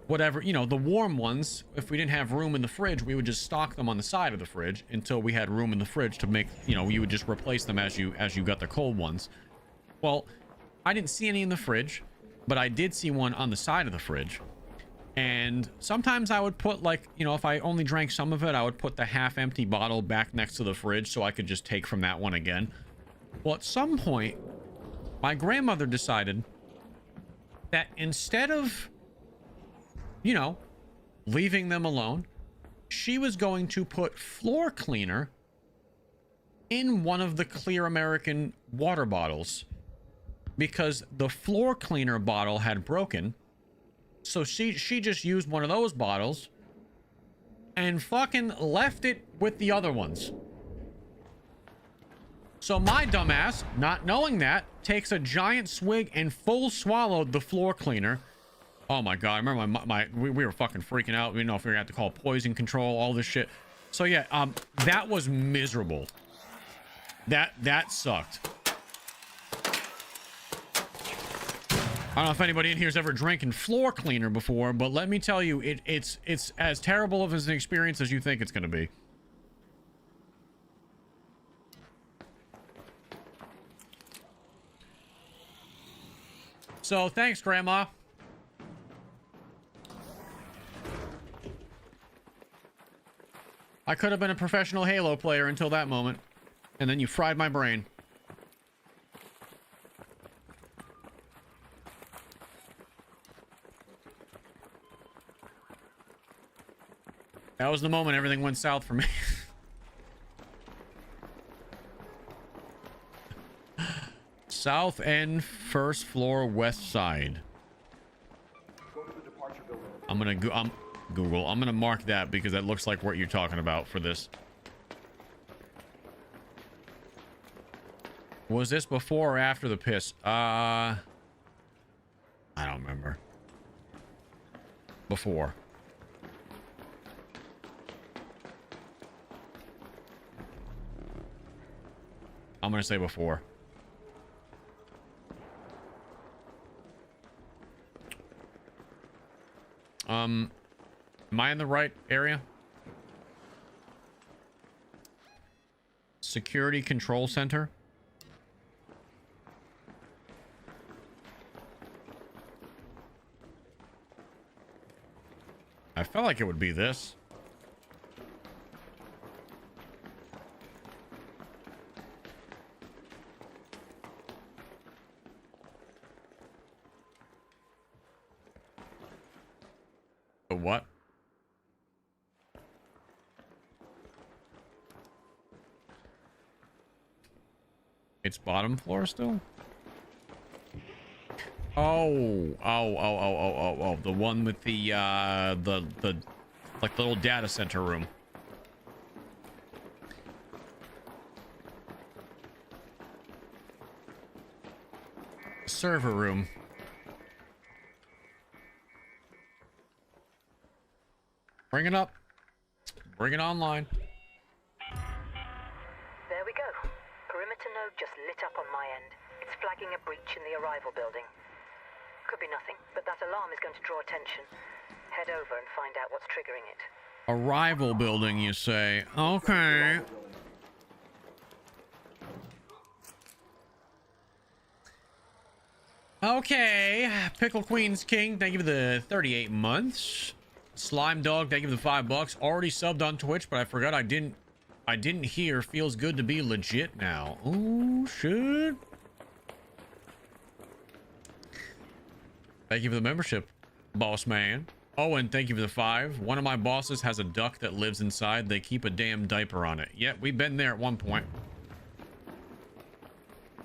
Whatever, you know, the warm ones, if we didn't have room in the fridge, we would just stock them on the side of the fridge until we had room in the fridge to make, you know, you would just replace them as you got the cold ones. Well, I didn't see any in the fridge, but I did see one on the side of the fridge. And sometimes I would put, like, you know, if I only drank some of it, I would put the half-empty bottle back next to the fridge so I could just take from that one again. Well, at some point, my grandmother decided that instead of, you know, leaving them alone, she was going to put floor cleaner in one of the Clear American water bottles because the floor cleaner bottle had broken. So she just used one of those bottles and fucking left it with the other ones. So my dumbass, not knowing that, takes a giant swig and full swallowed the floor cleaner. Oh my god, I remember we were fucking freaking out. We didn't know if we were gonna have to call poison control, all this shit. So yeah, that was miserable. That sucked. I don't know if anybody in here has ever drinking floor cleaner before, but let me tell you, it's as terrible of an experience as you think it's gonna be. So thanks, Grandma. I could have been a professional Halo player until that moment, and then you fried my brain. That was the moment everything went south for me. South end, first floor, west side. Go to the departure building. I'm gonna mark that because that looks like what you're talking about for this. Was this before or after the piss? I don't remember. Before. I'm gonna say before. Am I in the right area? Security Control Center. I felt like it would be this. What? It's bottom floor still? Oh, the one with the like the little data center room. Server room. Bring it up. Bring it online. There we go. Perimeter node just lit up on my end. It's flagging a breach in the arrival building. Could be nothing, but that alarm is going to draw attention. Head over and find out what's triggering it. Arrival building, you say? Okay. Okay. Pickle Queen's King, thank you for the 38 months. Slime Dog, thank you for the $5. Already subbed on Twitch, but I forgot I didn't hear. Feels good to be legit now. Oh shit. Thank you for the membership, boss man. Oh, and thank you for the 5. One of my bosses has a duck that lives inside. They keep a damn diaper on it. Yeah, we've been there at one point.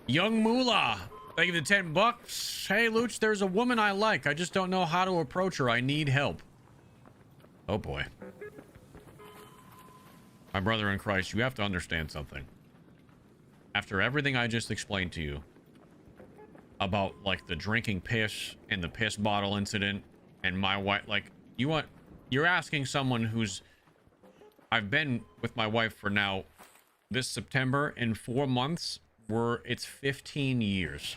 Young Moolah, thank you for the $10. Hey, Looch, there's a woman I like. I just don't know how to approach her. I need help. Oh boy. My brother in Christ, you have to understand something. After everything I just explained to you about like the drinking piss and the piss bottle incident and my wife, like you're asking someone who's, I've been with my wife for now this September in 4 months, it's 15 years.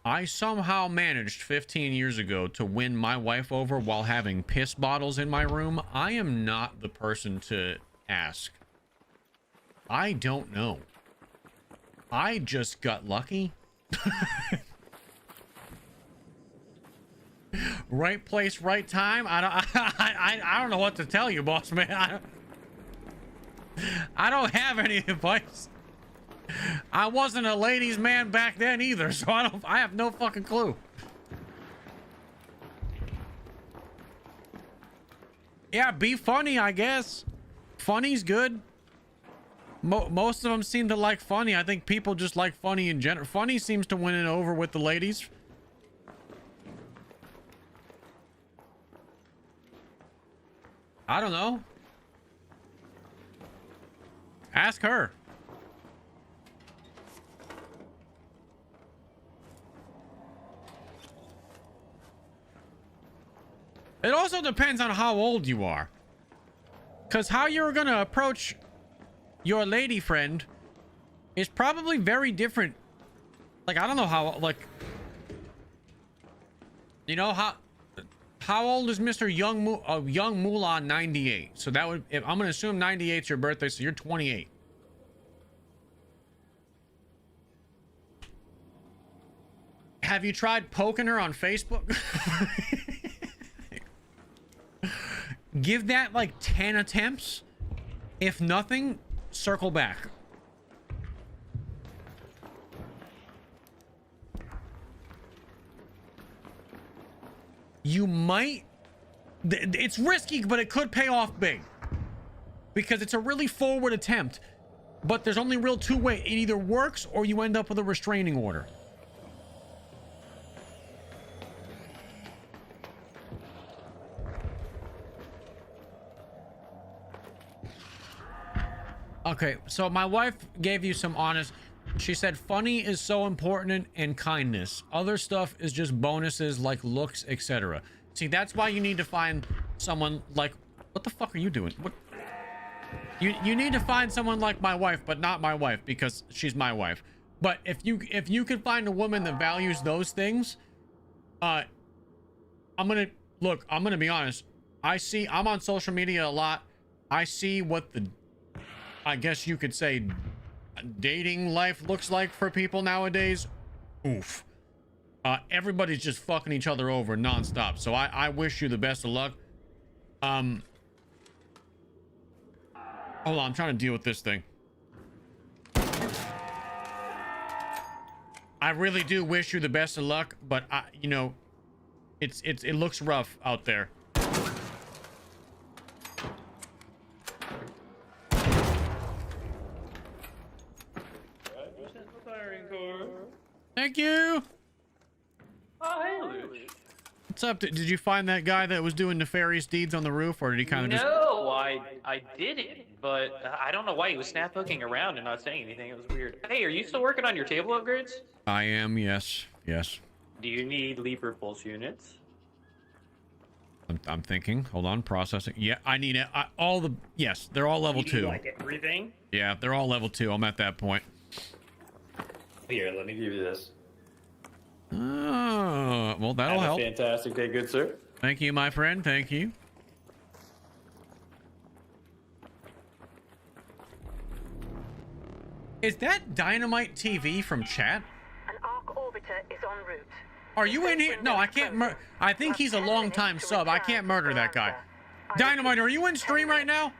I somehow managed 15 years ago to win my wife over while having piss bottles in my room. I am not the person to ask. I don't know. I just got lucky. Right place, right time. I don't know what to tell you, boss man. I don't have any advice. I wasn't a ladies' man back then either, so I have no fucking clue. Yeah, be funny, I guess. Funny's good. Most of them seem to like funny. I think people just like funny in general. Funny seems to win it over with the ladies. I don't know. Ask her. It also depends on how old you are. Because how you're going to approach your lady friend is probably very different. Like, I don't know how, like... You know, how old is Mr. Young Mulan? 98. So that would... If, I'm going to assume 98's your birthday, so you're 28. Have you tried poking her on Facebook? Give that like 10 attempts. If nothing, circle back. You might... It's risky, but it could pay off big. Because it's a really forward attempt. But there's only real two ways. It either works or you end up with a restraining order. Okay, so my wife gave you some honest... She said funny is so important and kindness. Other stuff is just bonuses like looks, etc. See, that's why you need to find someone like... What the fuck are you doing? What? You need to find someone like my wife, but not my wife because she's my wife. But if you can find a woman that values those things, I'm gonna be honest. I'm on social media a lot. I see what the... I guess you could say dating life looks like for people nowadays. Oof. Everybody's just fucking each other over nonstop. So I wish you the best of luck. Hold on, I'm trying to deal with this thing. I really do wish you the best of luck, but you know, it looks rough out there. Thank you. Oh, hey, Loochy. What's up? Did you find that guy that was doing nefarious deeds on the roof, or did he kind of just... No, I didn't, but I don't know why he was snap hooking around and not saying anything. It was weird. Hey, are you still working on your table upgrades? I am, yes. Yes. Do you need Leaper Pulse units? I'm thinking. Hold on, processing. Yeah, I need it. All the... Yes, they're all level 2. Like everything? Yeah, they're all level 2. I'm at that point. Here, let me give you this. Oh, well, that'll help. Fantastic day, good sir. Thank you, my friend. Thank you. Is that Dynamite TV from chat? An arc orbiter is en route. Are you in here? No, I can't I think he's a long-time sub. I can't murder that guy. Dynamite, are you in stream right now?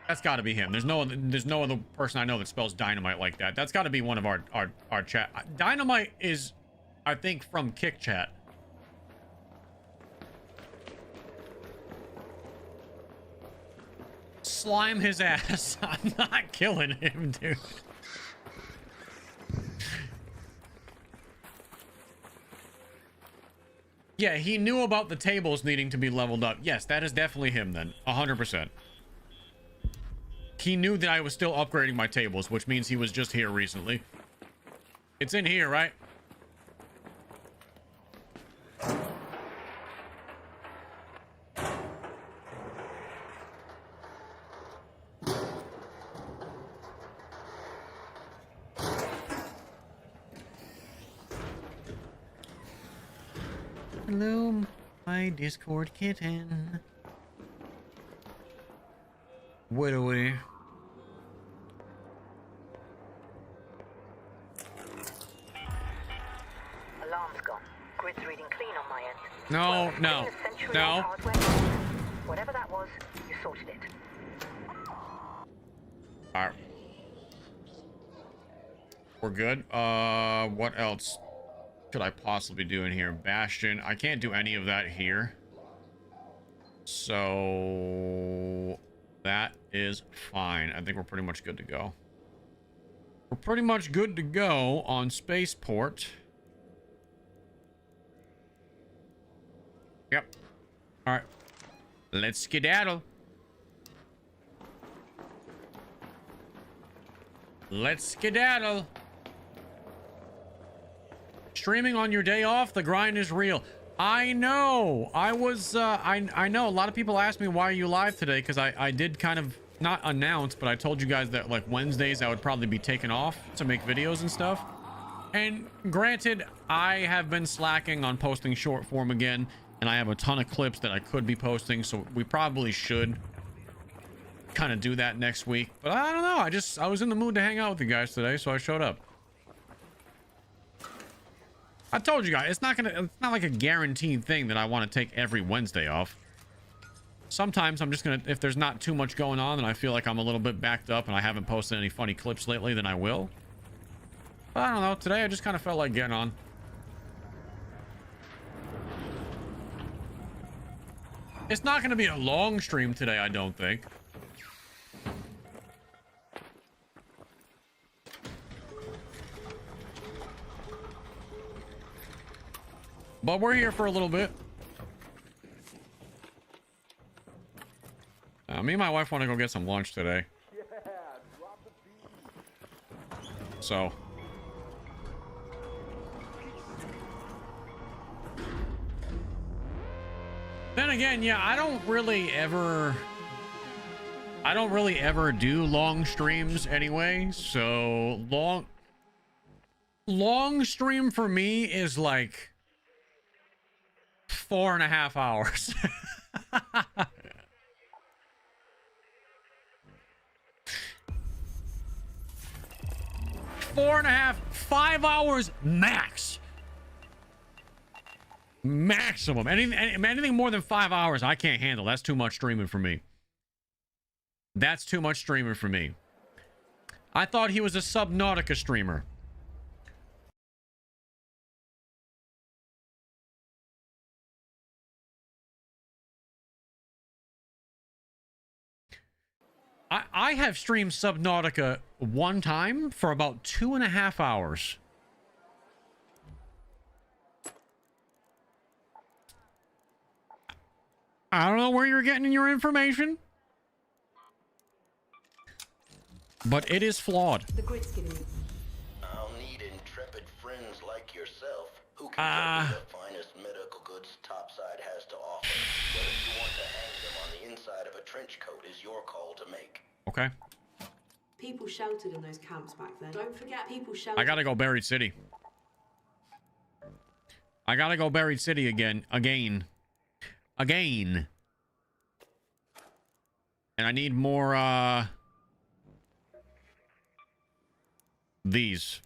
That's got to be him. There's no other person I know that spells Dynamite like that. That's got to be one of our chat. Dynamite is, I think, from Kick Chat. Slime his ass. I'm not killing him, dude. Yeah, he knew about the tables needing to be leveled up. Yes, that is definitely him then. 100%. He knew that I was still upgrading my tables, which means he was just here recently. It's in here, right? Hello, my Discord kitten. What are we? Alarm's gone. Grid's reading clean on my end. No, no, no. Whatever that was, you sorted it. Alright. We're good. What else could I possibly do in here? Bastion. I can't do any of that here. So that is fine. I think we're pretty much good to go. We're pretty much good to go on spaceport. Yep. All right. Let's skedaddle. Let's skedaddle. Streaming on your day off, the grind is real. I know. I was, I know a lot of people asked me, why are you live today? Because I did kind of not announce, but I told you guys that like Wednesdays I would probably be taken off to make videos and stuff. And granted, I have been slacking on posting short form again, and I have a ton of clips that I could be posting, so we probably should kind of do that next week. But I don't know. I was in the mood to hang out with you guys today, so I showed up. I told you guys, it's not like a guaranteed thing that I want to take every Wednesday off. Sometimes I'm just gonna, if there's not too much going on and I feel like I'm a little bit backed up and I haven't posted any funny clips lately, then I will. But I don't know, today I just kind of felt like getting on. It's not gonna be a long stream today, I don't think. But we're here for a little bit. Me and my wife want to go get some lunch today. So. Then again, yeah, I don't really ever do long streams anyway. So long stream for me is like 4.5 hours. 4.5, 5 hours max. Maximum. Anything more than 5 hours, I can't handle. That's too much streaming for me. That's too much streaming for me. I thought he was a Subnautica streamer. I have streamed Subnautica one time for about 2.5 hours. I don't know where you're getting your information, but it is flawed. The grid's giving me. I'll need intrepid friends like yourself who can get the finest medical goods Topside has to offer. Whether you want to hang them on the inside of a trench coat is your call to make. Okay. People sheltered in those camps back then. Don't forget people sheltered. I gotta go Buried City. I gotta go Buried City again. Again. And I need more, these.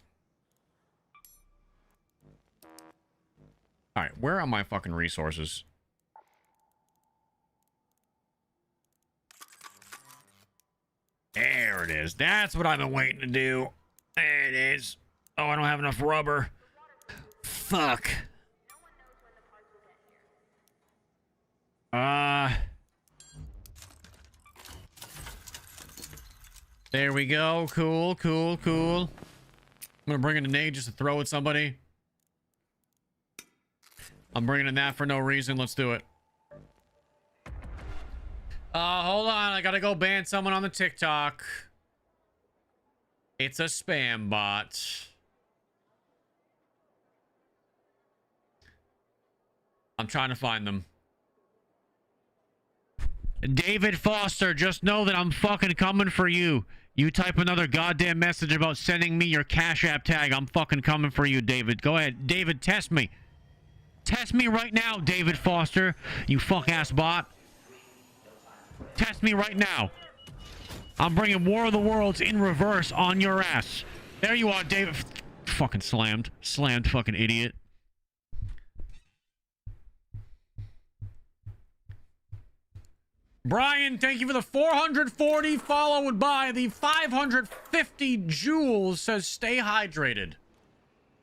Alright, where are my fucking resources? There it is. That's what I've been waiting to do. There it is. Oh, I don't have enough rubber. Fuck. There we go. Cool. I'm gonna bring in a nade just to throw at somebody. I'm bringing in that for no reason. Let's do it. Hold on. I gotta go ban someone on the TikTok. It's a spam bot. I'm trying to find them. David Foster, just know that I'm fucking coming for you. You type another goddamn message about sending me your Cash App tag. I'm fucking coming for you, David. Go ahead. David, test me. Test me right now, David Foster. You fuck-ass bot. Test me right now. I'm bringing War of the Worlds in reverse on your ass. There you are, David. Fucking slammed. Slammed, fucking idiot. Brian, thank you for the 440 followed by the 550 jewels. Says stay hydrated.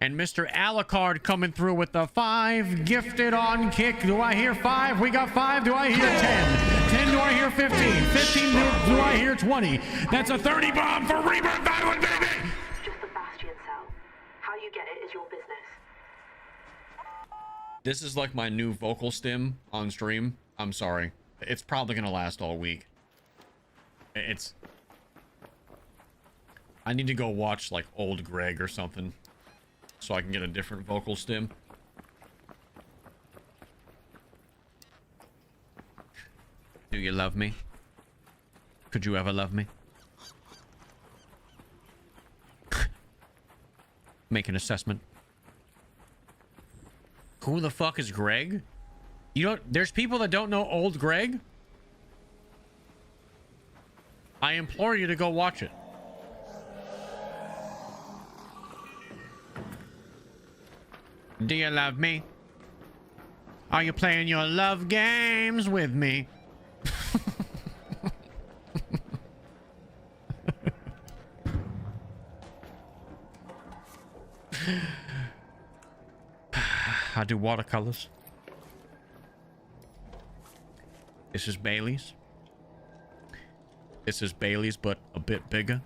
And Mr. Alucard coming through with the 5 gifted on kick. Do I hear 5? We got 5. Do I hear 10? 10, do I hear 15? 15, do I hear 20? That's a 30 bomb for Rebirth Island, baby! Just the Bastion cell. How you get it is your business. This is like my new vocal stim on stream. I'm sorry. It's probably gonna last all week. I need to go watch like old Greg or something so I can get a different vocal stim. Do you love me? Could you ever love me? Make an assessment. Who the fuck is Greg? You don't... There's people that don't know old Greg? I implore you to go watch it. Do you love me? Are you playing your love games with me? I do watercolors. This is Bailey's. This is Bailey's, but a bit bigger.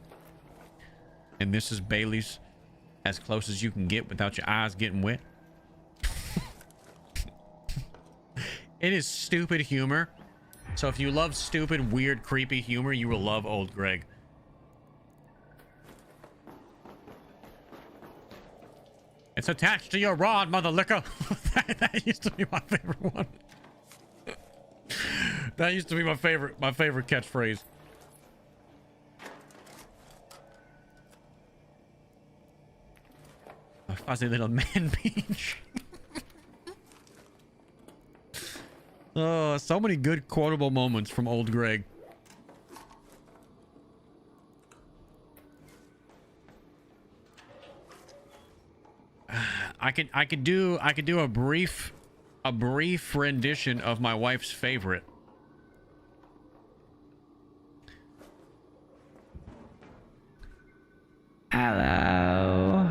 And this is Bailey's as close as you can get without your eyes getting wet. It is stupid humor. So if you love stupid, weird, creepy humor, you will love old Greg. It's attached to your rod, mother liquor. That used to be my favorite one. That used to be my favorite catchphrase. A fuzzy little man beach. Oh, so many good quotable moments from old Greg. I could do a brief rendition of my wife's favorite. Hello.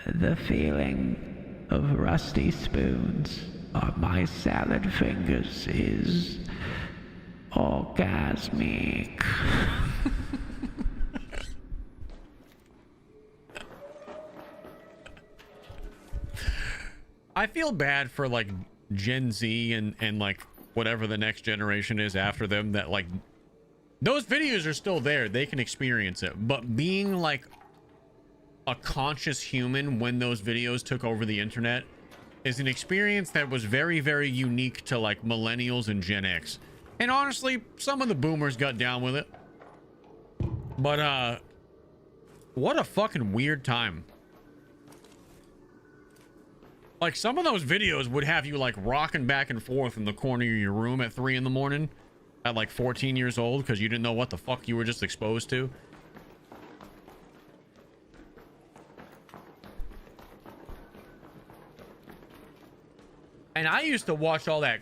The feeling of rusty spoons on my salad fingers is orgasmic. I feel bad for like Gen Z and like whatever the next generation is after them, that like those videos are still there. They can experience it. But being like a conscious human when those videos took over the internet is an experience that was very, very unique to like millennials and Gen X. And honestly, some of the boomers got down with it. But what a fucking weird time. Like, some of those videos would have you like rocking back and forth in the corner of your room at 3 in the morning at like 14 years old because you didn't know what the fuck you were just exposed to. And I used to watch all that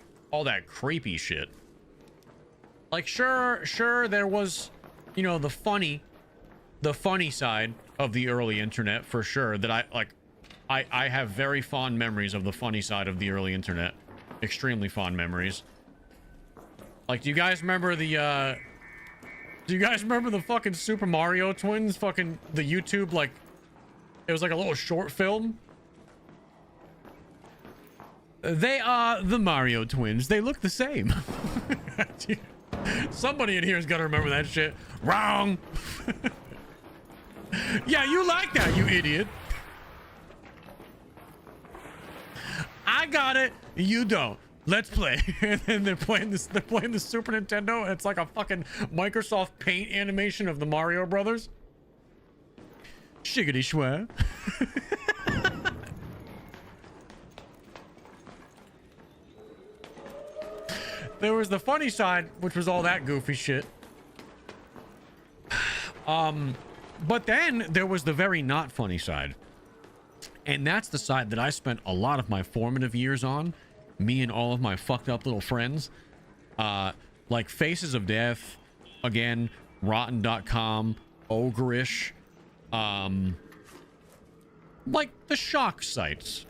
creepy shit. Like, sure there was, you know, the funny side of the early internet for sure, that I have very fond memories of the funny side of the early internet. Extremely fond memories. Like, do you guys remember the fucking Super Mario twins? Fucking the YouTube, like, it was like a little short film. They are the Mario twins. They look the same. Somebody in here has got to remember that shit. Wrong. Yeah, you like that, you idiot. I got it. You don't. Let's play. And then they're playing the Super Nintendo. It's like a fucking Microsoft Paint animation of the Mario Brothers. Shiggity schwa. There was the funny side, which was all that goofy shit. But then there was the very not funny side. And that's the side that I spent a lot of my formative years on. Me and all of my fucked up little friends. Like Faces of Death. Again, Rotten.com. Ogreish. Like the shock sites.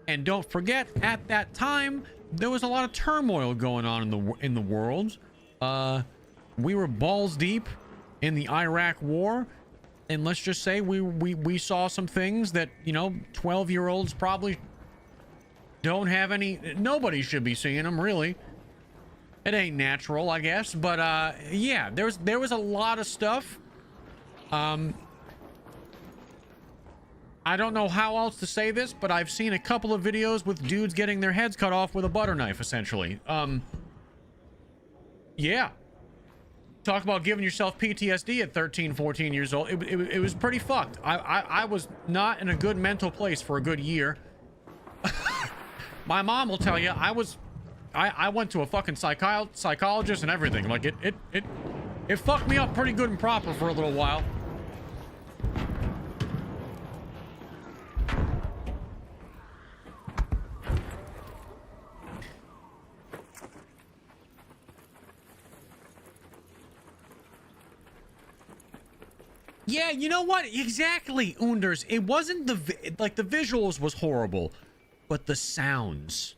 And don't forget, at that time, there was a lot of turmoil going on in the world. We were balls deep in the Iraq War. And let's just say we saw some things that, you know, 12-year-olds probably don't have any... Nobody should be seeing them, really. It ain't natural, I guess. But, yeah, there was a lot of stuff. I don't know how else to say this, but I've seen a couple of videos with dudes getting their heads cut off with a butter knife, essentially. Yeah. Talk about giving yourself PTSD at 13, 14 years old. It was pretty fucked. I was not in a good mental place for a good year. My mom will tell you I went to a fucking psychologist and everything. Like it fucked me up pretty good and proper for a little while. Yeah, you know what? Exactly, Unders. It wasn't the visuals was horrible, but the sounds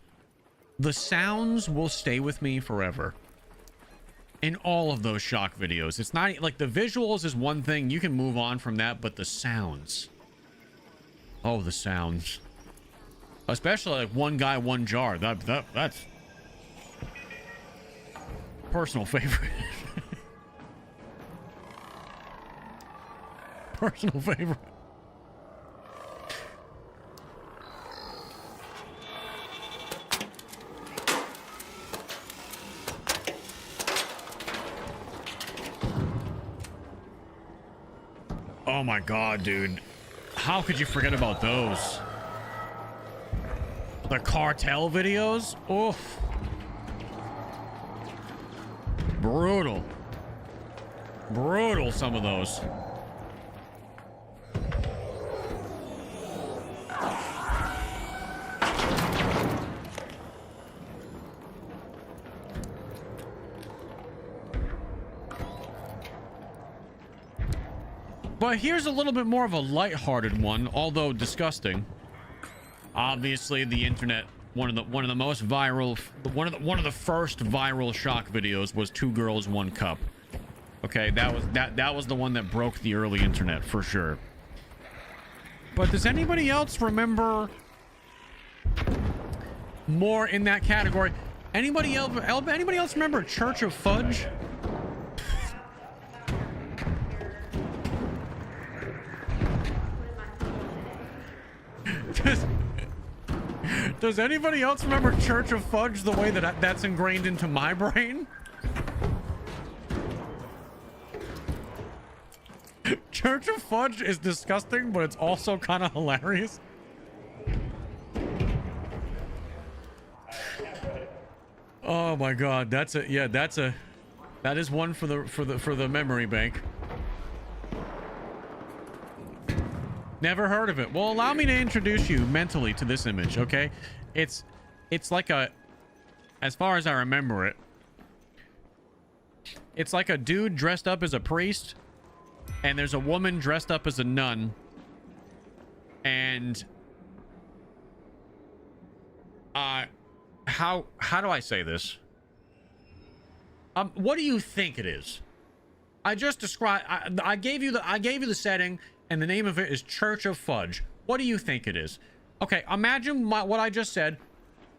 will stay with me forever. In all of those shock videos, it's not like the visuals is one thing, you can move on from that, but the sounds. Oh, the sounds. Especially like one guy, one jar. That's personal favorite. Personal favorite. Oh my god, dude. How could you forget about those? The cartel videos? Oof. Brutal. Brutal, some of those. But here's a little bit more of a lighthearted one, although disgusting. Obviously, the internet, one of the most viral, one of the first viral shock videos was 2 Girls, 1 Cup. Okay, that was the one that broke the early internet for sure. But does anybody else remember more in that category? Anybody else remember Church of Fudge? Does anybody else remember Church of Fudge the way that that's ingrained into my brain? Church of Fudge is disgusting, but it's also kind of hilarious. Oh my god, that is one for the memory bank. Never heard of it. Well, allow me to introduce you mentally to this image, okay? It's like as far as I remember it, it's like a dude dressed up as a priest, and there's a woman dressed up as a nun, and how do I say this? What do you think it is? I just described. I gave you the setting. And the name of it is Church of Fudge. What do you think it is? Okay, imagine what I just said.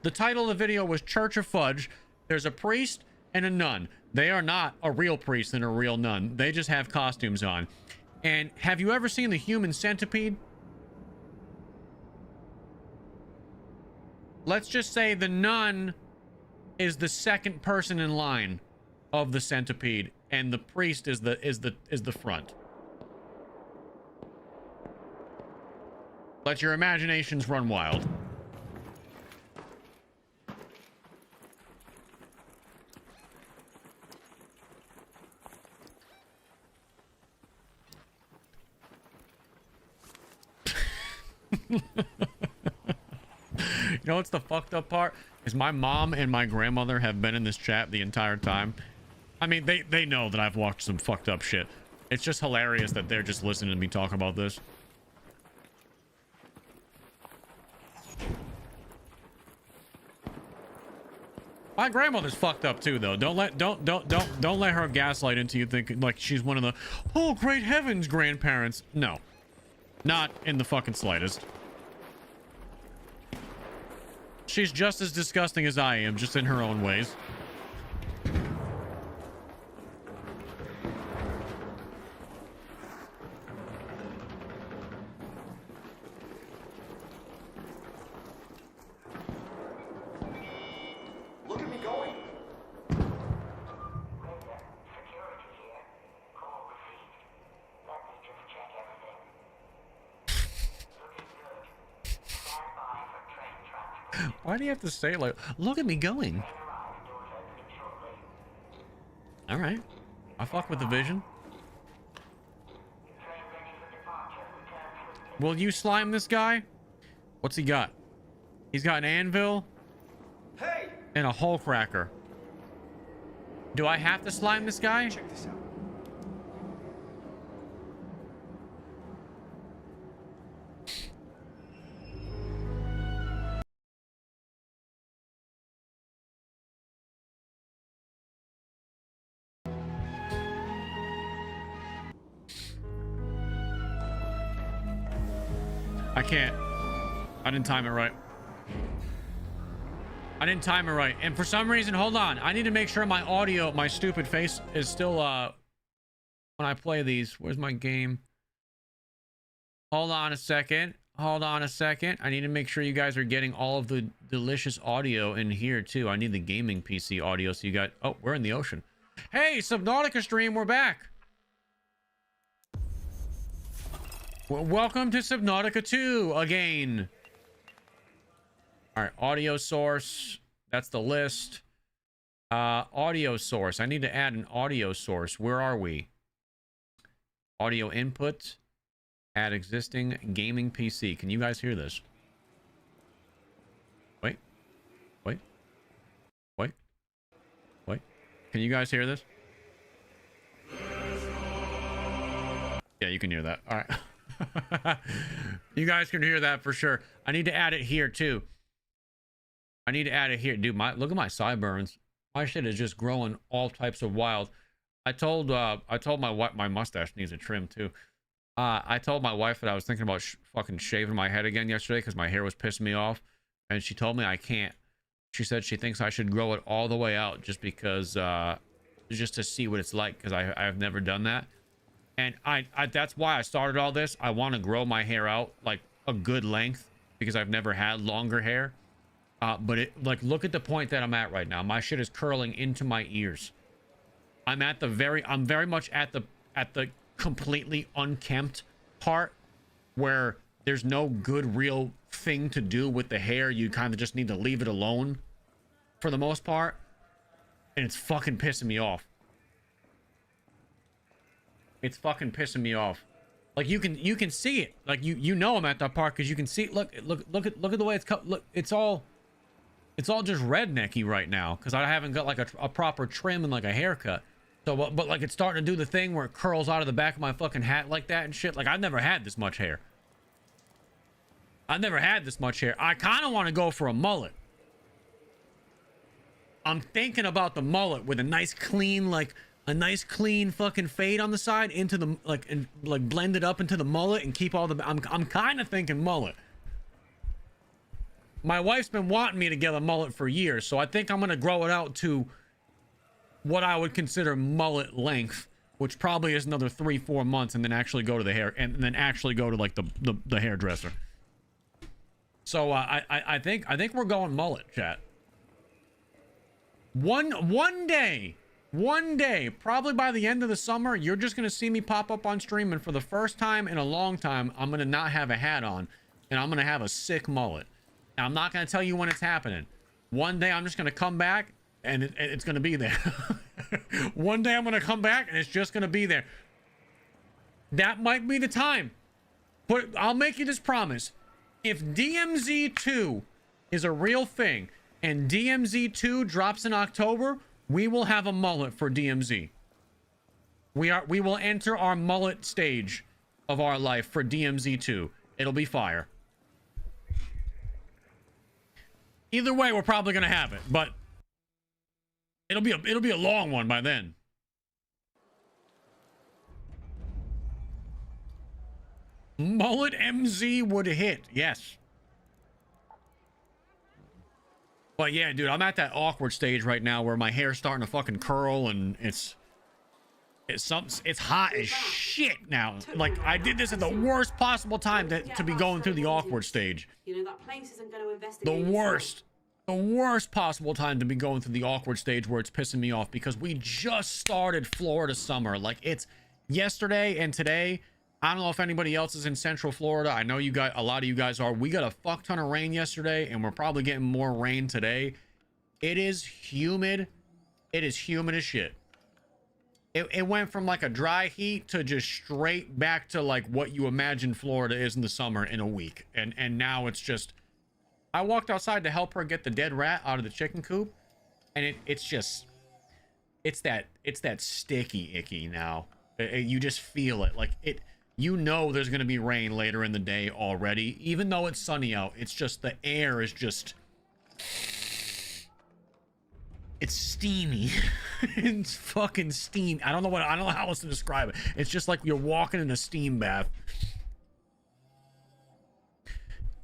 The title of the video was Church of Fudge. There's a priest and a nun. They are not a real priest and a real nun. They just have costumes on. And have you ever seen the Human Centipede? Let's just say the nun is the second person in line of the centipede, and the priest is the front. Let your imaginations run wild. You know what's the fucked up part? Is my mom and my grandmother have been in this chat the entire time. I mean, they know that I've watched some fucked up shit. It's just hilarious that they're just listening to me talk about this. My grandmother's fucked up too, though. Don't let her gaslight into you thinking like she's one of the, oh great heavens, grandparents. No, not in the fucking slightest. She's just as disgusting as I am, just in her own ways. Why do you have to say it like, look at me going? All right. I fuck with the vision. Will you slime this guy? What's he got? He's got an anvil and a hole cracker. Do I have to slime this guy? Check this out. I can't. I didn't time it right. I didn't time it right. And for some reason, hold on. I need to make sure my audio, my stupid face is still, when I play these. Where's my game? Hold on a second. Hold on a second. I need to make sure you guys are getting all of the delicious audio in here, too. I need the gaming PC audio, so you got... Oh, we're in the ocean. Hey, Subnautica stream, we're back. Well, welcome to Subnautica 2 again. All right, audio source. That's the list. Audio source. I need to add an audio source. Where are we? Audio input. Add existing gaming PC. Can you guys hear this? Wait. Wait. Wait. Wait. Can you guys hear this? Yeah, you can hear that. All right. You guys can hear that for sure. I need to add it here too. I need to add it here. Dude, look at my sideburns. My shit is just growing all types of wild. I told my wife my mustache needs a trim too. I told my wife that I was thinking about fucking shaving my head again yesterday because my hair was pissing me off, and she told me I can't. She said she thinks I should grow it all the way out just because just to see what it's like, because I've never done that. And I that's why I started all this. I want to grow my hair out like a good length because I've never had longer hair. But it, like, look at the point that I'm at right now. My shit is curling into my ears. I'm very much at the completely unkempt part where there's no good real thing to do with the hair. You kind of just need to leave it alone for the most part. And it's fucking pissing me off. It's fucking pissing me off. Like, you can see it. Like, you know I'm at that part because you can see. Look at the way it's cut. Look, it's all just rednecky right now because I haven't got like a proper trim and like a haircut. So, but like, it's starting to do the thing where it curls out of the back of my fucking hat like that and shit. Like, I've never had this much hair. I've never had this much hair. I kind of want to go for a mullet. I'm thinking about the mullet with a nice clean, like a nice clean fucking fade on the side into the and blend it up into the mullet and keep all the. I'm kind of thinking mullet. My wife's been wanting me to get a mullet for years, so I think I'm gonna grow it out to what I would consider mullet length, which probably is another 3-4 months, and then actually go to the hair, and then actually go to like the hairdresser. So I think we're going mullet, chat. One day, probably by the end of the summer, you're just gonna see me pop up on stream, and for the first time in a long time, I'm gonna not have a hat on, and I'm gonna have a sick mullet. Now, I'm not gonna tell you when it's happening. One day I'm just gonna come back, and it's gonna be there. One day I'm gonna come back, and it's just gonna be there. That might be the time. But I'll make you this promise. If DMZ2 is a real thing, and DMZ2 drops in October, we will have a mullet for DMZ. We will enter our mullet stage of our life for DMZ2. It'll be fire. Either way, we're probably gonna have it, but it'll be a long one by then. Mullet MZ would hit, yes. But yeah, dude, I'm at that awkward stage right now where my hair's starting to fucking curl, and it's hot as shit now. Like, I did this at the worst possible time to be going through the awkward stage. You know, that place isn't going to investigate. The worst possible time to be going through the awkward stage where it's pissing me off, because we just started Florida summer. Like, it's yesterday and today. I don't know if anybody else is in Central Florida. I know you guys, a lot of you guys are. We got a fuck ton of rain yesterday, and we're probably getting more rain today. It is humid. It is humid as shit. It went from like a dry heat to just straight back to like what you imagine Florida is in the summer in a week. And now it's just... I walked outside to help her get the dead rat out of the chicken coop, and it's just... It's that sticky icky now. You just feel it. Like it... You know there's going to be rain later in the day already. Even though it's sunny out, it's just the air is just... It's steamy. It's fucking steam. I don't know how else to describe it. It's just like you're walking in a steam bath.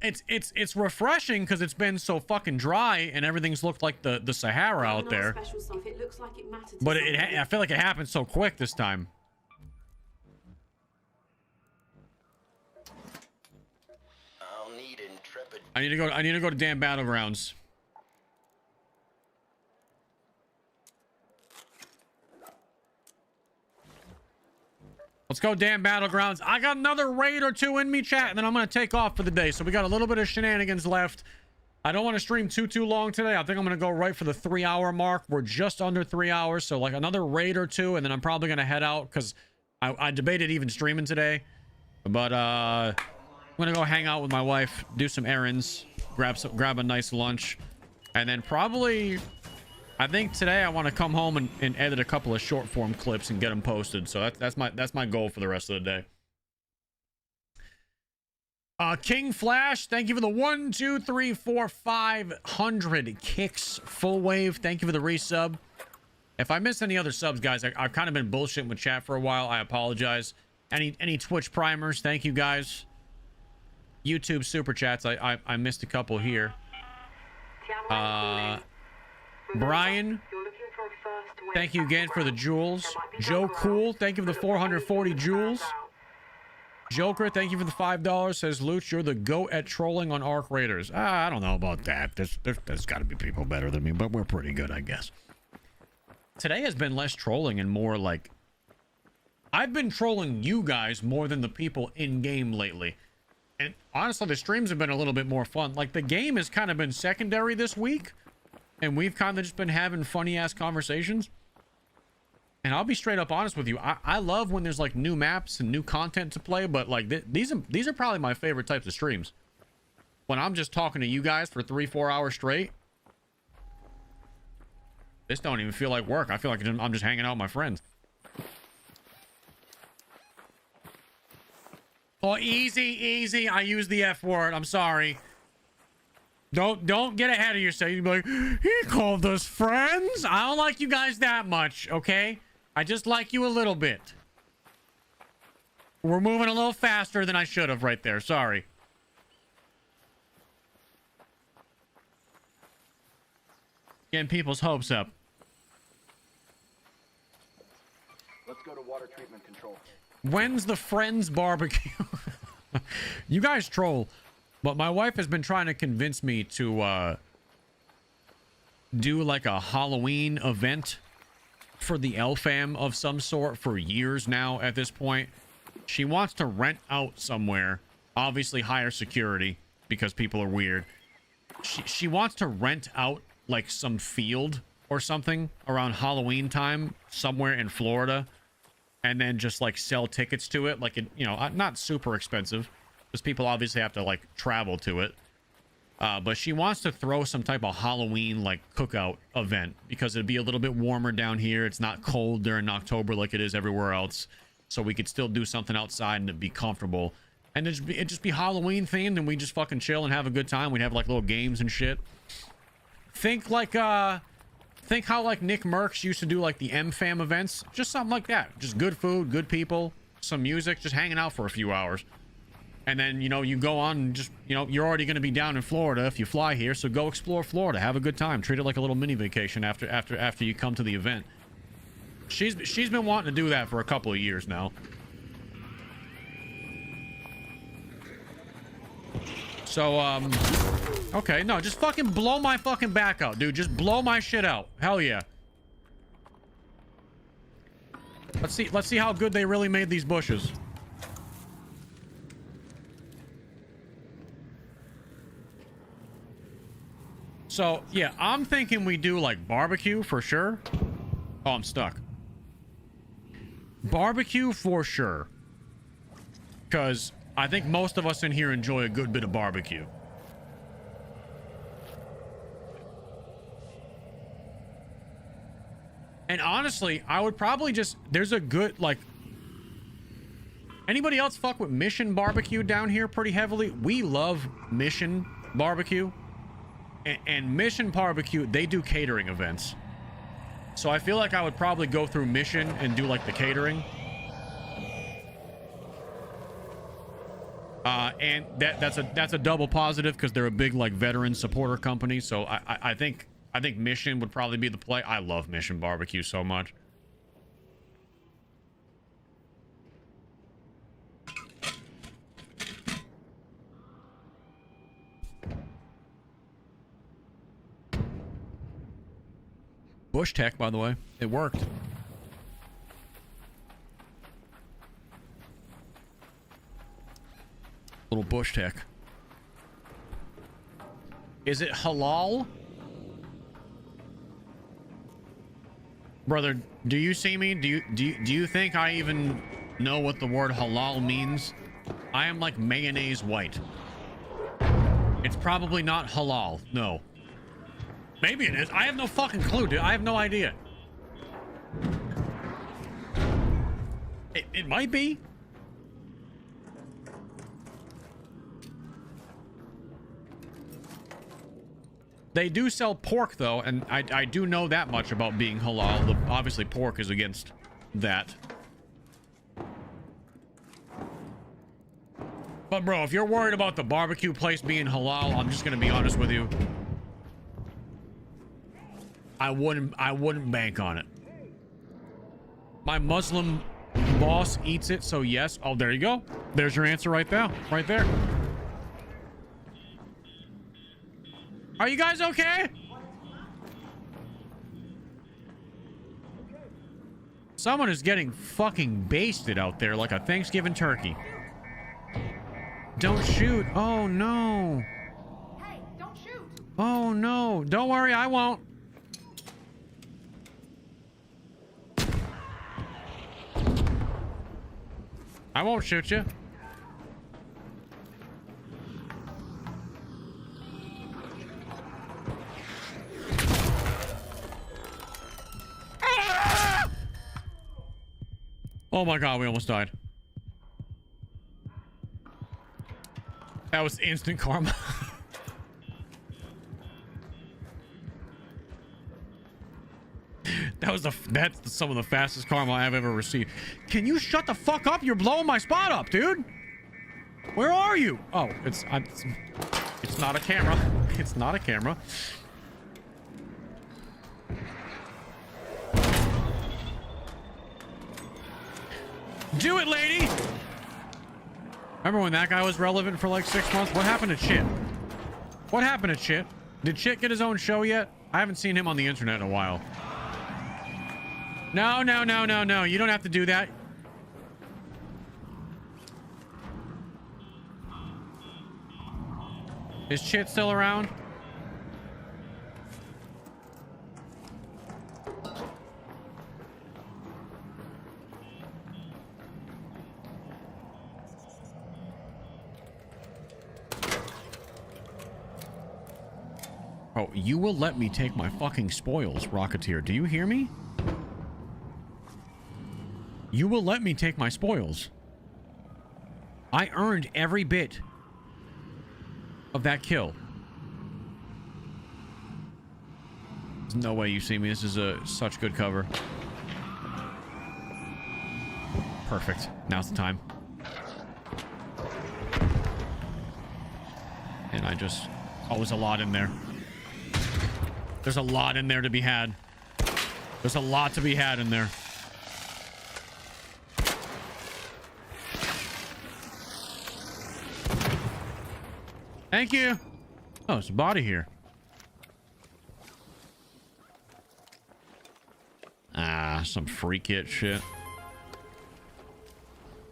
It's refreshing because it's been so fucking dry and everything's looked like the Sahara out there. Special stuff. It looks like it mattered to But somebody. I feel like it happened so quick this time. I need to go to damn battlegrounds. Let's go damn battlegrounds. I got another raid or two in me, chat, and then I'm gonna take off for the day. So we got a little bit of shenanigans left. I don't want to stream too long today. I think I'm gonna go right for the 3-hour mark. We're just under 3 hours, so like another raid or two, and then I'm probably gonna head out because I debated even streaming today, but I'm gonna go hang out with my wife, do some errands, grab a nice lunch, and then probably, I think today I want to come home and edit a couple of short form clips and get them posted. So that's my goal for the rest of the day. King Flash, thank you for the 1, 2, 3, 4, 500 kicks. Full wave, thank you for the resub. If I missed any other subs, guys, I've kind of been bullshitting with chat for a while. I apologize. Any Twitch primers, thank you guys. YouTube super chats, I missed a couple here. Brian, thank you again for the jewels. Joe Cool, thank you for the 440 jewels. Joker, thank you for the $5. Says Loochy, you're the GOAT at trolling on Arc Raiders. I don't know about that. There's got to be people better than me, but we're pretty good, I guess. Today has been less trolling and more like... I've been trolling you guys more than the people in-game lately. And honestly, the streams have been a little bit more fun. Like, the game has kind of been secondary this week. And we've kind of just been having funny-ass conversations. And I'll be straight up honest with you. I love when there's, like, new maps and new content to play. But, like, these are probably my favorite types of streams. When I'm just talking to you guys for 3-4 hours straight. This don't even feel like work. I feel like I'm just hanging out with my friends. Oh, easy. I use the F word. I'm sorry. Don't get ahead of yourself. You'd be like, he called us friends. I don't like you guys that much, okay? I just like you a little bit. We're moving a little faster than I should have right there. Sorry. Getting people's hopes up. Let's go to water treatment control. When's the Friends barbecue? You guys troll, but my wife has been trying to convince me to do like a Halloween event for the L-Fam of some sort for years now at this point. She wants to rent out somewhere, obviously higher security because people are weird. She wants to rent out like some field or something around Halloween time somewhere in Florida. And then just like sell tickets to it, like, you know, not super expensive because people obviously have to like travel to it. But she wants to throw some type of Halloween like cookout event because it'd be a little bit warmer down here. It's not cold during October like it is everywhere else. So we could still do something outside and it'd be comfortable. And it'd just be Halloween themed and we just fucking chill and have a good time. We'd have like little games and shit. Think like, think how like Nick Merckx used to do like the M-Fam events. Just something like that. Just good food, good people, some music, just hanging out for a few hours. And then, you know, you go on and just, you know, you're already going to be down in Florida if you fly here. So go explore Florida. Have a good time. Treat it like a little mini vacation after you come to the event. She's been wanting to do that for a couple of years now. So, okay, no, just fucking blow my fucking back out, dude. Just blow my shit out. Hell yeah. Let's see how good they really made these bushes. So, yeah, I'm thinking we do, like, barbecue for sure. Oh, I'm stuck. Barbecue for sure. Because I think most of us in here enjoy a good bit of barbecue. And honestly, I would probably just... There's a good, like... Anybody else fuck with Mission Barbecue down here pretty heavily? We love Mission Barbecue. And Mission Barbecue, they do catering events. So I feel like I would probably go through Mission and do, like, the catering. And that's a double positive because they're a big, like, veteran supporter company. So I think Mission would probably be the play. I love Mission Barbecue so much. Bush tech, by the way. It worked. Little bush tech. Is it halal? Brother, do you see me? Do you think I even know what the word halal means? I am like mayonnaise white. It's probably not halal. No. Maybe it is. I have no fucking clue, dude. I have no idea. It might be. They do sell pork, though, and I do know that much about being halal. Obviously, pork is against that. But, bro, if you're worried about the barbecue place being halal, I'm just gonna be honest with you. I wouldn't bank on it. My Muslim boss eats it, so yes. Oh, there you go. There's your answer right there. Right there. Are you guys okay? Someone is getting fucking basted out there like a Thanksgiving turkey. Don't shoot. Oh, no. Hey, don't shoot. Oh, no. Don't worry, I won't. I won't shoot you. Oh my god, we almost died. That was instant karma. That's some of the fastest karma I've ever received. Can you shut the fuck up? You're blowing my spot up, dude. Where are you? Oh, it's not a camera. It's not a camera. Do it, lady. Remember when that guy was relevant for like 6 months? What happened to Chit? What happened to Chit? Did Chit get his own show yet? I haven't seen him on the internet in a while. No, no, no, no, no. You don't have to do that. Is Chit still around? Oh, you will let me take my fucking spoils, Rocketeer. Do you hear me? You will let me take my spoils. I earned every bit of that kill. There's no way you see me. This is such good cover. Perfect. Now's the time. And I just... Oh, there's a lot in there. There's a lot in there to be had. There's a lot to be had in there. Thank you. Oh, there's a body here. Ah, some free kit shit.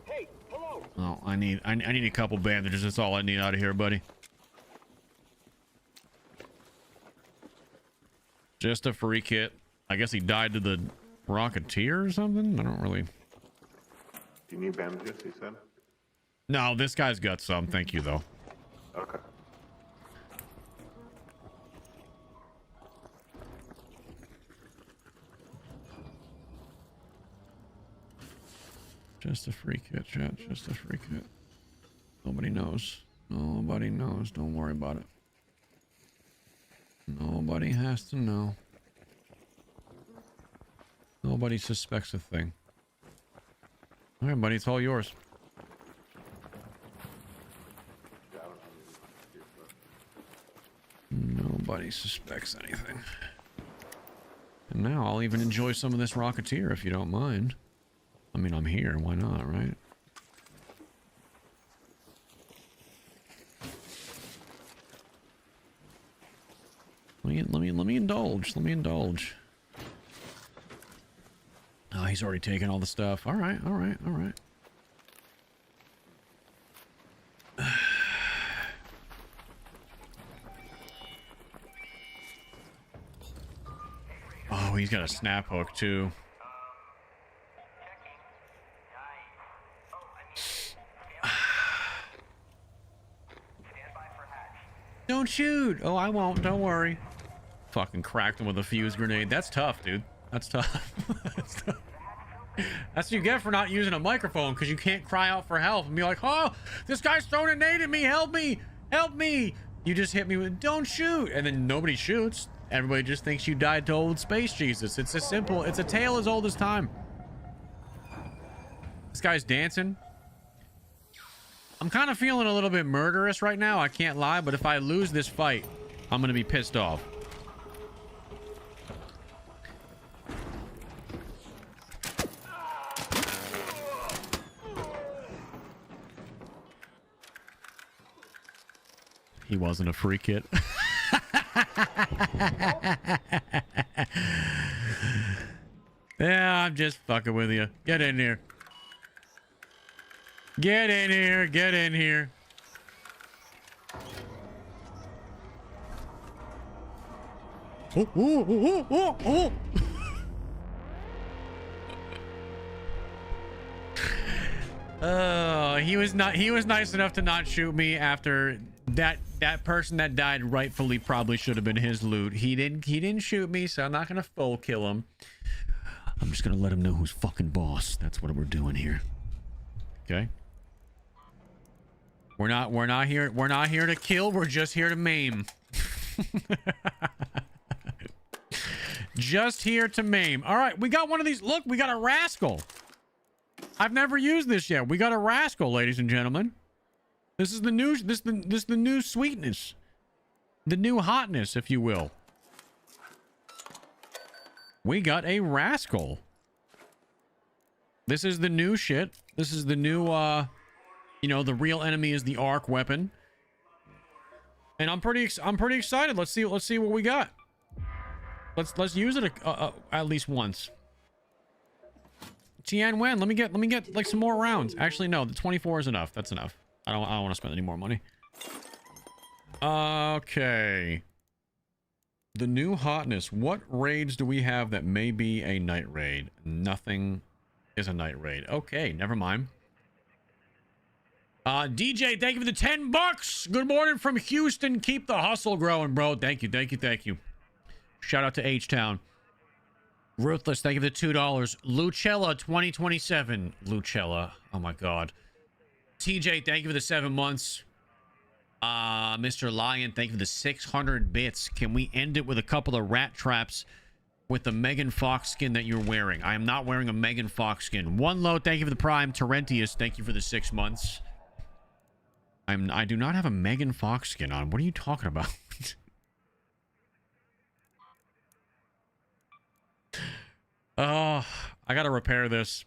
Hey, hello. Oh, I need a couple bandages. That's all I need out of here, buddy. Just a free kit. I guess he died to the Rocketeer or something? I don't really... Do you need bandages, he said? No, this guy's got some. Thank you, though. Okay. Just a free kit, chat. Just a free kit. Nobody knows. Nobody knows. Don't worry about it. Nobody has to know. Nobody suspects a thing. All right, buddy. It's all yours. Nobody suspects anything. And now I'll even enjoy some of this Rocketeer if you don't mind. I mean, I'm here. Why not, right? Let me indulge. Let me indulge. Oh, he's already taken all the stuff. All right, all right, all right. Oh, he's got a snap hook too. Don't shoot! Oh, I won't. Don't worry. Fucking cracked him with a fuse grenade. That's tough, dude. That's tough. That's tough. That's what you get for not using a microphone, because you can't cry out for help and be like, oh, this guy's throwing a nade at me. Help me. Help me. You just hit me with, don't shoot. And then nobody shoots. Everybody just thinks you died to old space Jesus. It's a simple, it's a tale as old as time. This guy's dancing. I'm kind of feeling a little bit murderous right now. I can't lie, but if I lose this fight, I'm going to be pissed off. He wasn't a free kit. Yeah, I'm just fucking with you. Get in here. Get in here. Get in here. Oh, oh, oh, oh, oh. Oh, he was nice enough to not shoot me after that person that died rightfully probably should have been his loot. He didn't shoot me, so I'm not gonna full kill him. I'm just gonna let him know who's fucking boss. That's what we're doing here. Okay? We're not here to kill, we're just here to maim. Just here to maim. All right, we got one of these. Look, we got a rascal. I've never used this yet. We got a rascal, ladies and gentlemen. This is the new the new sweetness. The new hotness, if you will. We got a rascal. This is the new shit. This is the new you know, the real enemy is the arc weapon. And I'm pretty excited. Let's see what we got. Let's use it at least once. Tian Wen, let me get like some more rounds. Actually, no, the 24 is enough. That's enough. I don't want to spend any more money. Okay. The new hotness. What raids do we have that may be a night raid? Nothing is a night raid. Okay, never mind. DJ, thank you for the $10. Good morning from Houston. Keep the hustle growing, bro. Thank you, thank you, thank you. Shout out to H-Town. Ruthless, thank you for the $2. Lucella 2027. Lucella. Oh my god. TJ, thank you for the 7 months. Mr. Lion, thank you for the 600 bits. Can we end it with a couple of rat traps with the Megan Fox skin that you're wearing? I am not wearing a Megan Fox skin. One low, thank you for the Prime. Terentius, thank you for the 6 months. I do not have a Megan Fox skin on. What are you talking about? Oh, I gotta repair this.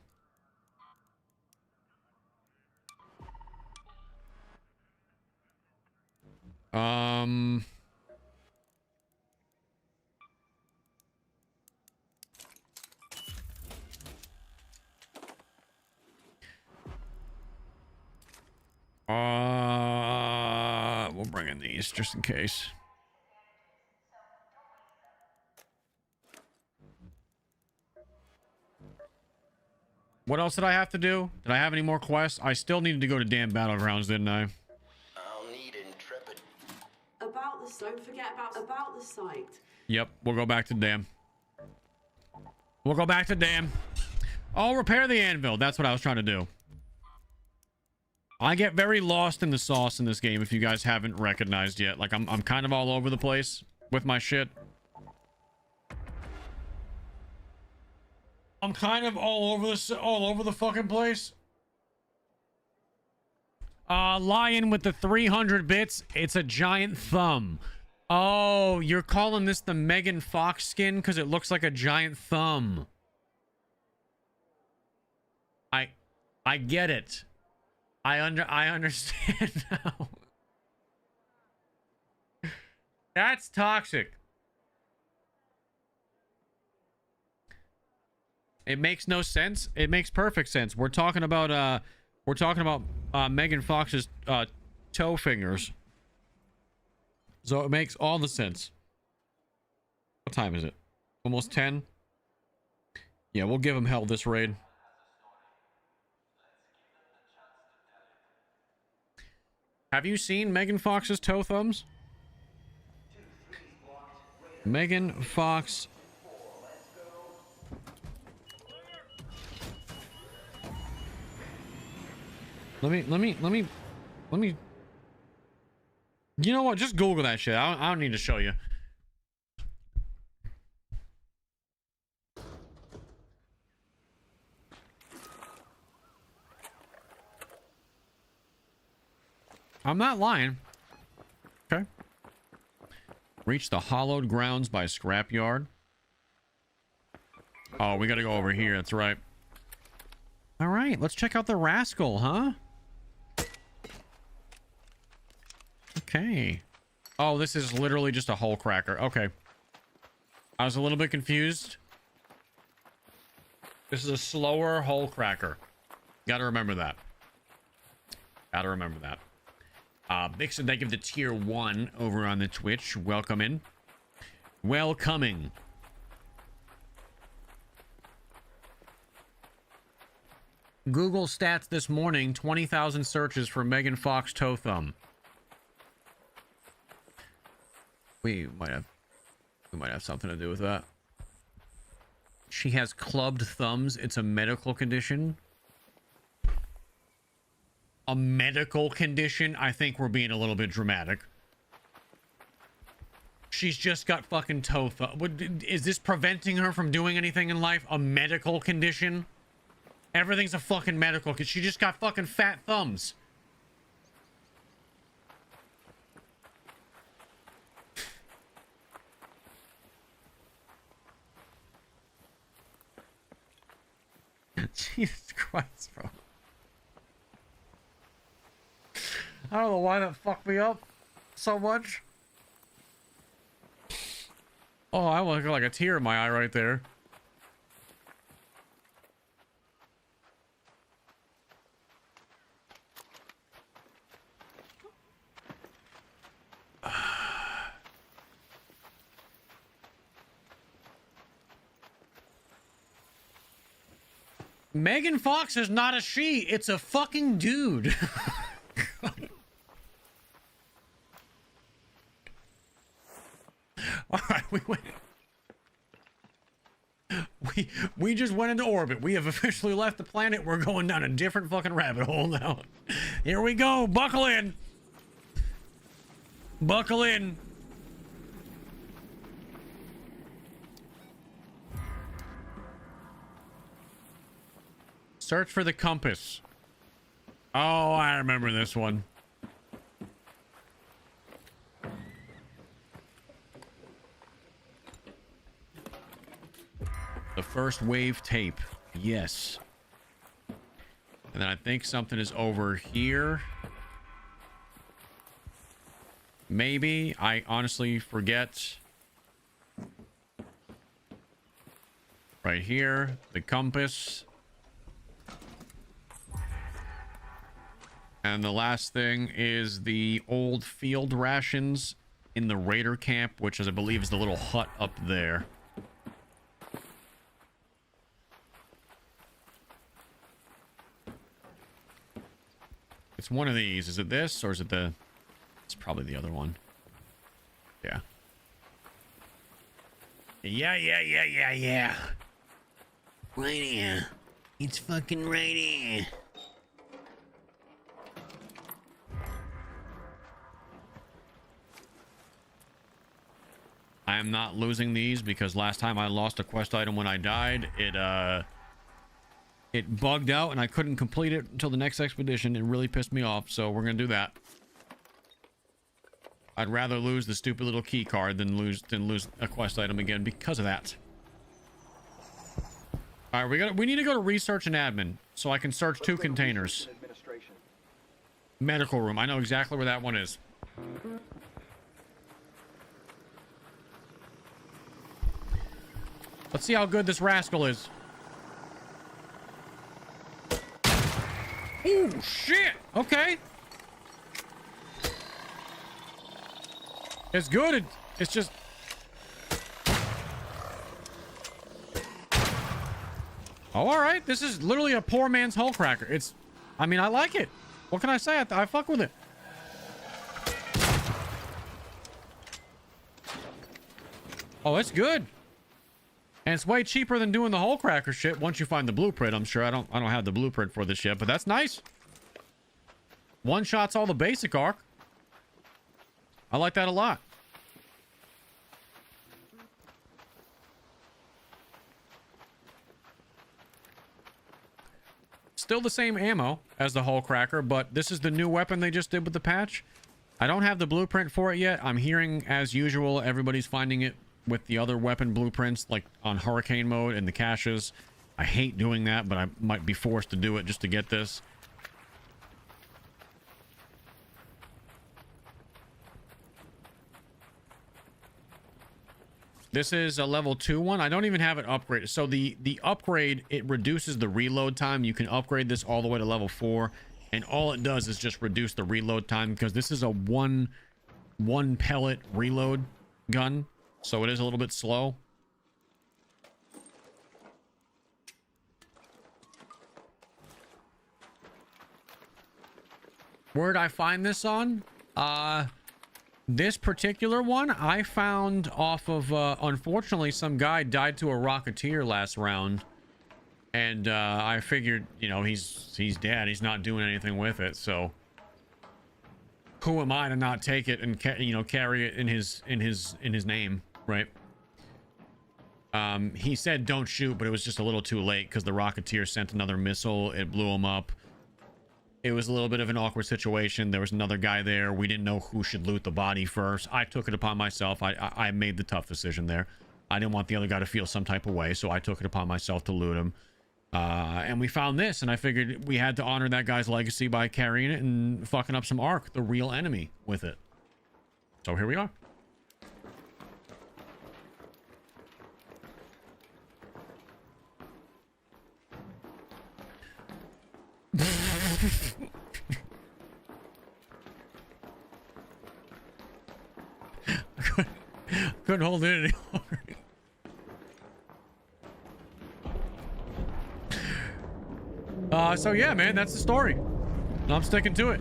We'll bring in these just in case. What else did I have to do? Did I have any more quests? I still needed to go to damn Battlegrounds, didn't I? I'll need intrepid. About the don't forget about the site. Yep, we'll go back to dam. We'll go back to dam. Oh, repair the anvil. That's what I was trying to do. I get very lost in the sauce in this game if you guys haven't recognized yet. Like I'm kind of all over the place with my shit. I'm kind of all over the fucking place. Lion with the 300 bits. It's a giant thumb. Oh, you're calling this the Megan Fox skin because it looks like a giant thumb. I get it. I understand now. That's toxic. It makes no sense. It makes perfect sense. We're talking about Megan Fox's toe fingers. So it makes all the sense. What time is it? Almost 10? Yeah, we'll give him hell this raid. Have you seen Megan Fox's toe thumbs? Megan Fox. Let me. You know what? Just Google that shit. I don't need to show you. I'm not lying. Okay. Reach the hallowed grounds by scrapyard. Oh, we gotta go over here. That's right. All right, let's check out the rascal, huh? Okay. Oh, this is literally just a hole cracker. Okay. I was a little bit confused. This is a slower hole cracker. Gotta remember that. Gotta remember that. Vixen, thank you for the tier 1 over on the Twitch. Welcome in. Welcoming. Google stats this morning, 20,000 searches for Megan Fox toe thumb. We might have something to do with that. She has clubbed thumbs. It's a medical condition. A medical condition? I think we're being a little bit dramatic. She's just got fucking toe thumb. Is this preventing her from doing anything in life? A medical condition? Everything's a fucking medical because she just got fucking fat thumbs. Jesus Christ, bro. I don't know why that fucked me up so much. Oh, I look like a tear in my eye right there. Megan Fox is not a she, it's a fucking dude. Alright, we just went into orbit. We have officially left the planet. We're going down a different fucking rabbit hole now. Here we go. Buckle in. Buckle in. Search for the compass. Oh, I remember this one. The first wave tape. Yes. And then I think something is over here. Maybe. I honestly forget. Right here. The compass. And the last thing is the old field rations in the raider camp, which is, I believe, is the little hut up there. It's one of these. Is it this or is it the... It's probably the other one. Yeah. Yeah. Right here. It's fucking right here. I am not losing these because last time I lost a quest item when I died, it bugged out and I couldn't complete it until the next expedition. It really pissed me off, so we're gonna do that. I'd rather lose the stupid little key card than lose a quest item again because of that. All right, we need to go to research and admin so I can search 2 containers. Medical room. I know exactly where that one is. Let's see how good this rascal is. Oh shit! Okay. It's good. It's just... Oh, all right. This is literally a poor man's hull cracker. It's... I mean, I like it. What can I say? I fuck with it. Oh, it's good. And it's way cheaper than doing the hull cracker shit once you find the blueprint, I'm sure. I don't have the blueprint for this yet, but that's nice. One shots all the basic arc. I like that a lot. Still the same ammo as the hull cracker, but this is the new weapon they just did with the patch. I don't have the blueprint for it yet. I'm hearing, as usual, everybody's finding it with the other weapon blueprints, like on hurricane mode and the caches. I hate doing that, but I might be forced to do it just to get this. This is a level 2 one. I don't even have it upgraded. So the upgrade, it reduces the reload time. You can upgrade this all the way to level 4, and all it does is just reduce the reload time because this is a one pellet reload gun, so it is a little bit slow. Where'd I find this on? This particular one I found off of, unfortunately, some guy died to a Rocketeer last round. And, I figured, you know, he's dead. He's not doing anything with it, so... Who am I to not take it and, you know, carry it in his name, right? He said don't shoot, but it was just a little too late because the Rocketeer sent another missile. It blew him up. It was a little bit of an awkward situation. There was another guy there. We didn't know who should loot the body first. I took it upon myself. I made the tough decision there. I didn't want the other guy to feel some type of way, so I took it upon myself to loot him. And we found this, and I figured we had to honor that guy's legacy by carrying it and fucking up some Ark, the real enemy, with it. So here we are. Couldn't hold it any longer. So yeah, man, that's the story. I'm sticking to it.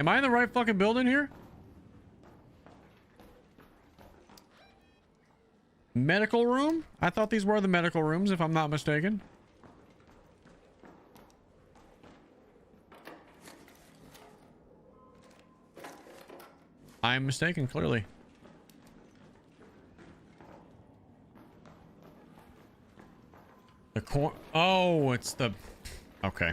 Am I in the right fucking building here? Medical room? I thought these were the medical rooms, if I'm not mistaken. I'm mistaken, clearly. The oh, it's the... Okay.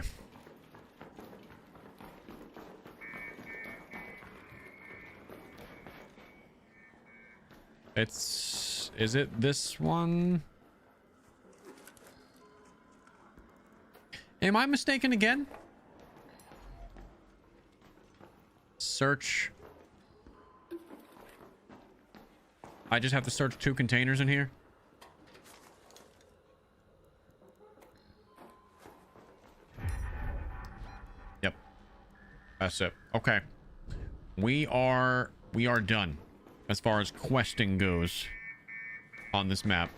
It's... Is it this one? Am I mistaken again? Search... I just have to search 2 containers in here. Yep. That's it. Okay. We are done as far as questing goes on this map.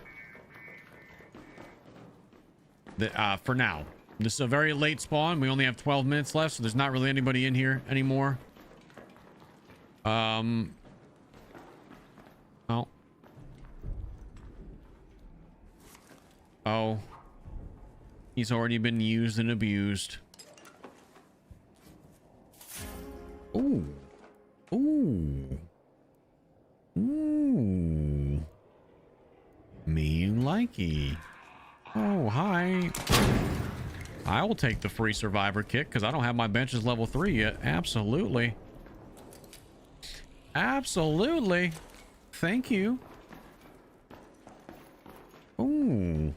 For now. This is a very late spawn. We only have 12 minutes left, so there's not really anybody in here anymore. Oh. Oh. He's already been used and abused. Ooh. Ooh. Ooh. Me likey. Oh, hi. I will take the free survivor kit because I don't have my benches level 3 yet. Absolutely. Absolutely. Thank you. Ooh.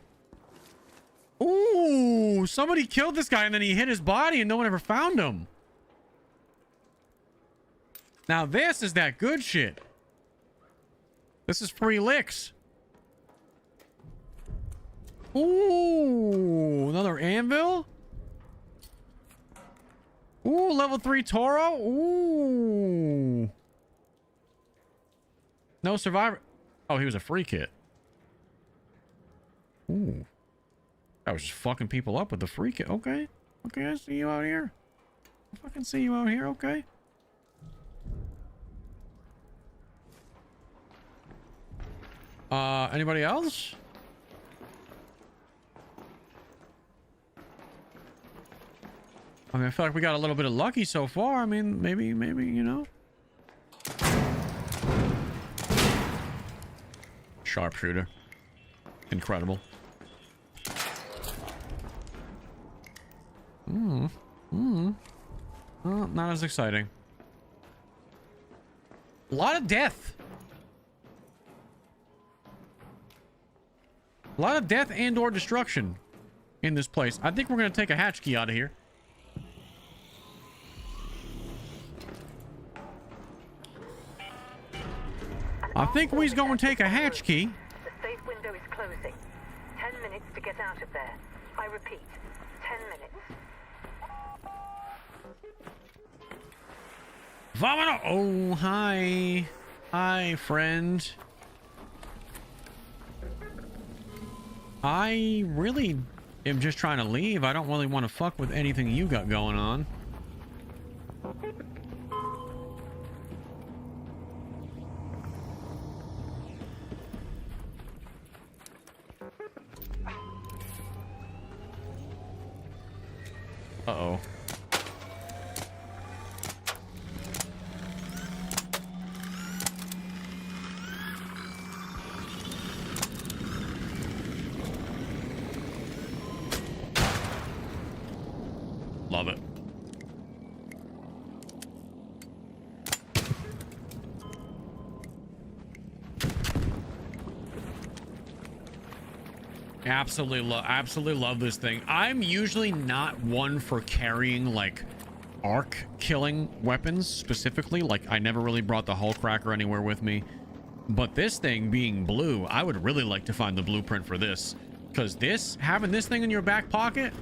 Ooh. Somebody killed this guy and then he hit his body and no one ever found him. Now this is that good shit. This is free licks. Ooh, another anvil. Ooh, level 3 Toro. Ooh. No survivor. Oh, he was a free kit. Ooh. I was just fucking people up with the free kit. Okay. Okay, I see you out here. I fucking see you out here. Okay. Anybody else? I mean, I feel like we got a little bit of lucky so far. I mean, maybe, you know. Sharpshooter. Incredible. Well, not as exciting. A lot of death. A lot of death and or destruction in this place. I think we're going to take a hatch key out of here. I think we's going to take a hatch key. The safe window is closing. 10 minutes to get out of there. I repeat, 10 minutes. Vomino! Oh, hi. Hi, friend. I really am just trying to leave. I don't really want to fuck with anything you got going on. Uh-oh. Love it. Absolutely love this thing. I'm usually not one for carrying like arc killing weapons specifically. Like I never really brought the hull cracker anywhere with me. But this thing being blue, I would really like to find the blueprint for this. Because having this thing in your back pocket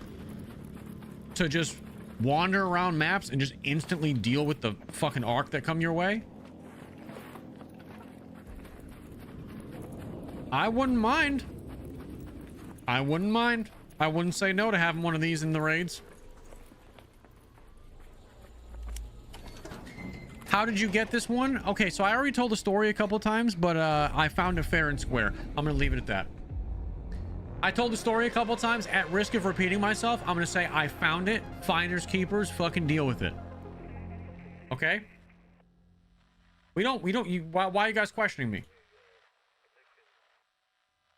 to just wander around maps and just instantly deal with the fucking arc that come your way. I wouldn't mind. I wouldn't mind. I wouldn't say no to having one of these in the raids. How did you get this one? Okay, so I already told the story a couple times, but I found it fair and square. I'm gonna leave it at that. I told the story a couple times. At risk of repeating myself, I'm gonna say I found it. Finders keepers, fucking deal with it. Okay? Why are you guys questioning me?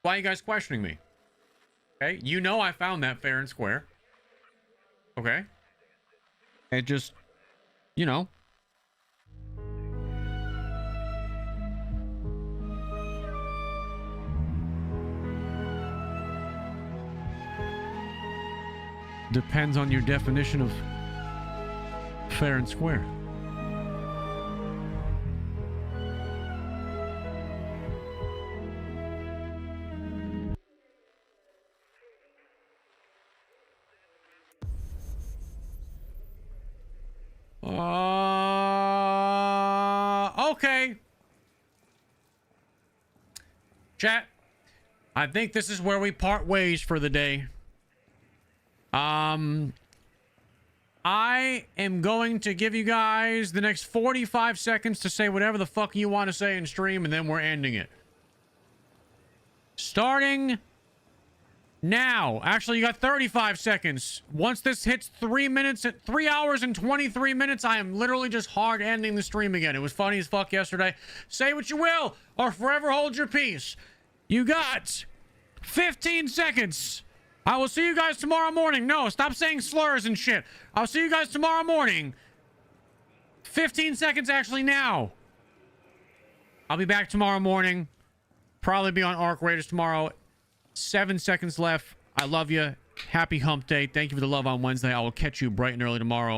Why are you guys questioning me? Okay, you know I found that fair and square. Okay? It just, you know. Depends on your definition of fair and square. Okay. Chat, I think this is where we part ways for the day. I am going to give you guys the next 45 seconds to say whatever the fuck you want to say in stream, and then we're ending it. Starting now. Actually, you got 35 seconds. Once this hits 3 hours and 23 minutes, I am literally just hard ending the stream again. It was funny as fuck yesterday. Say what you will, or forever hold your peace. You got 15 seconds. I will see you guys tomorrow morning. No, stop saying slurs and shit. I'll see you guys tomorrow morning. 15 seconds actually now. I'll be back tomorrow morning. Probably be on Arc Raiders tomorrow. 7 seconds left. I love you. Happy hump day. Thank you for the love on Wednesday. I will catch you bright and early tomorrow.